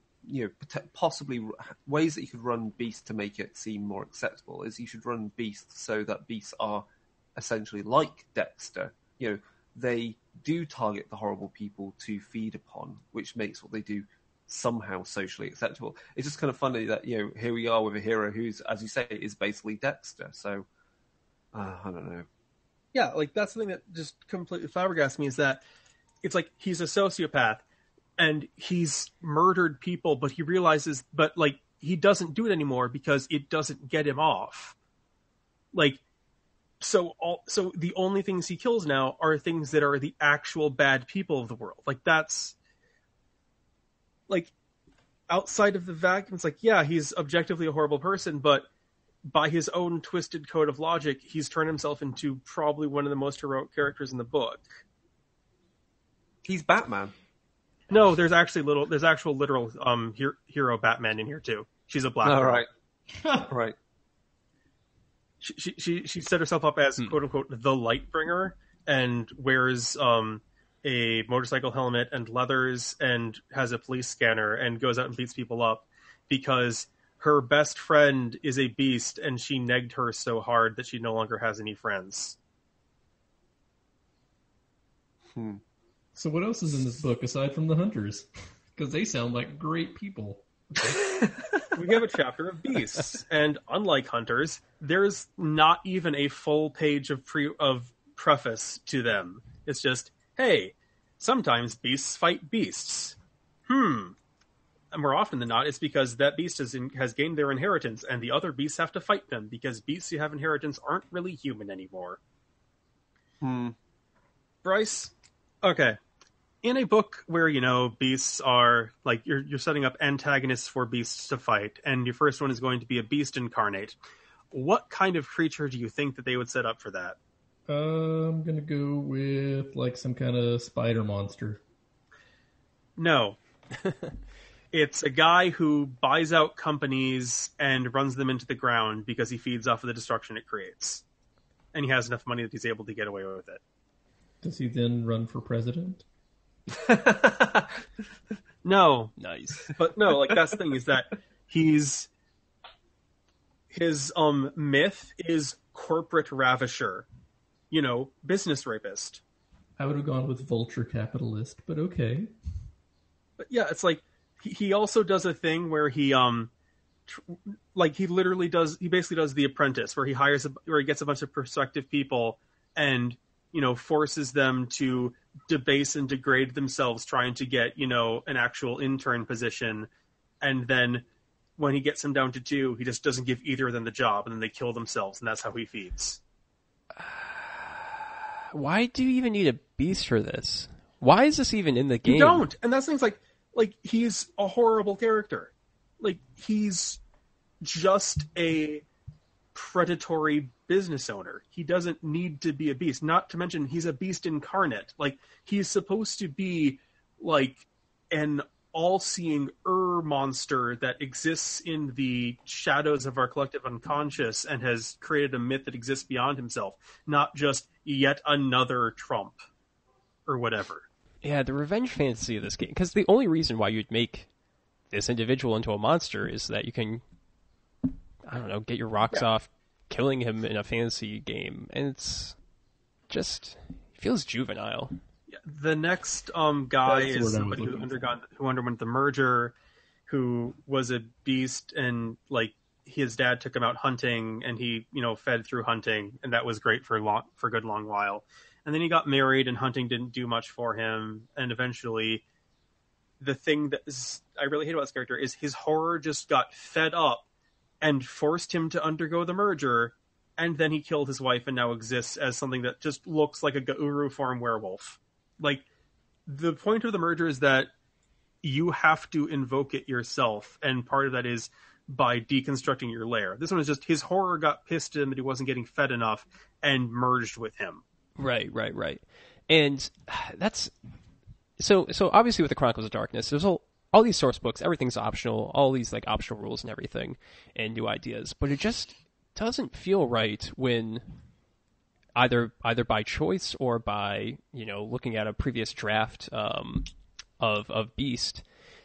possibly ways that you could run beasts to make it seem more acceptable is you should run beasts so that beasts are essentially like Dexter. They do target the horrible people to feed upon, which makes what they do somehow socially acceptable. It's just kind of funny that, here we are with a hero who's, as you say, is basically Dexter. So, I don't know. Yeah, like, that's the thing that just completely flabbergasts me, is that it's like he's a sociopath and he's murdered people, but he realizes, he doesn't do it anymore because it doesn't get him off. Like, so the only things he kills now are things that are the actual bad people of the world. Like, that's, like, outside of the vacuum, it's like, yeah, he's objectively a horrible person, but by his own twisted code of logic, he's turned himself into probably one of the most heroic characters in the book. He's Batman. No, there's actual literal hero Batman in here too. She's a black girl. Right. Right. She set herself up as quote unquote the Lightbringer, and wears a motorcycle helmet and leathers and has a police scanner and goes out and beats people up because her best friend is a beast, and she negged her so hard that she no longer has any friends. So what else is in this book aside from the hunters? Because they sound like great people. We have a chapter of beasts, and unlike hunters, there's not even a full page of preface to them. It's just, hey, sometimes beasts fight beasts. And more often than not, it's because that beast has gained their inheritance, and the other beasts have to fight them, because beasts who have inheritance aren't really human anymore. Bryce? Okay. In a book where, beasts are, like, you're setting up antagonists for beasts to fight, and your first one is going to be a beast incarnate, what kind of creature do you think that they would set up for that? I'm going to go with, like, some kind of spider monster. No. It's a guy who buys out companies and runs them into the ground because he feeds off of the destruction it creates. And he has enough money that he's able to get away with it. Does he then run for president? No. Nice. But no, like, that's the thing, is that his myth is corporate ravisher. Business rapist. I would have gone with vulture capitalist, but okay. But yeah, it's like, he also does a thing where he basically does The Apprentice, where he gets a bunch of prospective people and, forces them to debase and degrade themselves trying to get, an actual intern position. And then when he gets them down to 2, he just doesn't give either of them the job, and then they kill themselves, and that's how he feeds. Why do you even need a beast for this? Why is this even in the game? You don't, and that's things like he's a horrible character. Like, he's just a predatory business owner. He doesn't need to be a beast. Not to mention, he's a beast incarnate. Like, he's supposed to be like an all-seeing horror monster that exists in the shadows of our collective unconscious and has created a myth that exists beyond himself, not just yet another Trump or whatever. Yeah, the revenge fantasy of this game, because the only reason why you'd make this individual into a monster is that you can, I don't know, get your rocks off killing him in a fantasy game, and it's just, it feels juvenile. Yeah, the next guy That's is what I somebody was who looking underwent the merger, who was a beast, and like his dad took him out hunting, and he fed through hunting, and that was great for a good long while. And then he got married, and hunting didn't do much for him. And eventually, the thing that I really hate about this character is his horror just got fed up and forced him to undergo the merger. And then he killed his wife and now exists as something that just looks like a Gauru form werewolf. Like, the point of the merger is that you have to invoke it yourself. And part of that is by deconstructing your lair. This one is just his horror got pissed at him that he wasn't getting fed enough and merged with him. Right. And that's so obviously with the Chronicles of Darkness, there's all these source books, everything's optional, all these like optional rules and everything and new ideas, but it just doesn't feel right when either by choice or by, looking at a previous draft of Beast,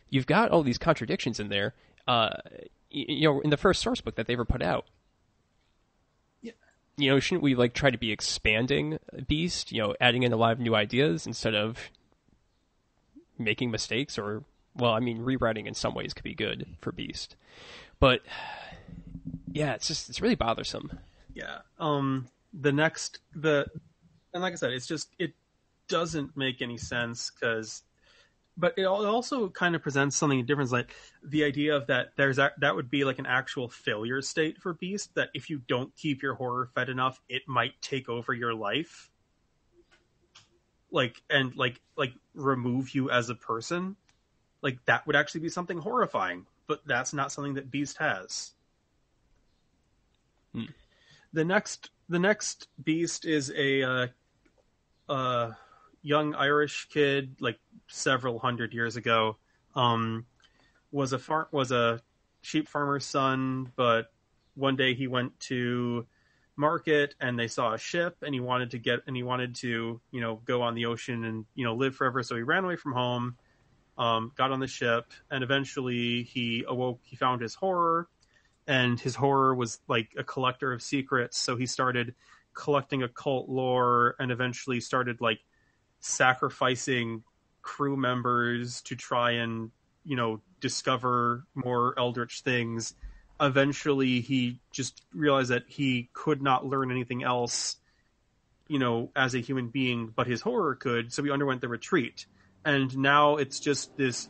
you've got all these contradictions in there, in the first source book that they ever put out. Shouldn't we like try to be expanding Beast, adding in a lot of new ideas instead of making mistakes or, rewriting in some ways could be good for Beast. But yeah, it's really bothersome. Yeah. And like I said, it doesn't make any sense but it also kind of presents something different, like the idea of that that would be like an actual failure state for Beast, that if you don't keep your horror fed enough, it might take over your life, and remove you as a person. Like, that would actually be something horrifying, but that's not something that Beast has. The next Beast is a young Irish kid, like several hundred years ago, was a sheep farmer's son, but one day he went to market and they saw a ship and he wanted to go on the ocean and live forever, so he ran away from home, got on the ship, and eventually he awoke. He found his horror, and his horror was like a collector of secrets, so he started collecting occult lore and eventually started like sacrificing crew members to try and discover more eldritch things. Eventually he just realized that he could not learn anything else as a human being, but his horror could, so he underwent the retreat, and now it's just this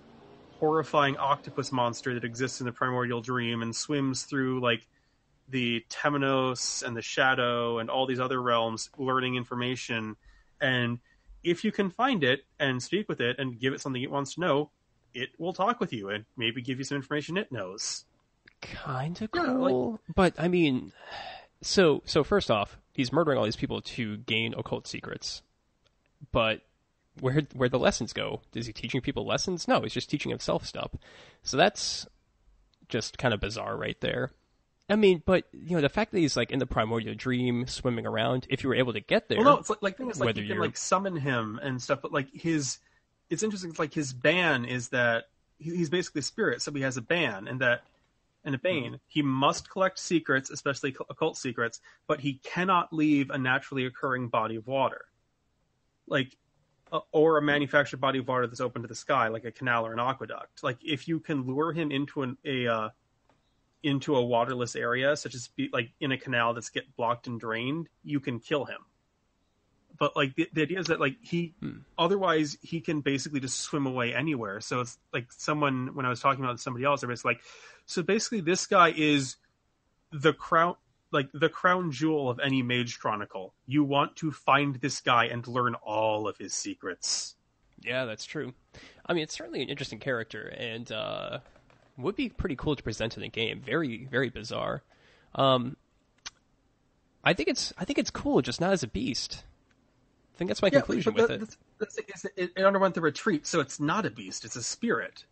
horrifying octopus monster that exists in the primordial dream and swims through like the Temenos and the Shadow and all these other realms learning information. And if you can find it and speak with it and give it something it wants to know, it will talk with you and maybe give you some information it knows. Kind of cool. But I mean, so first off, he's murdering all these people to gain occult secrets. But where the lessons go? Is he teaching people lessons? No, he's just teaching himself stuff. So that's just kind of bizarre right there. I mean, but the fact that he's like in the primordial dream, swimming around. If you were able to get there, well, no, it's like thing is like you can like summon him and stuff. But like it's interesting. It's like his ban is that he's basically a spirit, so he has a ban, and a bane. He must collect secrets, especially occult secrets, but he cannot leave a naturally occurring body of water, or a manufactured body of water that's open to the sky, like a canal or an aqueduct. Like, if you can lure him into a waterless area, such as like in a canal that's get blocked and drained, you can kill him. But like the idea is that like otherwise he can basically just swim away anywhere. So it's like when I was talking about somebody else, they're basically like, so basically this guy is the crown jewel of any mage chronicle. You want to find this guy and learn all of his secrets. Yeah, that's true. I mean, it's certainly an interesting character, and would be pretty cool to present in a game. Very, very bizarre. I think it's cool, just not as a beast. I think that's my conclusion with it. It underwent the retreat, so it's not a beast; it's a spirit.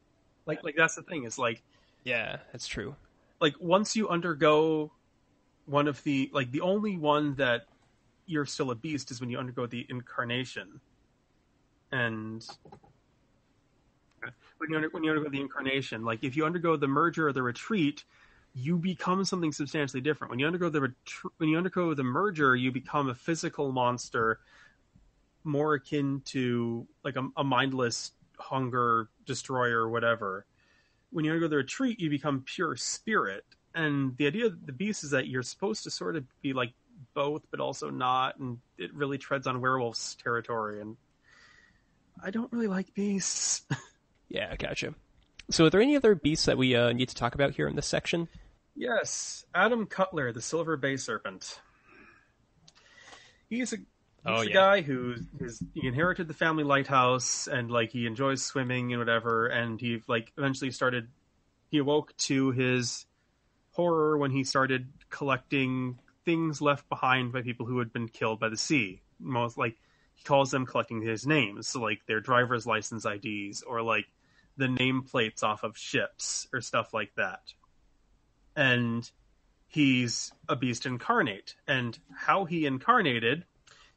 Like that's the thing is like Yeah, that's true. like once you undergo one of the like the only one that you're still a beast is when you undergo the incarnation, and when you undergo the incarnation, like if you undergo the merger or the retreat, you become something substantially different. When you undergo the merger, you become a physical monster, more akin to like a mindless hunger destroyer or whatever. When you undergo the retreat, you become pure spirit. And the idea of the beast is that you're supposed to sort of be like both, but also not, and it really treads on werewolves territory. And I don't really like beasts. Yeah, gotcha. So are there any other beasts that we need to talk about here in this section? Yes, Adam Cutler, the Silver Bay Serpent. He's a guy who he inherited the family lighthouse, and like he enjoys swimming and whatever, and he like eventually he awoke to his horror when he started collecting things left behind by people who had been killed by the sea. Most like he calls them collecting his names, so like their driver's license IDs or like the nameplates off of ships or stuff like that. And he's a beast incarnate. And how he incarnated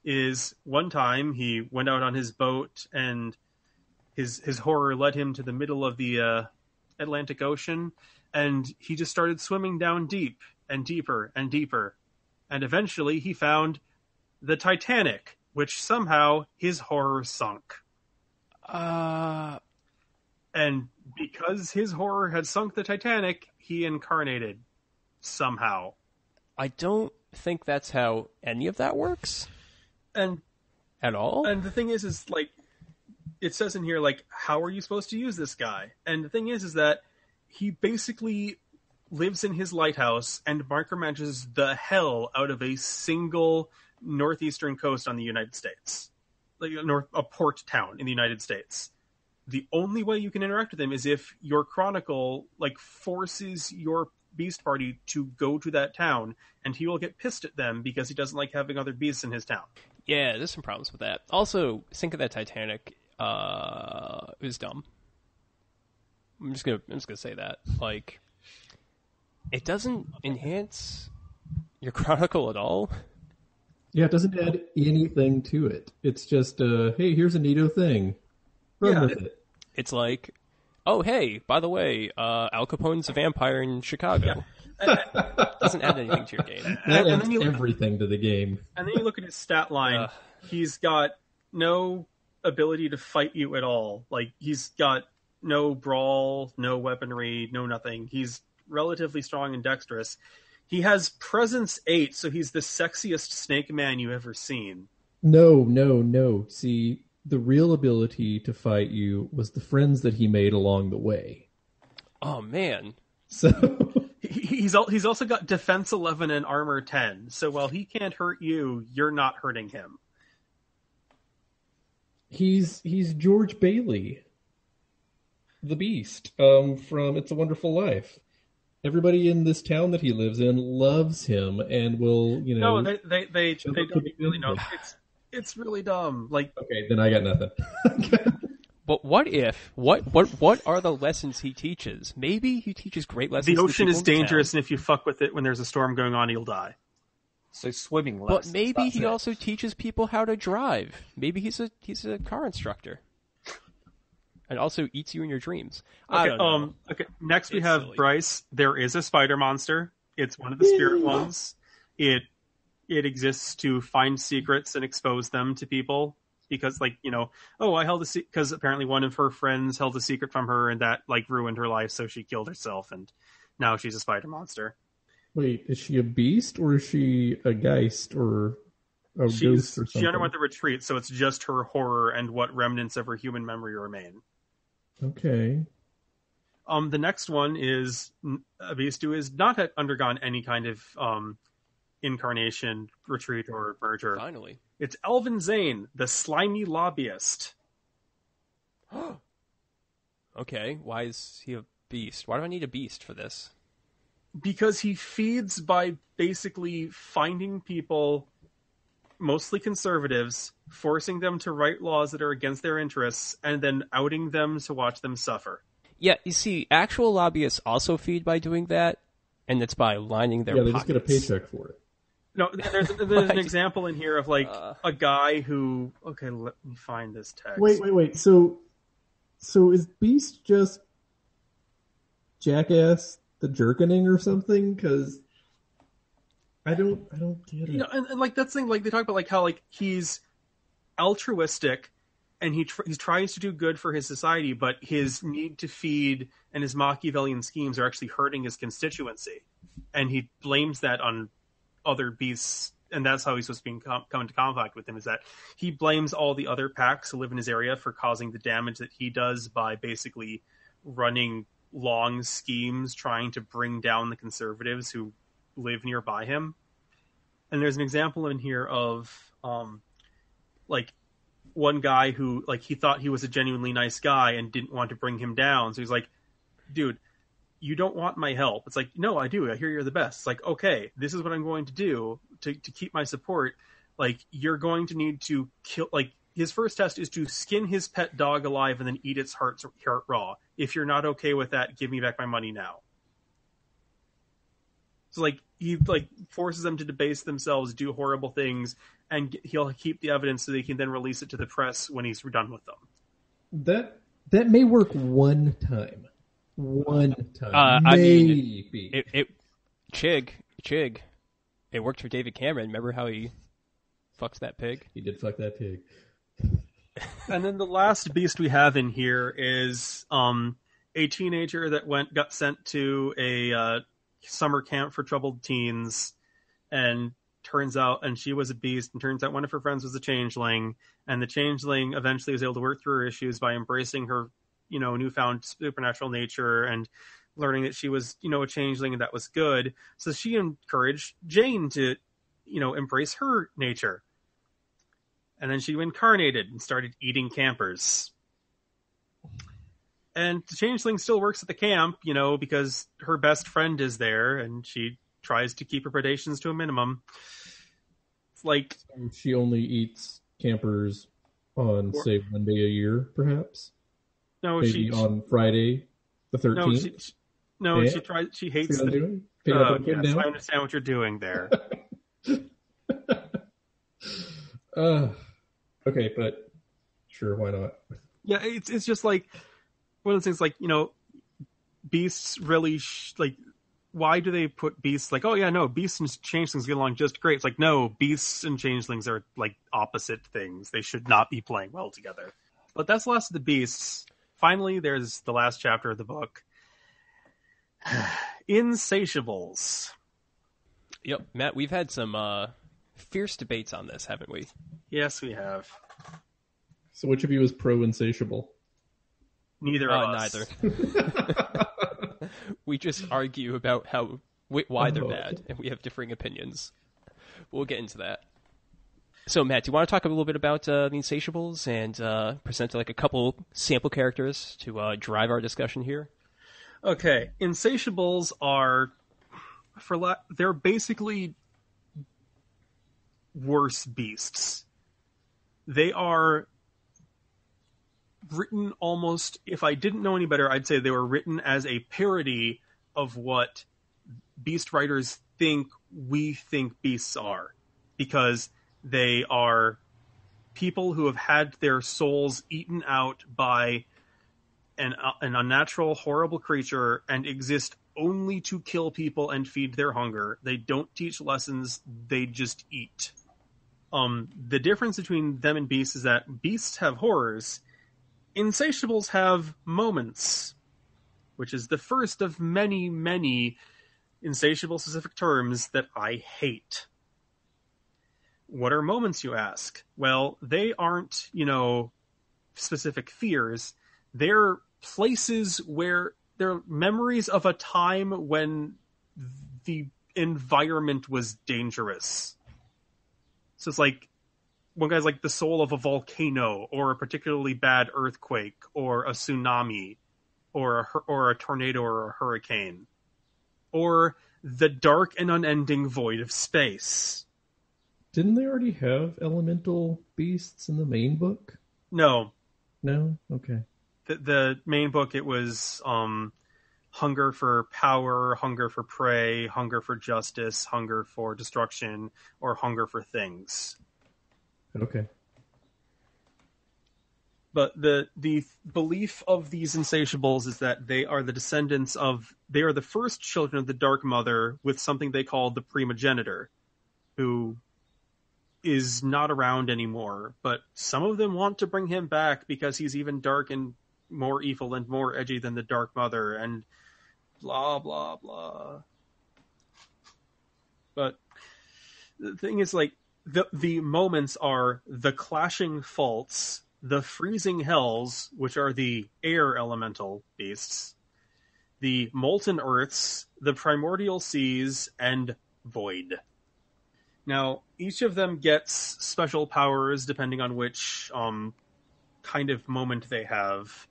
is one time he went out on his boat and his horror led him to the middle of the Atlantic Ocean, and he just started swimming down deep and deeper and deeper. And eventually he found the Titanic, which somehow his horror sunk. And because his horror had sunk the Titanic, he incarnated somehow. I don't think that's how any of that works. And at all? And the thing is like, it says in here, like, how are you supposed to use this guy? And the thing is that he basically lives in his lighthouse and micromanages the hell out of a single northeastern coast on the United States. Like a port town in the United States. The only way you can interact with him is if your chronicle like forces your beast party to go to that town, and he will get pissed at them because he doesn't like having other beasts in his town. Yeah, there's some problems with that. Also, think of that Titanic. It was dumb. I'm just gonna say that. Like, it doesn't enhance your chronicle at all. Yeah, it doesn't add anything to it. It's just, hey, here's a neato thing. Run with it. It's like, oh, hey, by the way, Al Capone's a vampire in Chicago. Yeah. Doesn't add anything to your game. That adds everything to the game. And then you look at his stat line. He's got no ability to fight you at all. Like, he's got no brawl, no weaponry, no nothing. He's relatively strong and dexterous. He has presence 8, so he's the sexiest snake man you've ever seen. No. See, the real ability to fight you was the friends that he made along the way. Oh, man. So he's also got defense 11 and armor 10. So while he can't hurt you, you're not hurting him. He's George Bailey, the Beast, from It's a Wonderful Life. Everybody in this town that he lives in loves him and will, No, they don't really know. It's really dumb. Like, okay, then I got nothing. But what are the lessons he teaches? Maybe he teaches great lessons. The ocean is dangerous, and if you fuck with it when there's a storm going on, you'll die. So swimming lessons. But maybe he also teaches people how to drive. Maybe he's a car instructor. And also eats you in your dreams. Okay, I don't know. Okay. Next we have silly. Bryce. There is a spider monster. It's one of the spirit ones. It exists to find secrets and expose them to people because, like, I held because apparently one of her friends held a secret from her and that like ruined her life, so she killed herself and now she's a spider monster. Wait, is she a beast or is she a geist or a ghost or something? She underwent the retreat, so it's just her horror and what remnants of her human memory remain. Okay. The next one is a beast who has not undergone any kind of incarnation, retreat, or merger. Finally. It's Elvin Zane, the slimy lobbyist. Okay, why is he a beast? Why do I need a beast for this? Because he feeds by basically finding people, mostly conservatives, forcing them to write laws that are against their interests, and then outing them to watch them suffer. Yeah, you see, actual lobbyists also feed by doing that, and it's by lining their they pockets. just get a paycheck for it. No, there's an example in here of like a guy who. Okay, let me find this text. Wait. So is Beast just Jackass the Jerkening or something? Because I don't get it. You know, and like that's the thing. Like they talk about like how like he's altruistic, and he tries to do good for his society, but his need to feed and his Machiavellian schemes are actually hurting his constituency, and he blames that on other beasts, and that's how he's supposed to come into contact with them, is that he blames all the other packs who live in his area for causing the damage that he does by basically running long schemes trying to bring down the conservatives who live nearby him. And there's an example in here of like one guy who like he thought he was a genuinely nice guy and didn't want to bring him down, so he's like, dude, you don't want my help. It's like, no, I do. I hear you're the best. It's like, okay, this is what I'm going to do to keep my support. Like, you're going to need to kill, like, his first test is to skin his pet dog alive and then eat its heart raw. If you're not okay with that, give me back my money now. So, like, he, like, forces them to debase themselves, do horrible things, and he'll keep the evidence so they can then release it to the press when he's done with them. That may work one time. One time. I Maybe. mean, Chigg, it worked for David Cameron. Remember how he fucks that pig? He did fuck that pig. And then the last beast we have in here is a teenager that got sent to a summer camp for troubled teens, and she was a beast, and turns out one of her friends was a changeling, and the changeling eventually was able to work through her issues by embracing her, you know, newfound supernatural nature and learning that she was, you know, a changeling, and that was good. So she encouraged Jane to, you know, embrace her nature. And then she incarnated and started eating campers. And the changeling still works at the camp, you know, because her best friend is there, and she tries to keep her predations to a minimum. It's like... She only eats campers on, say, one day a year, perhaps? No, maybe on Friday the 13th? She hates the... Yes, I understand what you're doing there. Okay, but sure, why not? Yeah, it's just like one of those things, like, you know, beasts really like, why do they put beasts like, oh yeah, no, beasts and changelings get along just great? It's like, no, beasts and changelings are like opposite things. They should not be playing well together. But that's the last of the beasts. Finally, there's the last chapter of the book. Insatiables. Yep, Matt, we've had some fierce debates on this, haven't we? Yes, we have. So which of you is pro-insatiable? Neither of us. Neither. We just argue about why they're bad, and we have differing opinions. We'll get into that. So, Matt, do you want to talk a little bit about the Insatiables and present like a couple sample characters to drive our discussion here? Okay, Insatiables are they're basically worse beasts. They are written almost, if I didn't know any better, I'd say they were written as a parody of what beast writers think we think beasts are, because they are people who have had their souls eaten out by an unnatural, horrible creature and exist only to kill people and feed their hunger. They don't teach lessons, they just eat. The difference between them and beasts is that beasts have horrors. Insatiables have moments, which is the first of many, many insatiable-specific terms that I hate. What are moments, you ask? Well, they aren't, you know, specific fears. They're places where they're memories of a time when the environment was dangerous. So it's like, one guy's like the soul of a volcano, or a particularly bad earthquake, or a tsunami, or a tornado, or a hurricane, or the dark and unending void of space. Didn't they already have elemental beasts in the main book? No. No? Okay. the main book, it was hunger for power, hunger for prey, hunger for justice, hunger for destruction, or hunger for things. Okay. But the belief of these insatiables is that they are the first children of the Dark Mother with something they call the primogenitor, who is not around anymore. But some of them want to bring him back because he's even dark and more evil and more edgy than the Dark Mother, and blah, blah, blah. But the thing is, like, the moments are the clashing faults, the freezing hells, which are the air elemental beasts, the molten earths, the primordial seas, and void. Now, each of them gets special powers depending on which kind of moment they have.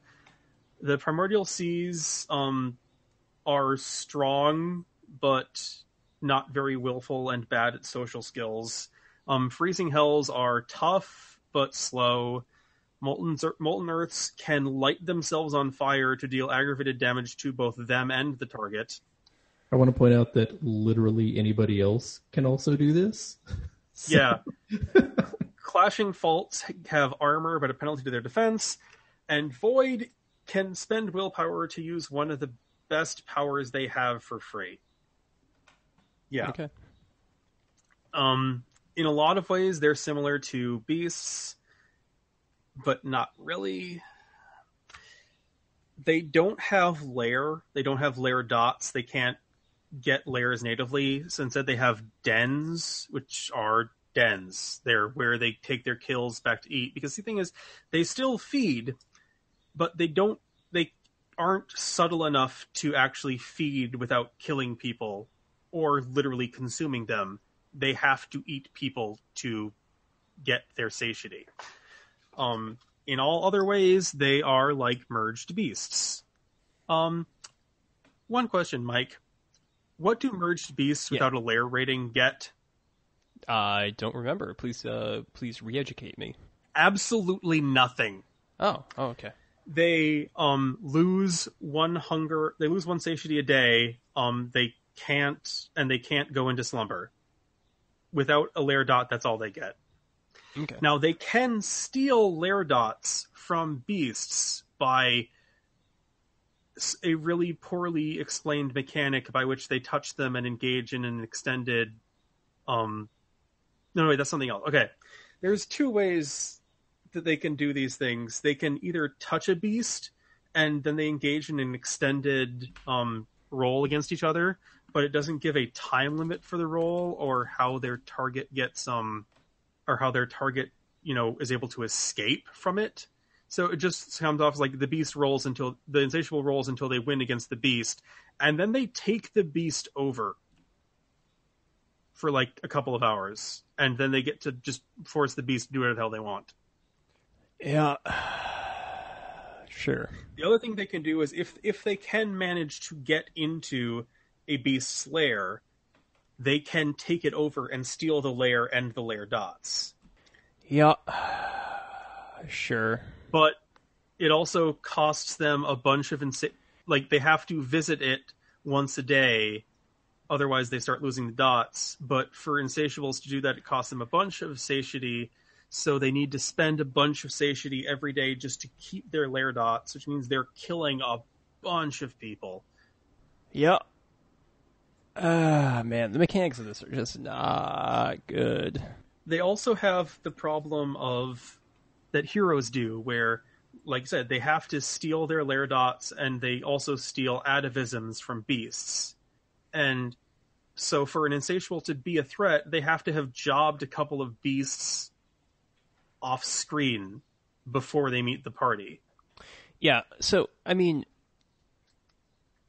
The primordial seas are strong, but not very willful and bad at social skills. Freezing hells are tough, but slow. Molten earths can light themselves on fire to deal aggravated damage to both them and the target. I want to point out that literally anybody else can also do this. Yeah. Clashing faults have armor, but a penalty to their defense. And Void can spend willpower to use one of the best powers they have for free. Yeah. Okay. In a lot of ways, they're similar to beasts, but not really. They don't have lair. They don't have lair dots. They can't get lairs natively. So instead, they have dens, which are dens. They're where they take their kills back to eat. Because the thing is, they still feed, but they aren't subtle enough to actually feed without killing people or literally consuming them. They have to eat people to get their satiety. In all other ways, they are like merged beasts. One question, Mike. What do merged beasts without a lair rating get? I don't remember. Please re-educate me. Absolutely nothing. Oh, okay. They lose one hunger. They lose one satiety a day. They can't go into slumber. Without a lair dot, that's all they get. Okay. Now, they can steal lair dots from beasts by a really poorly explained mechanic by which they touch them and engage in an extended... No, wait, that's something else. Okay. There's two ways that they can do these things. They can either touch a beast, and then they engage in an extended roll against each other, but it doesn't give a time limit for the roll or how their target gets or how their target, is able to escape from it. So it just comes off as like the insatiable rolls until they win against the beast, and then they take the beast over for like a couple of hours, and then they get to just force the beast to do whatever the hell they want. Yeah. Sure. The other thing they can do is if they can manage to get into a beast's lair, they can take it over and steal the lair and the lair dots. Yeah. Sure. But it also costs them a bunch of they have to visit it once a day, otherwise they start losing the dots. But for insatiables to do that, it costs them a bunch of satiety, so they need to spend a bunch of satiety every day just to keep their lair dots, which means they're killing a bunch of people. Yeah. Man, the mechanics of this are just not good. They also have the problem that heroes do, where, like I said, they have to steal their lair dots, and they also steal atavisms from beasts. And so for an insatiable to be a threat, they have to have jobbed a couple of beasts off screen before they meet the party. Yeah, so, I mean,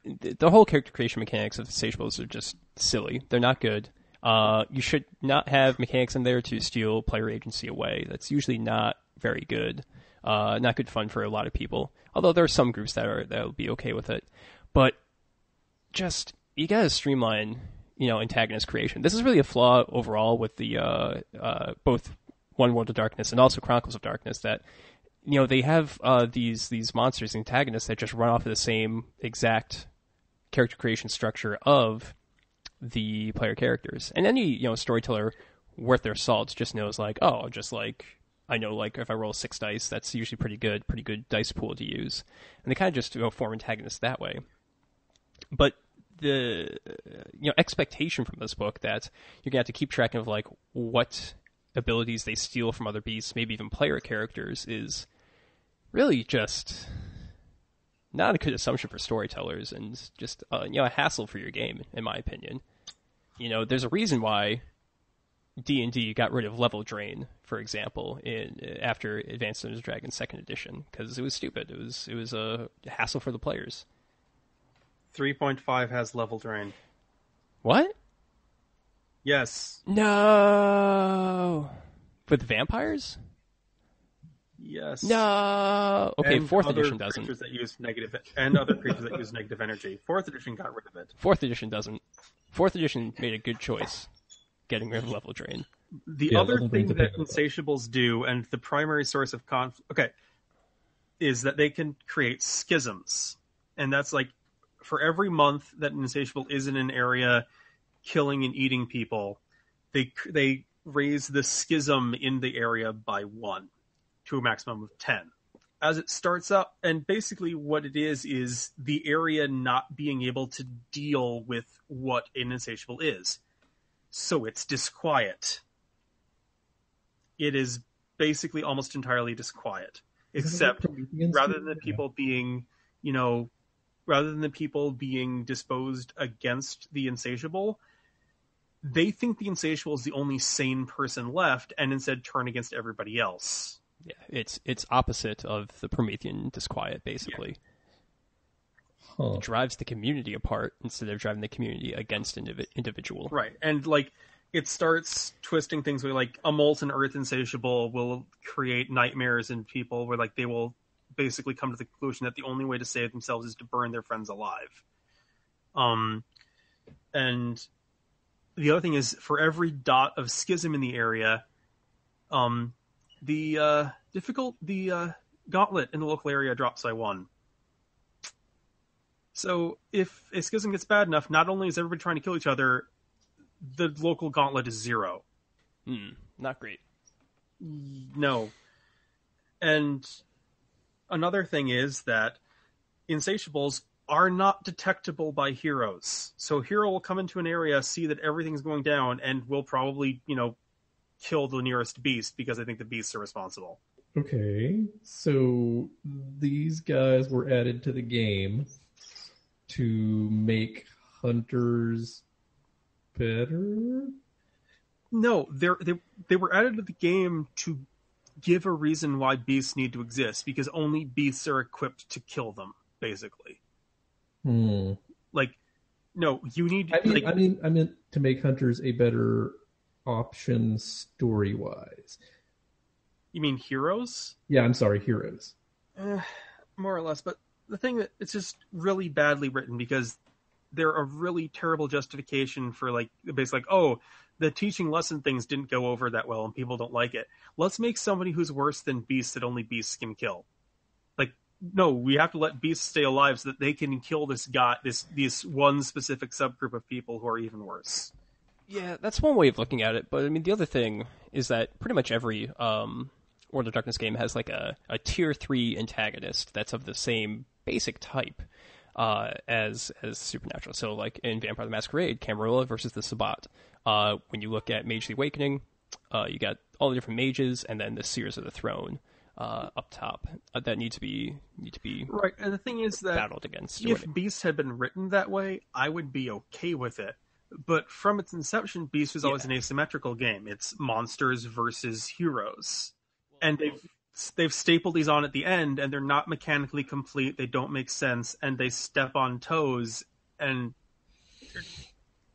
the whole character creation mechanics of insatiables are just silly. They're not good. You should not have mechanics in there to steal player agency away. That's usually not very good. Not good fun for a lot of people. Although there are some groups that'll be okay with it. But just, you gotta streamline, antagonist creation. This is really a flaw overall with the both One World of Darkness and also Chronicles of Darkness, that they have these monsters, antagonists that just run off of the same exact character creation structure of the player characters. And any, storyteller worth their salt just knows, like, oh, just like, I know, like, if I roll 6 dice, that's usually pretty good dice pool to use. And they kind of just form antagonists that way. But the expectation from this book that you're going to have to keep track of, like, what abilities they steal from other beasts, maybe even player characters, is really just not a good assumption for storytellers, and just a hassle for your game, in my opinion. There's a reason why D&D got rid of level drain, for example, after Advanced Dungeons & Dragons 2nd edition, because it was stupid. It was a hassle for the players. 3.5 has level drain. What? Yes. No. With vampires? Yes. No. Okay, and 4th edition doesn't. Creatures that use other creatures that use negative energy. 4th edition got rid of it. 4th edition doesn't. 4th edition made a good choice, getting rid of level drain. The other thing that Insatiables do, and the primary source of conflict, is that they can create schisms. And that's like, for every month that an Insatiable is in an area killing and eating people, they raise the schism in the area by 1 to a maximum of 10. As it starts up, and basically what it is the area not being able to deal with what an Insatiable is. So it's disquiet. It is basically almost entirely disquiet. Except rather than the people being, rather than the people being disposed against the Insatiable, they think the Insatiable is the only sane person left, and instead turn against everybody else. Yeah, it's opposite of the Promethean disquiet, basically. Yeah. Huh. It drives the community apart instead of driving the community against individual. Right, and it starts twisting things where a molten earth Insatiable will create nightmares in people where they will basically come to the conclusion that the only way to save themselves is to burn their friends alive. And the other thing is, for every dot of schism in the area, the gauntlet in the local area drops by 1. So if a schism gets bad enough, not only is everybody trying to kill each other, the local gauntlet is 0. Not great. No. And another thing is that Insatiables are not detectable by heroes. So a hero will come into an area, see that everything's going down, and will probably, kill the nearest beast because they think the beasts are responsible. Okay, so these guys were added to the game to make hunters better? No, they were added to the game to give a reason why beasts need to exist, because only beasts are equipped to kill them, basically. No, you need... I meant to make hunters a better option story-wise. You mean heroes? Yeah, I'm sorry, heroes. More or less, but the thing that it's just really badly written, because they're a really terrible justification for basically the teaching lesson things didn't go over that well and people don't like it. Let's make somebody who's worse than beasts that only beasts can kill. No, we have to let beasts stay alive so that they can kill this guy, this one specific subgroup of people who are even worse. Yeah, that's one way of looking at it. But I mean, the other thing is that pretty much every World of Darkness game has a tier 3 antagonist that's of the same basic type as Supernatural. So in Vampire the Masquerade, Camarilla versus the Sabbat. When you look at Mage the Awakening, you got all the different mages, and then the Seers of the Throne up top that need to be right. And the thing is that battled against. If Beast had been written that way, I would be okay with it. But from its inception, Beast was always an asymmetrical game. It's monsters versus heroes, and they've stapled these on at the end, and they're not mechanically complete. They don't make sense, and they step on toes. And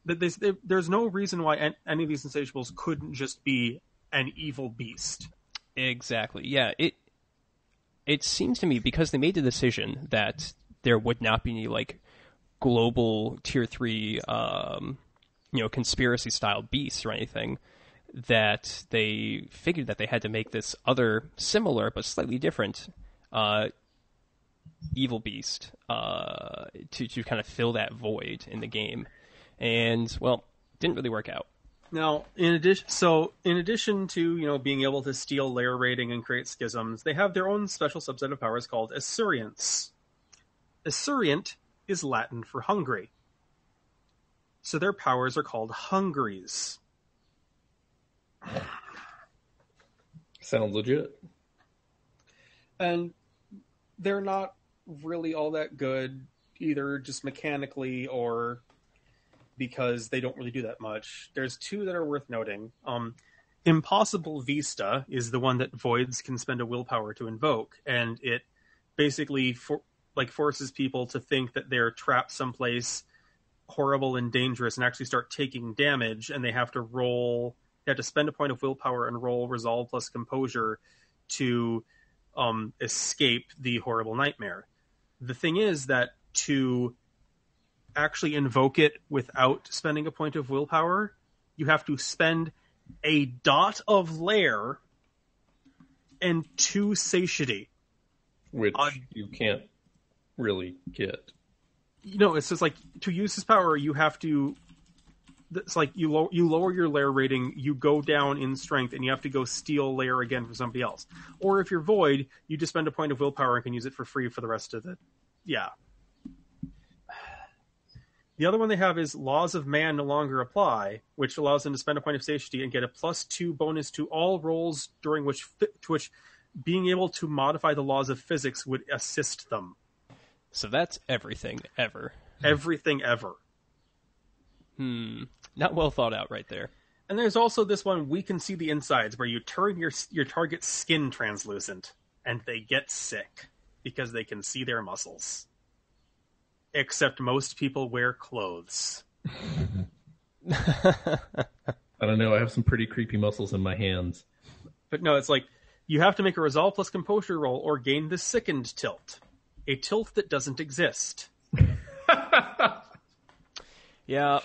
there's no reason why any of these Insatiables couldn't just be an evil beast. Exactly. Yeah. It seems to me, because they made the decision that there would not be any global tier 3 conspiracy style beasts or anything, that they figured that they had to make this other similar but slightly different evil beast to kind of fill that void in the game. And, well, didn't really work out. Now, in addition to being able to steal layer rating and create schisms, they have their own special subset of powers called Essurients. Essurient is Latin for hungry, so their powers are called Hungries. Sounds legit. And they're not really all that good, either just mechanically or because they don't really do that much. There's two that are worth noting. Impossible Vista is the one that voids can spend a willpower to invoke, and it basically forces people to think that they're trapped someplace horrible and dangerous and actually start taking damage, and they have to spend a point of willpower and roll Resolve plus Composure to escape the horrible nightmare. The thing is that to actually invoke it without spending a point of willpower, you have to spend a dot of lair and 2 satiety. Which you can't really get. It's just like, to use this power, you have to... It's like you lower your lair rating, you go down in strength, and you have to go steal lair again from somebody else. Or if you're void, you just spend a point of willpower and can use it for free for the rest of the... Yeah. The other one they have is Laws of Man no longer apply, which allows them to spend a point of satiety and get a +2 bonus to all rolls during which being able to modify the laws of physics would assist them. So that's everything ever. Everything ever. Not well thought out right there. And there's also this one, We Can See the Insides, where you turn your target's skin translucent, and they get sick because they can see their muscles. Except most people wear clothes. I don't know, I have some pretty creepy muscles in my hands. But no, it's like, you have to make a Resolve plus Composure roll or gain the Sickened tilt. A tilt that doesn't exist. Yeah,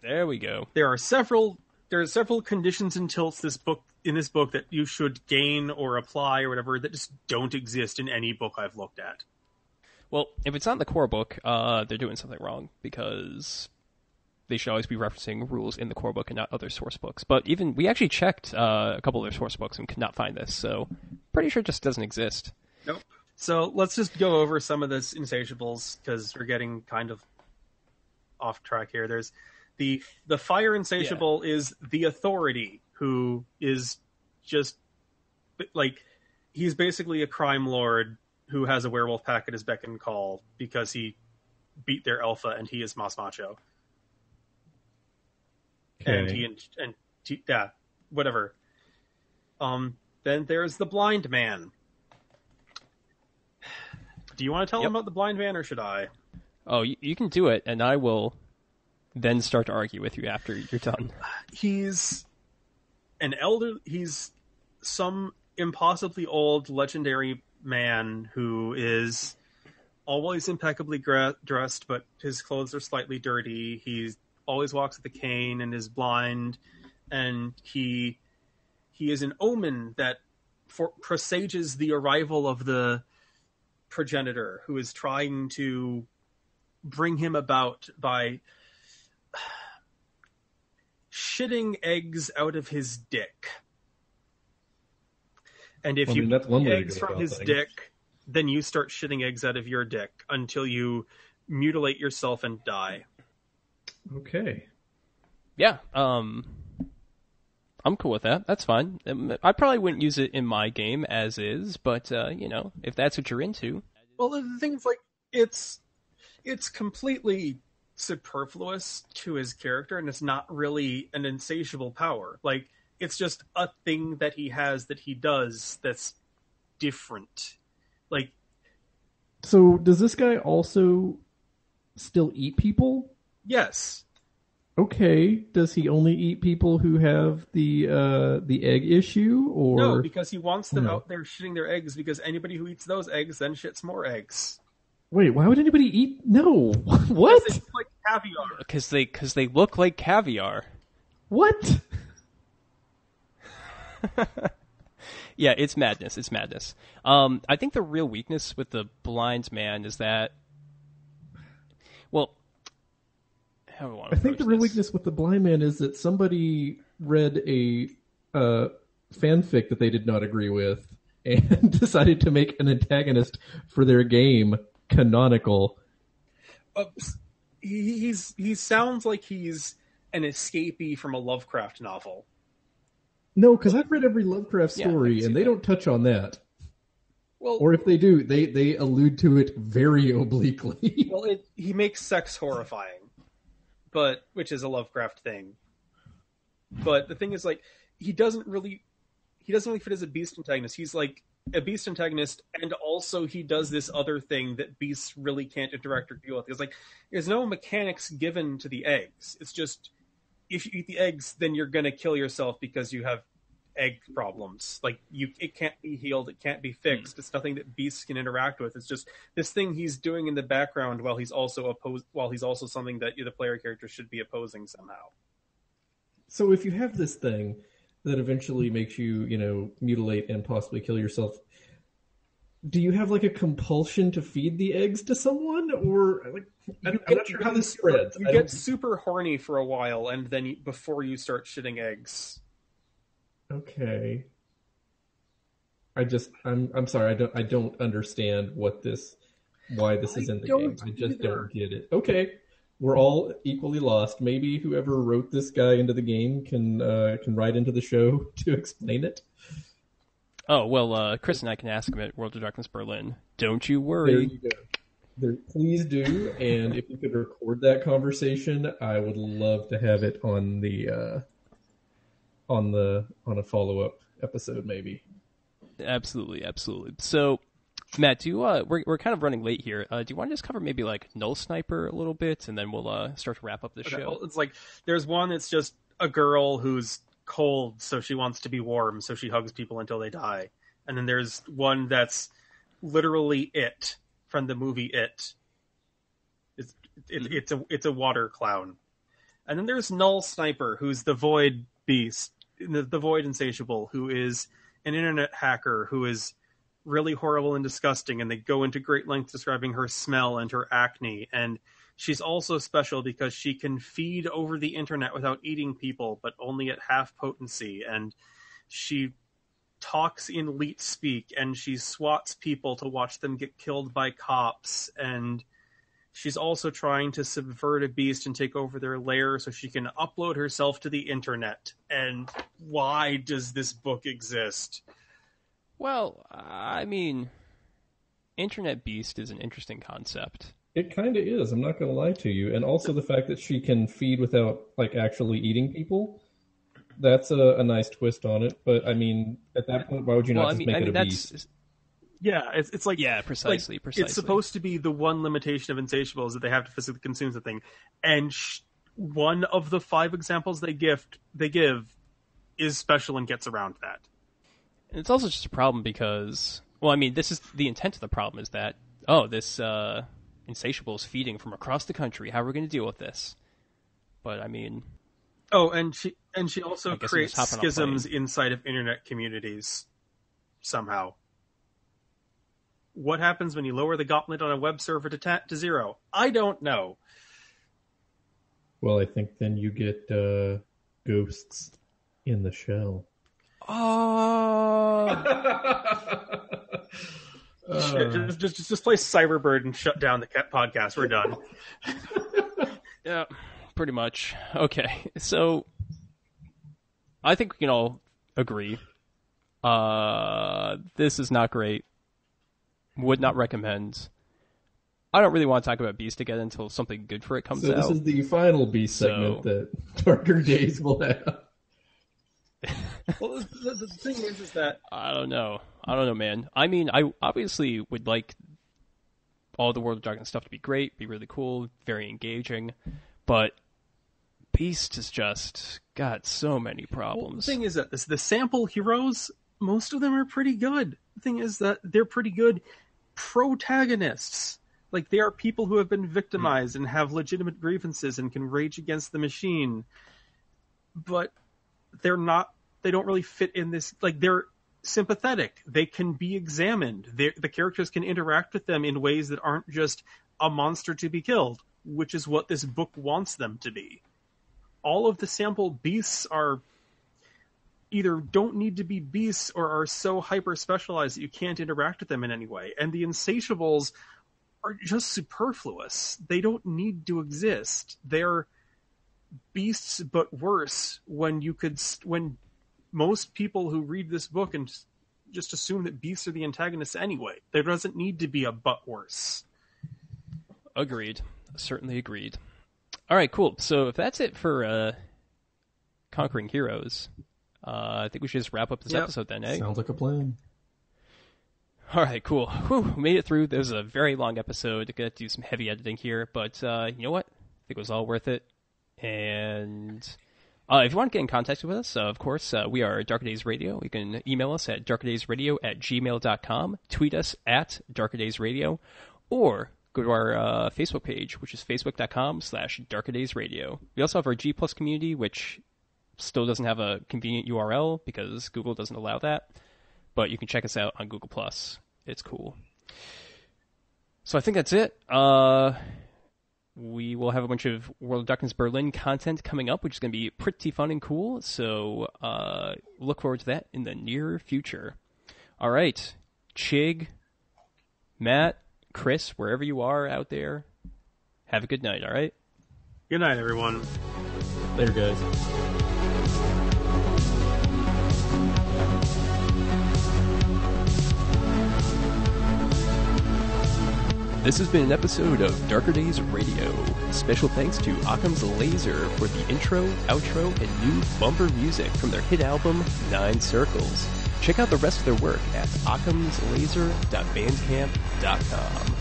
there we go. There are several conditions and tilts in this book that you should gain or apply or whatever that just don't exist in any book I've looked at. Well, if it's not in the core book, they're doing something wrong, because they should always be referencing rules in the core book and not other source books. But even we actually checked a couple of their source books and could not find this, so pretty sure it just doesn't exist. Nope. So let's just go over some of this Insatiables, because we're getting kind of off track here. There's the Fire Insatiable is the Authority, who is just like, he's basically a crime lord who has a werewolf pack at his beck and call because he beat their alpha and he is Mas Macho. Okay. And yeah, whatever. Then there's the Blind Man. Do you want to tell him about the Blind Man, or should I? Oh, you can do it, and I will then start to argue with you after you're done. He's some impossibly old legendary man who is always impeccably dressed, but his clothes are slightly dirty. He always walks with a cane and is blind, and he is an omen that presages the arrival of the progenitor, who is trying to bring him about by shitting eggs out of his dick. And if you that's one eat way to eggs go from about his things. dick, then you start shitting eggs out of your dick until you mutilate yourself and die. Okay. Yeah, I'm cool with that. That's fine. I probably wouldn't use it in my game as is, but, if that's what you're into. Well, the thing is, like, it's completely superfluous to his character, and it's not really an insatiable power. Like, it's just a thing that he has that he does that's different. Like, so does this guy also still eat people? yes. Okay. Does he only eat people who have the egg issue, or No, because he wants them No. out there shitting their eggs, because anybody who eats those eggs then shits more eggs. wait? Why would anybody eat? No. What? It's like caviar. Because they look like caviar. What? Yeah, it's madness. It's madness. I think the real weakness with the blind man is that, well, how do I want to I think the approach real this? weakness with the blind man is that somebody read a fanfic that they did not agree with and decided to make an antagonist for their game canonical. He sounds like he's an escapee from a Lovecraft novel. No, because I've read every Lovecraft Yeah, I story, can see and they that. don't touch on that. Well, Or if they do, they allude to it very obliquely. well, he makes sex horrifying, which is a Lovecraft thing. But the thing is, like, he doesn't really fit as a beast antagonist. He's like a beast antagonist, and also he does this other thing that beasts really can't interact or deal with. It's like there's no mechanics given to the eggs. It's just if you eat the eggs, then you're gonna kill yourself because you have egg problems. Like it can't be healed, it can't be fixed. It's nothing that beasts can interact with. It's just this thing he's doing in the background while he's also something that the player character should be opposing somehow. So if you have this thing that eventually makes you, mutilate and possibly kill yourself, do you have like a compulsion to feed the eggs to someone, or like I'm not sure how this spreads. You get super horny for a while, and then before you start shitting eggs. Okay. I'm sorry. I don't understand why this is in the game. I just don't get it. Okay. We're all equally lost. Maybe whoever wrote this guy into the game can write into the show to explain it. Oh, well, Chris and I can ask him at World of Darkness Berlin. Don't you There worry. you go. Please do, and if you could record that conversation, I would love to have it on a follow-up episode, maybe. Absolutely, absolutely. So, Matt, do you we're kind of running late here. Do you want to just cover maybe like Null Sniper a little bit, and then we'll start to wrap up the Okay, show? well, it's like there's one that's just a girl who's cold, so she wants to be warm, so she hugs people until they die. And then there's one that's literally It from the movie It. It's a water clown. And then there's Null Sniper, who's the Void Beast, the Void Insatiable, who is an internet hacker who is really horrible and disgusting, and they go into great lengths describing her smell and her acne. And she's also special because she can feed over the internet without eating people, but only at half potency. And she talks in leet speak, and she swats people to watch them get killed by cops. And she's also trying to subvert a beast and take over their lair so she can upload herself to the internet. And why does this book exist? Well, I mean, Internet Beast is an interesting concept. It kind of is. I'm not going to lie to you. And also the fact that she can feed without like actually eating people. That's a nice twist on it. But I mean, at that point, why would you not make it a beast? Yeah, it's like precisely. It's supposed to be the one limitation of Insatiable is that they have to physically consume something, and one of the 5 examples they give is special and gets around that. And it's also just a problem because, well, I mean, this is the intent of the problem is that this Insatiable is feeding from across the country. How are we going to deal with this? But I mean, and she also creates hopping on a schisms inside of internet communities somehow. What happens when you lower the gauntlet on a web server to 0? I don't know. Well, I think then you get ghosts in the shell. oh, Just play Cyberbird and shut down the podcast. We're done. yeah, pretty much. Okay, so I think we can all agree. This is not great. Would not recommend. I don't really want to talk about Beast again until something good for it comes out. So this is the final Beast segment that Darker Days will have. Well, the thing is that I don't know, man. I mean, I obviously would like all the World of Darkness stuff to be great, be really cool, very engaging, but Beast has just got so many problems. Well, the thing is that the sample heroes, most of them are pretty good. The thing is that they're pretty good protagonists. Like, they are people who have been victimized and have legitimate grievances and can rage against the machine. But they're not they don't really fit in this. Like, they're sympathetic. They can be examined. The characters can interact with them in ways that aren't just a monster to be killed, which is what this book wants them to be. All of the sample beasts are either don't need to be beasts or are so hyper specialized that you can't interact with them in any way. And the insatiables are just superfluous. They don't need to exist. They're beasts, but worse. When most people who read this book and just assume that beasts are the antagonists anyway, there doesn't need to be a but worse. Agreed. Certainly agreed. All right, cool. So if that's it for Conquering Heroes, I think we should just wrap up this episode then, eh? Sounds like a plan. All right, cool. Whew, we made it through. This was a very long episode. Got to do some heavy editing here, but you know what? I think it was all worth it. And if you want to get in contact with us, of course, we are Darker Days Radio. You can email us at darkerdaysradio@gmail.com, tweet us at darkerdaysradio, or go to our Facebook page, which is facebook.com/darkerdaysradio. We also have our G+ community, which still doesn't have a convenient URL because Google doesn't allow that. But you can check us out on Google+. It's cool. So I think that's it. We will have a bunch of World of Darkness Berlin content coming up, which is going to be pretty fun and cool. So look forward to that in the near future. All right. Chigg, Matt, Chris, wherever you are out there, have a good night, all right? Good night, everyone. Later, guys. This has been an episode of Darker Days Radio. Special thanks to Occam's Laser for the intro, outro, and new bumper music from their hit album, 9 Circles. Check out the rest of their work at occamslaser.bandcamp.com.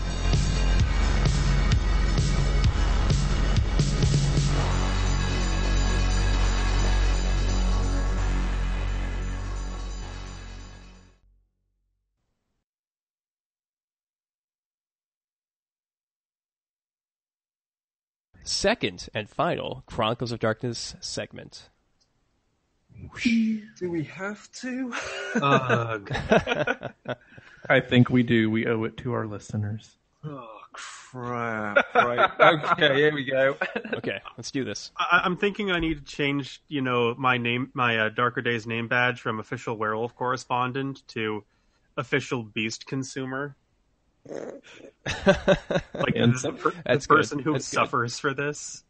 Second and final Chronicles of Darkness segment. Do we have to? I think we do. We owe it to our listeners. Oh, crap. Right. Okay, here we go. Okay, let's do this. I'm thinking I need to change, my Darker Days name badge from official werewolf correspondent to official beast consumer. Like the person who suffers for this.